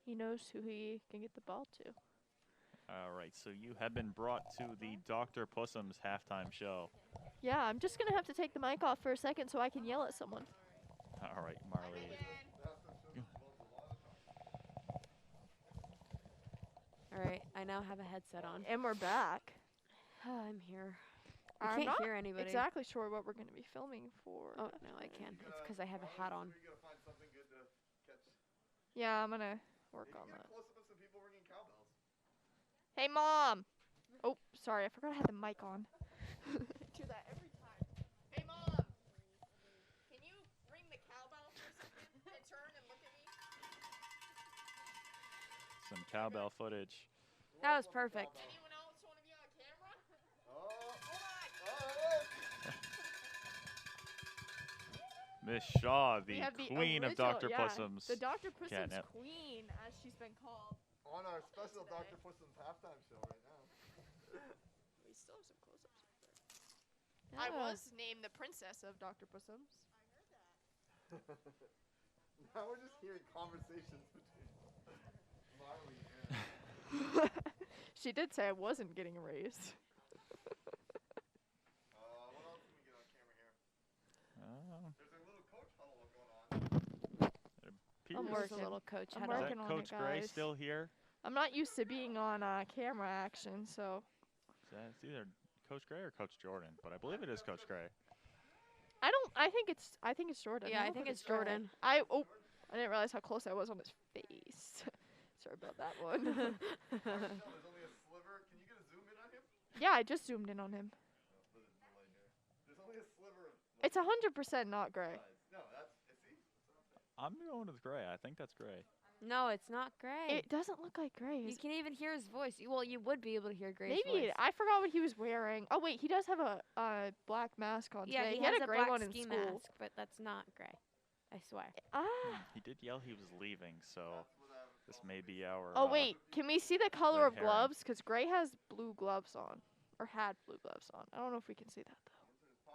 he knows who he can get the ball to. All right, so you have been brought to the Dr. Pussum's halftime show. Yeah, I'm just going to have to take the mic off for a second so I can yell at someone. All right, Marley. All right, I now have a headset on. And we're back. I'm here. I I'm can't not hear anybody. exactly sure what we're going to be filming for. Oh, no, I can. It's because I have a hat on. You gotta find something good to catch. Yeah, I'm going to work Maybe on get a that. close-up of some people ringing cowbells. Hey, Mom! Oh, sorry, I forgot I had the mic on. I do that every time. Hey, Mom! Can you ring the cowbell for a second and turn and look at me? Some cowbell footage. That was perfect. Anyone else want to be on camera? Miss Shaw, the We have the queen of original- Dr. yeah, Pussum's. The Dr. Pussum's catnip. queen, as she's been called. On our special Today. Dr. Pussum's halftime show right now. We still have some close-ups up there. I was named the princess of Dr. Pussum's. Now we're just hearing conversations between Marley and She did say I wasn't getting a raise. what else can we get on camera here? There's a little coach huddle going on. I'm There's working. a little coach I'm head on. working Is on that it, Coach Gray guys. still here? I'm not used to being on camera action, so It's either Coach Gray or Coach Jordan, but I believe it is Coach Gray. I think it's Jordan. Yeah, I don't think know if it's Gray. Jordan. I didn't realize how close I was on his face. Sorry about that one. There's only a sliver. Can you get a zoom in on him? Yeah, I just zoomed in on him. There's only a sliver of. It's 100% not Gray. No, that's see. I'm going with Gray. I think that's Gray. No, it's not Gray. It doesn't look like Gray. You can even hear his voice. Well, you would be able to hear Gray's Maybe voice. I forgot what he was wearing. Oh wait, he does have a black mask on Yeah, today. he had has a gray black one in ski school. mask, but that's not Gray. I swear. Ah. He did yell he was leaving, so this may be our. Oh wait, can we see the color red of herring. gloves? Because Gray has blue gloves on, or had blue gloves on. I don't know if we can see that though.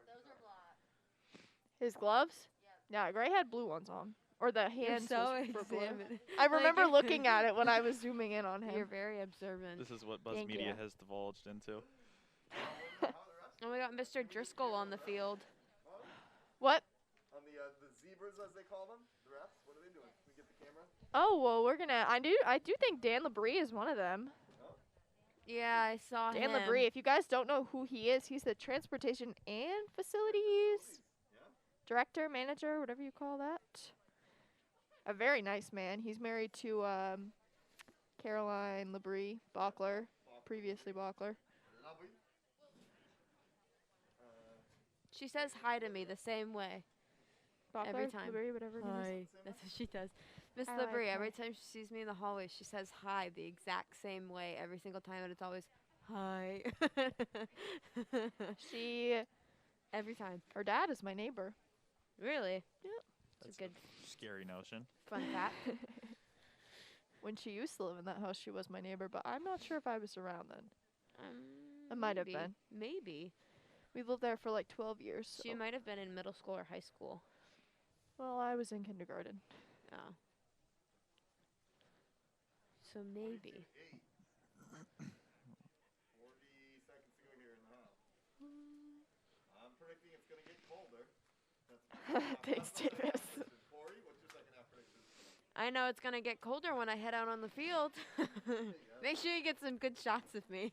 Those are black. His gloves? Yeah, Gray had blue ones on, or the hands so was for blue. examined. I remember looking at it when I was zooming in on him. You're very observant. This is what Buzz Thank Media you. has divulged into. And we got Mr. Driscoll on the field. What? On the zebras, as they call them, the refs. What are they doing? Can we get the camera? Oh well, we're gonna. I do think Dan Labrie is one of them. Yeah, I saw Dan him. Labrie. If you guys don't know who he is, he's the transportation and facilities director, manager, whatever you call that. A very nice man. He's married to Caroline Labrie Bachler, previously Bachler. Lovely. She says hi to me the same way. Bachler, Every time. Labrie, whatever it is. Hi. That's what she does. Miss I like Labrie, her. every time she sees me in the hallway, she says hi the exact same way every single time, and it's always hi. She, Every time. her dad is my neighbor. Really? Yep. It's a good Scary notion. fun fact. When she used to live in that house, she was my neighbor, but I'm not sure if I was around then. It might have Maybe. been. Maybe. We lived there for like 12 years. She So. might have been in middle school or high school. Well, I was in kindergarten. Oh. So maybe. 40 seconds to go here in the half. I'm predicting it's going to get colder. Thanks, Davis. Corey, what's your second half prediction? I know it's going to get colder when I head out on the field. Make sure you get some good shots of me.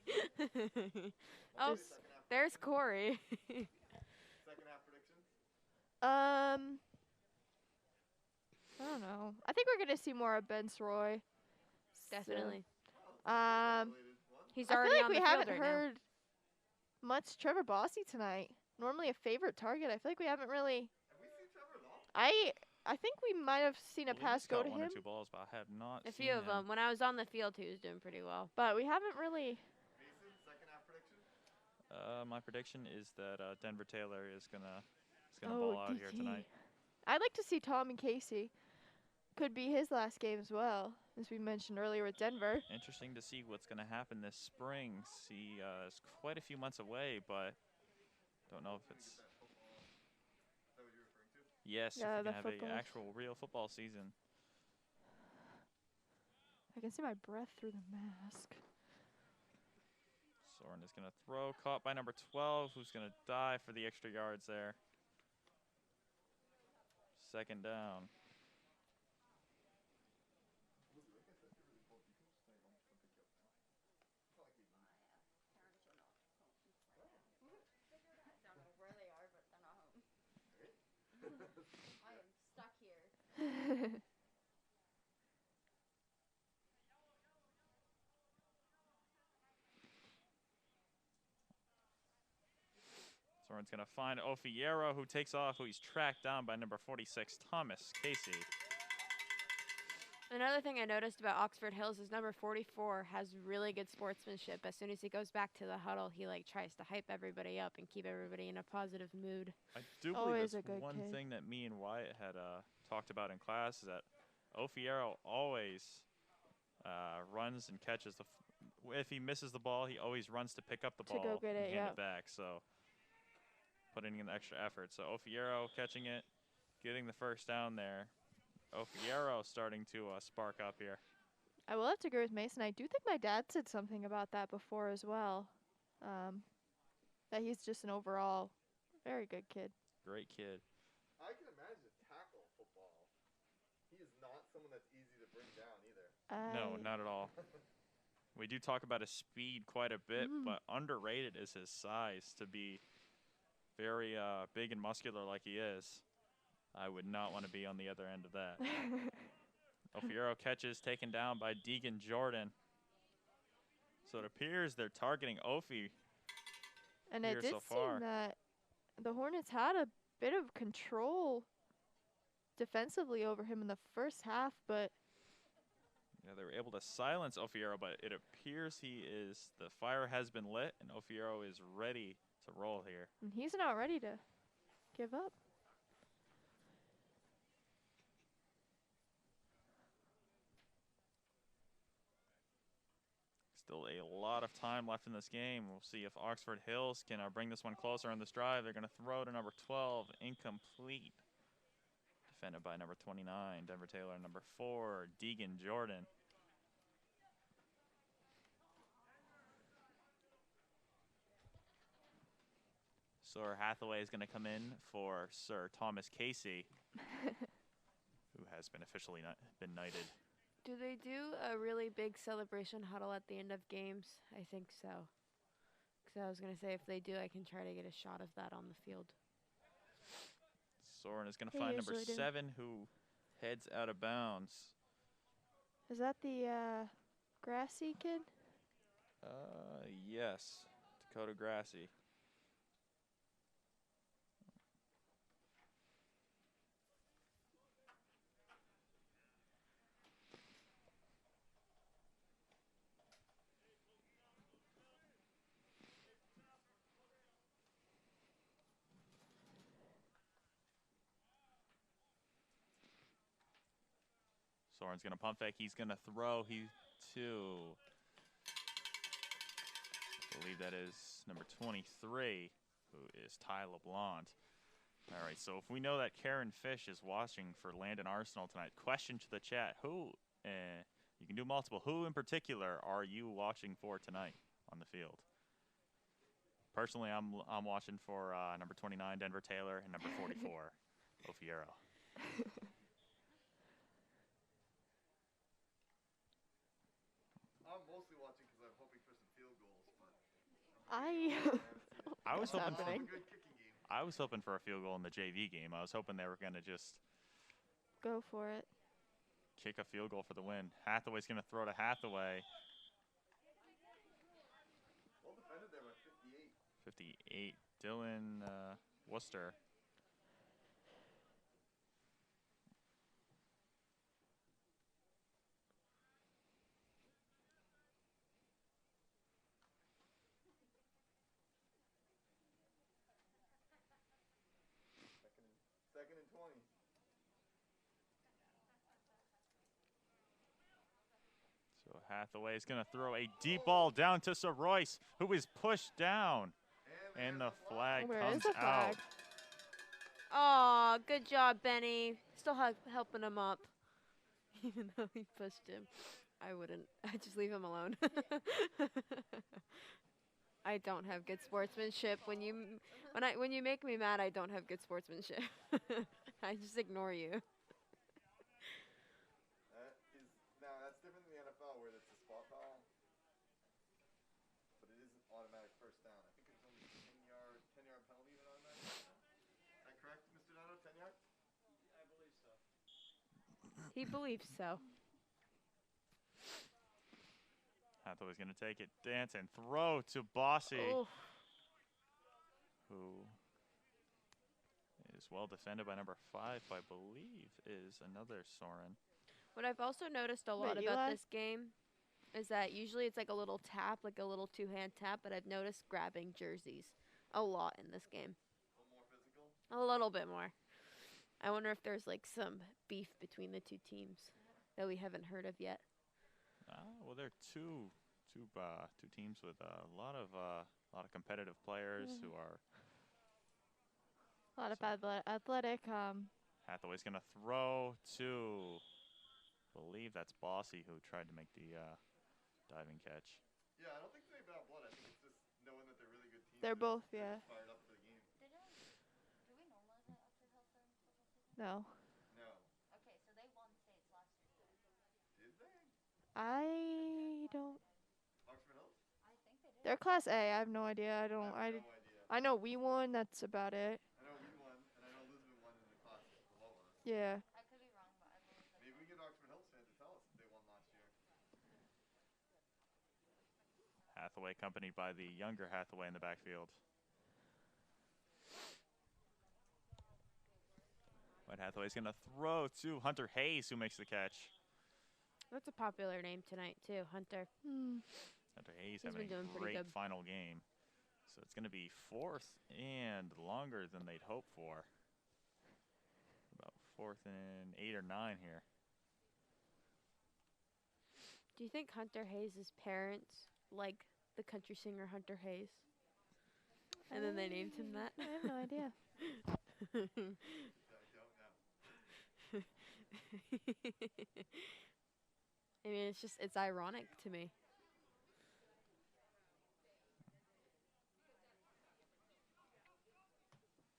Oh, there's Corey. Second half predictions? I don't know. I think we're gonna see more of Ben Sroy. Definitely. He's I feel already like on we the field haven't right now. heard much Trevor Bossy tonight. Normally a favorite target. I feel like we haven't really. Have we seen Trevor at all? I think we might have seen a believe pass he's go got to one him, or two balls, but I have not A seen few of him. them. When I was on the field, he was doing pretty well. but we haven't really. Mason, second half prediction? My prediction is that Denver Taylor is gonna Oh, ball out here DT. tonight. I'd like to see Tommy Casey. Could be his last game as well, as we mentioned earlier with Denver. Interesting to see what's gonna happen this spring. See, it's quite a few months away, but don't know if it's. Is that what you're referring to? Yes, Yeah, if the we can have an football. actual real football season. I can see my breath through the mask. Soren is gonna throw, caught by number 12, who's gonna dive for the extra yards there. Second down. I don't know where they are, but they're not home. I am stuck here. Soren's gonna find Ofiero, who takes off, who he's tracked down by number 46, Thomas Casey. Another thing I noticed about Oxford Hills is number 44 has really good sportsmanship. As soon as he goes back to the huddle, he tries to hype everybody up and keep everybody in a positive mood. I do believe Always that's a good one kid. thing that me and Wyatt had talked about in class is that Ofiero always runs and catches the. If he misses the ball, he always runs to pick up the To ball go get and it, hand yep. it back. So putting in the extra effort. So Ofiero catching it, getting the first down there. Ofiero starting to spark up here. I will have to agree with Mason. I do think my dad said something about that before as well. That he's just an overall very good kid. Great kid. I can imagine tackle football. He is not someone that's easy to bring down either. No, not at all. We do talk about his speed quite a bit, but underrated is his size to be very big and muscular like he is. I would not want to be on the other end of that. Ofiero catches taken down by Deegan Jordan. So it appears they're targeting Ofi. And here it did so far. seem that the Hornets had a bit of control defensively over him in the first half, but Yeah, they were able to silence Ofiero, but it appears the fire has been lit, and Ofiero is ready to roll here. he's not ready to give up. Still a lot of time left in this game. We'll see if Oxford Hills can bring this one closer on this drive. They're going to throw to number 12, incomplete. Defended by number 29, Denver Taylor, number 4, Deegan Jordan. Sir Hathaway is going to come in for Sir Thomas Casey, who has been officially been knighted. Do they do a really big celebration huddle at the end of games? I think so. Because I was going to say, if they do, I can try to get a shot of that on the field. Soren is going to They find number usually do. 7, who heads out of bounds. Is that the Grassy kid? Yes, Dakota Grassy. Soren's going to pump fake. He's going to throw. believe that is number 23, who is Ty LeBlanc. All right, so if we know that Karen Fish is watching for Landon Arsenal tonight, question to the chat: who? You can do multiple. Who in particular are you watching for tonight on the field? Personally, I'm watching for number 29, Denver Taylor, and number 44, Ofiero. I'm mostly watching because I'm hoping for some field goals, but I was What's hoping for, happening? a good kicking game. I was hoping for a field goal in the JV game. I was hoping they were going to just Go for it. kick a field goal for the win. Hathaway's going to throw to Hathaway. Well defended there by 58. 58, Dylan Worcester. Second and 20. So Hathaway is going to throw a deep ball down to Soroyce, who is pushed down. And the flag There comes is a flag. out. Aw, good job, Benny. Still helping him up. Even though he pushed him. I wouldn't. I'd just leave him alone. I don't have good sportsmanship. When you make me mad, I don't have good sportsmanship. I just ignore you. That's different than the NFL where it's a spot foul. But it is an automatic first down. I think it's only 10-yard penalty and an automatic first down. Is that correct, Mr. Dono? 10 yards? I believe so. He believes so. Hathaway's going to take it, dance, and throw to Bossy, Oh. who is well defended by number 5, who I believe is another Soren. What I've also noticed a lot Wait, about Eli? this game is that usually it's like a little tap, like a little two-hand tap, but I've noticed grabbing jerseys a lot in this game. A little more physical. A little bit more. I wonder if there's like some beef between the two teams that we haven't heard of yet. Well, there are two teams with a lot of competitive players who are. A lot of athletic. Hathaway's going to throw to, I believe that's Bossy, who tried to make the diving catch. Yeah, I don't think it's any bad blood. I think it's just knowing that they're really good teams. They're both, yeah. Fired up for the game. Do we normally play Oxford Hills during football season? No. No. Okay, so they won states last year. Did they? I don't. Oxford Hills? I think they did. They're Class A. I have no idea. I don't. I have I. no idea. I know we won. That's about it. I know we won, and I know Lisbon won in the class below us. Yeah. I could be wrong, but I believe that's Maybe we get Oxford Hills fans to tell us if they won last year. Hathaway accompanied by the younger Hathaway in the backfield. But Hathaway's going to throw to Hunter Hayes, who makes the catch. That's a popular name tonight too, Hunter. Hunter Hayes He's having been doing a pretty great good. final game. So it's going to be 4th and longer than they'd hoped for. About 4th and 8 or 9 here. Do you think Hunter Hayes' parents like the country singer Hunter Hayes? And then they named him that? I have no idea. I don't know. I mean, it's ironic to me.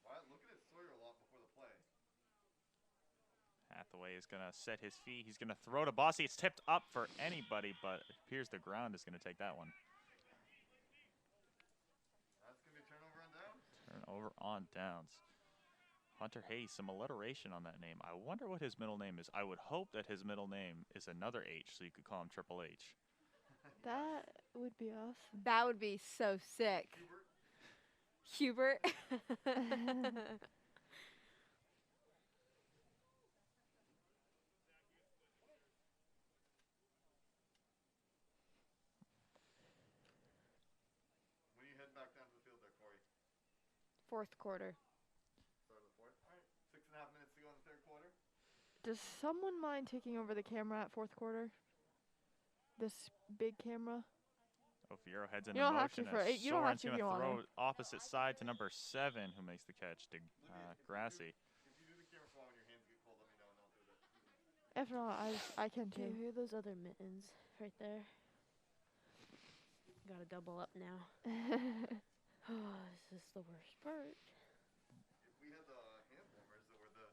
Wow, looking at Sawyer a lot before the play. Hathaway is going to set his feet. He's going to throw to Bossy. It's tipped up for anybody, but it appears the ground is going to take that one. That's going to be a turnover on downs. Turnover on downs. Hunter Hayes, some alliteration on that name. I wonder what his middle name is. I would hope that his middle name is another H, so you could call him Triple H. That would be awesome. That would be so sick. Hubert? Hubert? When you head back down to the field there, Corey? Fourth quarter. Start of the fourth. All right. 6.5 minutes to go in the third quarter. Does someone mind taking over the camera at fourth quarter? This big camera. Ofiero heads You into don't have to motion for as you don't have Soren's to if going you to want throw to. it opposite side to number 7, who makes the catch to Grassy. If you do the camera fall when your hands get cold, let me know and I'll do that. If not, I can Okay, too. here are those other mittens right there. Gotta double up now. Oh, this is the worst part. If we had the hand warmers that were the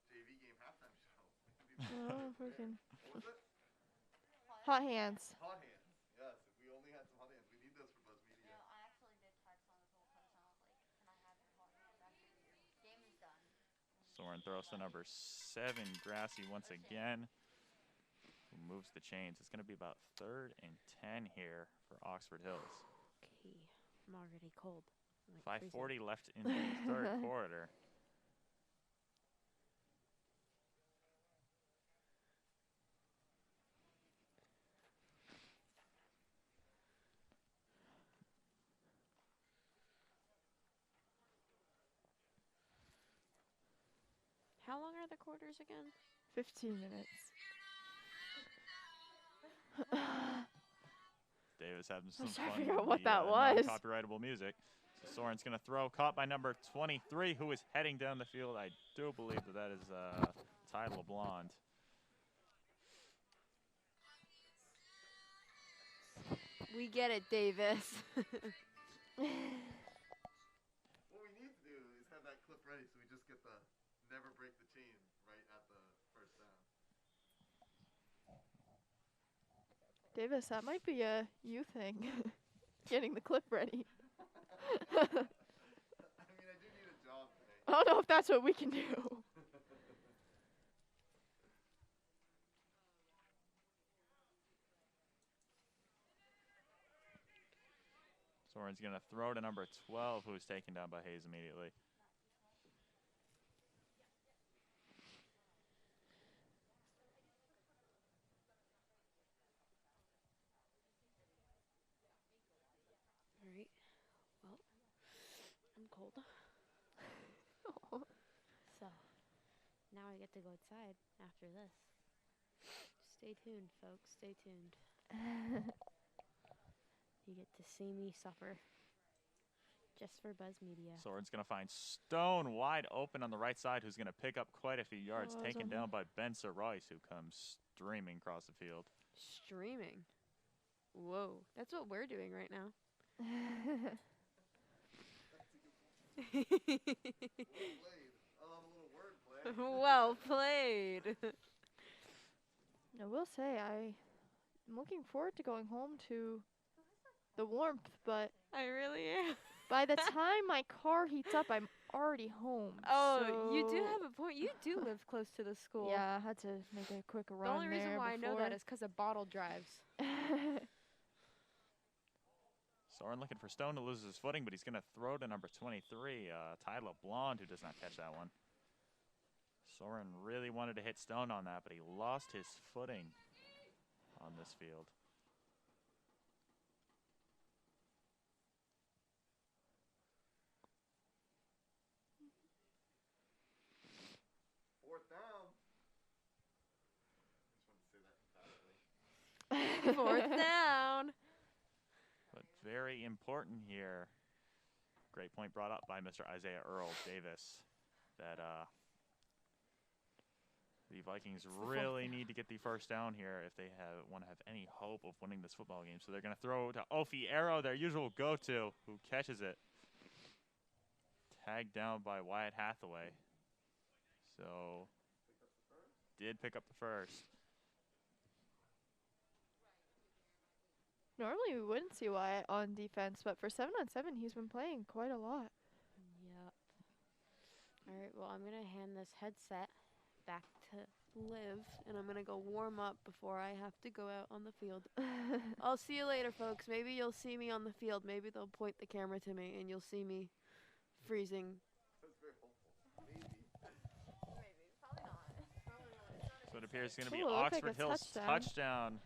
JV game halftime show, Oh, freaking what was it? hot hands. Hot hands. Yes, if we only had some hot hands. We need those for Buzz Media. I actually did text on this whole touchdown. I was like, can I have your hot hands after your game is done? Soren throws to number 7, Grassy once again, who moves the chains. It's going to be about 3rd and 10 here for Oxford Hills. Okay, I'm already cold. I'm like 5:40 left in the 3rd quarter. How long are the quarters again? 15 minutes. Davis having some was trying to fun figure with out what the that was. non-copyrightable music. So Soren's going to throw, caught by number 23, who is heading down the field. I do believe that is Ty LeBlond. We get it, Davis. What we need to do is have that clip ready so we just get the never break the chain right at the first down. Davis, that might be a you thing. Getting the clip ready. I mean, I do need a job today. I don't know if that's what we can do. Soren's going to throw to number 12, who is taken down by Hayes immediately. All right. Well, I'm cold. So, now I get to go outside after this. Stay tuned, folks. Stay tuned. You get to see me suffer. Just for Buzz Media. Soren's going to find Stone wide open on the right side, who's going to pick up quite a few yards, Oh, taken is down on by Ben Rice, who comes streaming across the field. Streaming. Whoa. That's what we're doing right now. Well played. I will say I'm looking forward to going home to the warmth, but I really am. by the time my car heats up, I'm already home. Oh, you do so- have a point. You do live close to the school. Yeah, I had to make a quick run The only reason there why I know before. that is because of bottle drives. Soren looking for Stone to lose his footing, but he's going to throw to number 23, Ty LeBlond, who does not catch that one. Soren really wanted to hit Stone on that, but he lost his footing on this field. Fourth down. I just wanted to say that emphatically. Fourth down. But very important here. Great point brought up by Mr. Isaiah Earl Davis that the Vikings really need to get the first down here if they want to have any hope of winning this football game. So they're going to throw to Ofiero, their usual go-to, who catches it. Tagged down by Wyatt Hathaway. So did pick up the first. Normally we wouldn't see Wyatt on defense, but for 7-on-7, he's been playing quite a lot. Yep. All right, well, I'm going to hand this headset back to Liv, and I'm going to go warm up before I have to go out on the field. I'll see you later, folks. Maybe you'll see me on the field. Maybe they'll point the camera to me, and you'll see me freezing. That's very hopeful. Maybe. Maybe. Probably not. So it appears it's going to be Ooh, it looks like Oxford it's Hills touchdown.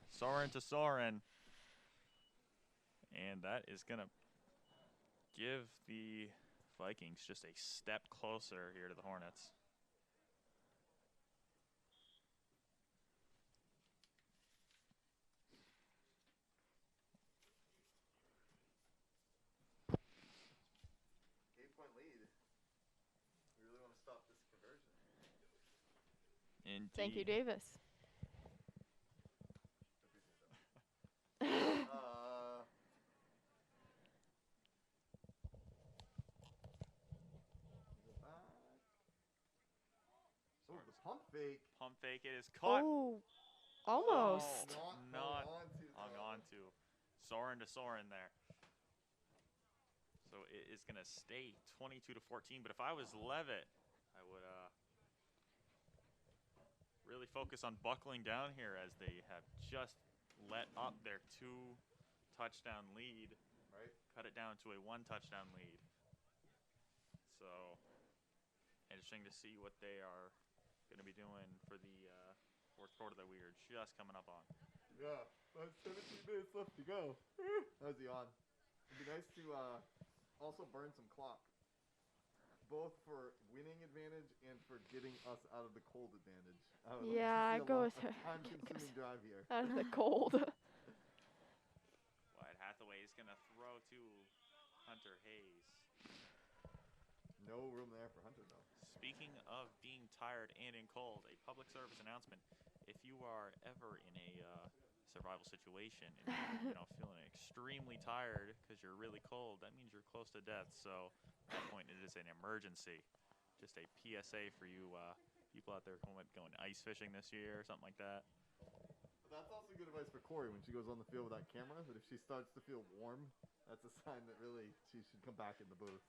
Soren to Soren. And that is going to give the Vikings just a step closer here to the Hornets. Indeed. Thank you, Davis. Oh, the pump fake. Pump fake. It is caught. Oh, almost. Not hung on to. Soren to Soren there. So it is going to stay 22-14. But if I was Leavitt, I would really focus on buckling down here as they have just let up their 2-touchdown lead. Right. Cut it down to a 1-touchdown lead. So interesting to see what they are going to be doing for the fourth quarter that we are just coming up on. Yeah, about 17 minutes left to go. How's he on? It'd be nice to also burn some clock. Both for winning advantage and for getting us out of the cold advantage. I would Yeah, I like to see go a with her. time-consuming drive here. Out of the cold. Wyatt Hathaway is going to throw to Hunter Hayes. No room there for Hunter, though. Speaking of being tired and in cold, a public service announcement. If you are ever in a survival situation and you're feeling extremely tired because you're really cold, that means you're close to death. So at that point, it is an emergency. Just a PSA for you people out there going ice fishing this year or something like that. But that's also good advice for Corey when she goes on the field without camera, that if she starts to feel warm, that's a sign that really she should come back in the booth.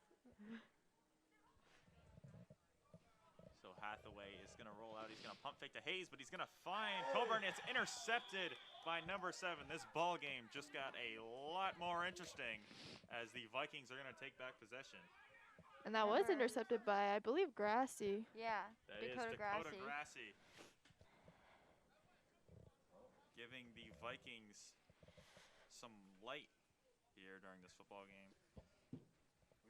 So Hathaway is going to roll out. He's going to pump fake to Hayes, but he's going to find Coburn. It's intercepted by number 7. This ball game just got a lot more interesting as the Vikings are going to take back possession. And that was intercepted by, I believe, Grassy. Yeah, That Dakota is Dakota Grassy. Grassy. Giving the Vikings some light here during this football game.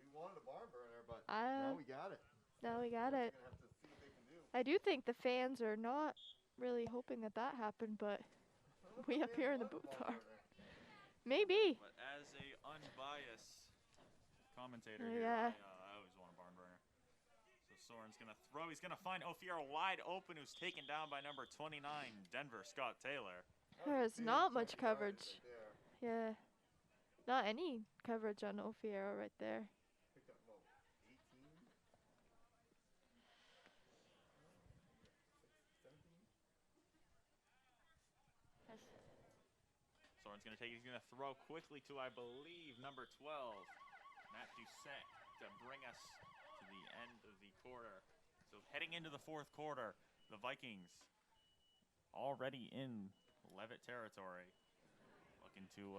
We wanted a barn burner, but now we got it. Now we got it. We're gonna have to see what they can do. I do think the fans are not really hoping that happened, but we up here in the booth are. Maybe. But as a unbiased commentator Yeah. here, I always want a barn burner. So Soren's going to throw. He's going to find Ofiero wide open, who's taken down by number 29, Denver Scott Taylor. There's not much coverage. Yeah. Not any coverage on Ofiero right there. Picked up, 18? 17? Soren's going to take it. He's going to throw quickly to, I believe, number 12, Matt Doucette, to bring us to the end of the quarter. So heading into the fourth quarter, the Vikings already in Leavitt territory, looking to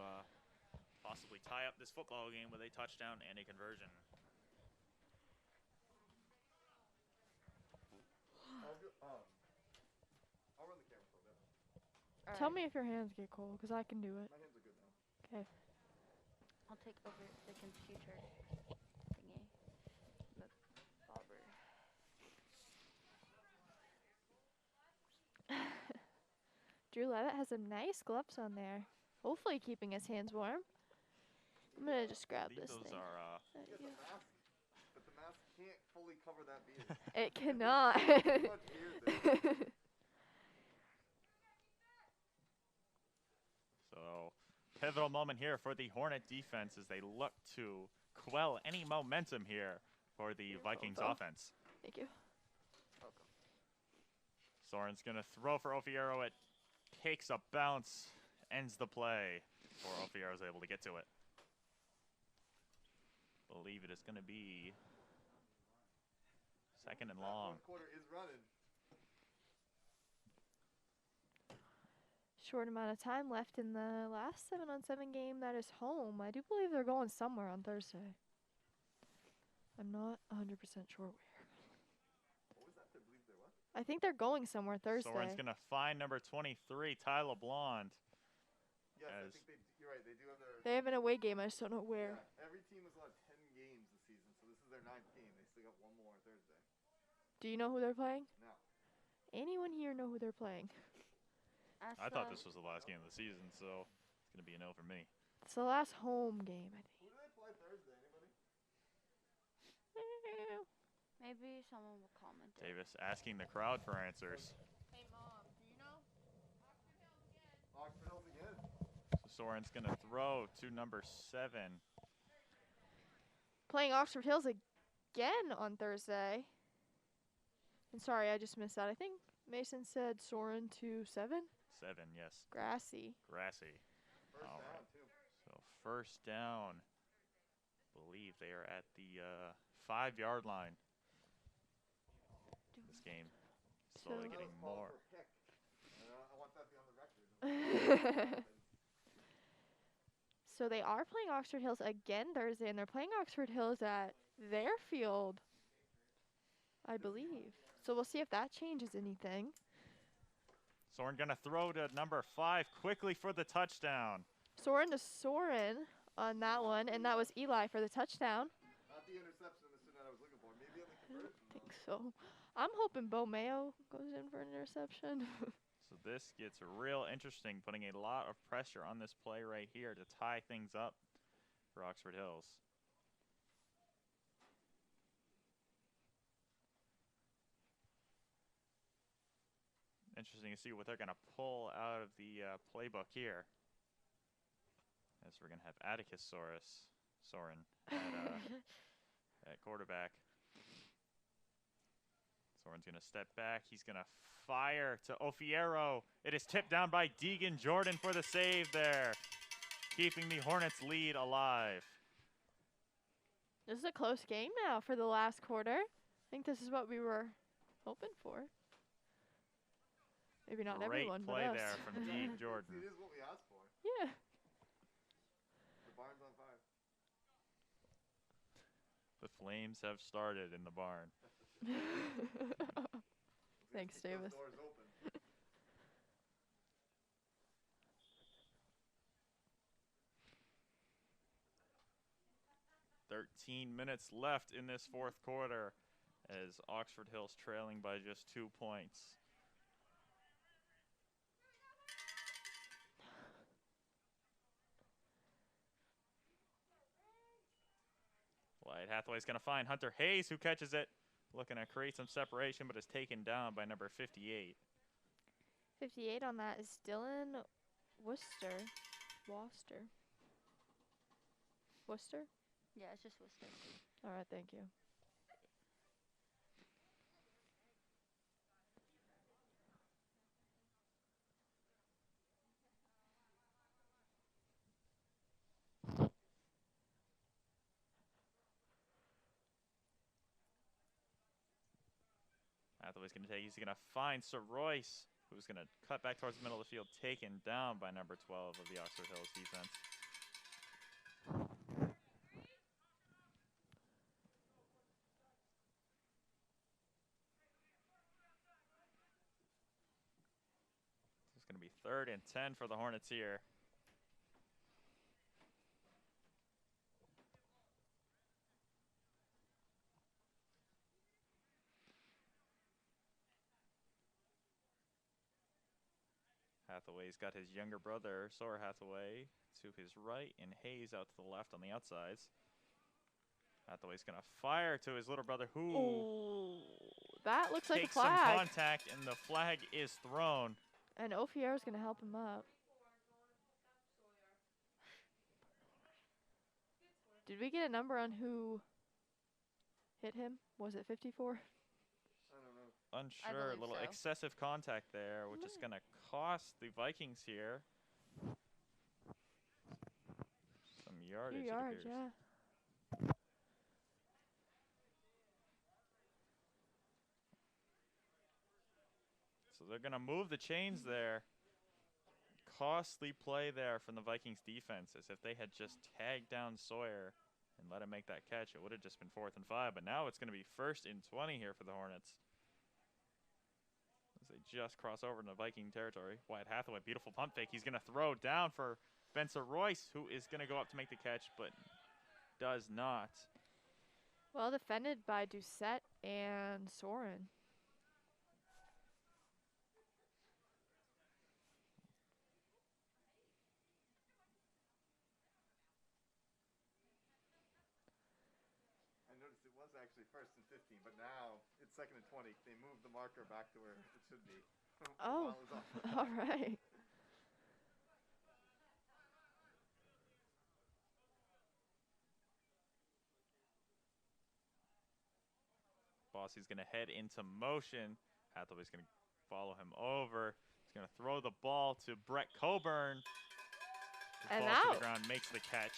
possibly tie up this football game with a touchdown and a conversion. I'll run the camera for a bit. Tell me if your hands get cold, because I can do it. My hands are good now. Okay. I'll take over the computer thingy. The bobber. Drew Leavitt has some nice gloves on there. Hopefully keeping his hands warm. I'm going to just grab this Those thing. are You get the mask, but the mask can't fully cover that beard. It cannot. Too much beard there. So, pivotal moment here for the Hornet defense as they look to quell any momentum here for the Vikings offense. Thank you. Soren's going to throw for Ofiero. It takes a bounce, ends the play before Ofiero's able to get to it. Believe it is going to be second and long. That fourth quarter is running. Short amount of time left in the last 7-on-7 game that is home. I do believe they're going somewhere on Thursday. I'm not 100% sure where. What was that? I believe there was. I think they're going somewhere Thursday. Soren's going to find number 23, Tyler Blonde. Yes, I As- think you're right. They do have their. They have an away game. I just don't know where. Yeah, every team has won 10 games this season, so this is their 9th game. They still got one more on Thursday. Do you know who they're playing? No. Anyone here know who they're playing? I thought this was the last game of the season, so it's going to be a no for me. It's the last home game, I Who do they play Thursday? Anybody? think. Maybe someone will comment. Davis asking the crowd for answers. Hey Oxford Hills again. So Soren's going to throw to number 7. Playing Oxford Hills again on Thursday. And sorry, I just missed that. I think Mason said Soren to 7. 7, yes. Grassy. Grassy. First All down, right. too. So first down. Believe they are at the 5-yard line. This game slowly So- getting That was called more. for a pick. I want that to be on the record. So they are playing Oxford Hills again Thursday, and they're playing Oxford Hills at their field, I believe. So we'll see if that changes anything. Soren going to throw to number 5 quickly for the touchdown. Soren to Soren on that one, and that was Eli for the touchdown. Not the interception that I was looking for. Maybe on the I conversion. don't think so. I'm hoping Bo Mayo goes in for an interception. So this gets real interesting, putting a lot of pressure on this play right here to tie things up for Oxford Hills. Interesting to see what they're going to pull out of the playbook here. As we're going to have Atticus Soren at quarterback. Soren's going to step back. He's going to fire to Ofiero. It is tipped down by Deegan Jordan for the save there, keeping the Hornets' lead alive. This is a close game now for the last quarter. I think this is what we were hoping for. Maybe not Great everyone, play but us. there from Deegan Jordan. It is what we asked for. Yeah. The barn's on fire. The flames have started in the barn. Thanks, Keep those Davis. doors open. 13 minutes left in this fourth quarter as Oxford Hills trailing by just 2 points. Wyatt Hathaway's going to find Hunter Hayes, who catches it. Looking to create some separation, but is taken down by number 58. 58 on that is Dylan Worcester. Worcester? Yeah, it's just Worcester. All right, thank you. Hathaway's going to take, he's going to find Sir Royce, who's going to cut back towards the middle of the field, taken down by number 12 of the Oxford Hills defense. It's going to be 3rd and 10 for the Hornets here. Hathaway's got his younger brother, Sora Hathaway, to his right, and Hayes out to the left on the outsides. Hathaway's going to fire to his little brother, who Oh, that looks like a takes some flag. contact, and the flag is thrown. And Ofiero's going to help him up. Did we get a number on who hit him? Was it 54? I don't know. Unsure, a believe little so. excessive contact there, which is going to cost the Vikings here some yardage. 2 it yards, appears. yeah. So they're going to move the chains there. Costly play there from the Vikings defense, as if they had just tagged down Sawyer and let him make that catch. It would have just been 4th and 5, but now it's going to be 1st and 20 here for the Hornets. As they just cross over into Viking territory. Wyatt Hathaway, beautiful pump fake. He's going to throw down for Spencer Royce, who is going to go up to make the catch, but does not. Well defended by Doucette and Soren. I noticed it was actually 1st and 15, but now it's 2nd and 20. They moved the marker back to where it should be. The Oh, ball is off. all right. Fosse's going to head into motion. Hathaway's going to follow him over. He's going to throw the ball to Brett Coburn. And Falls to out. the ground, makes the catch.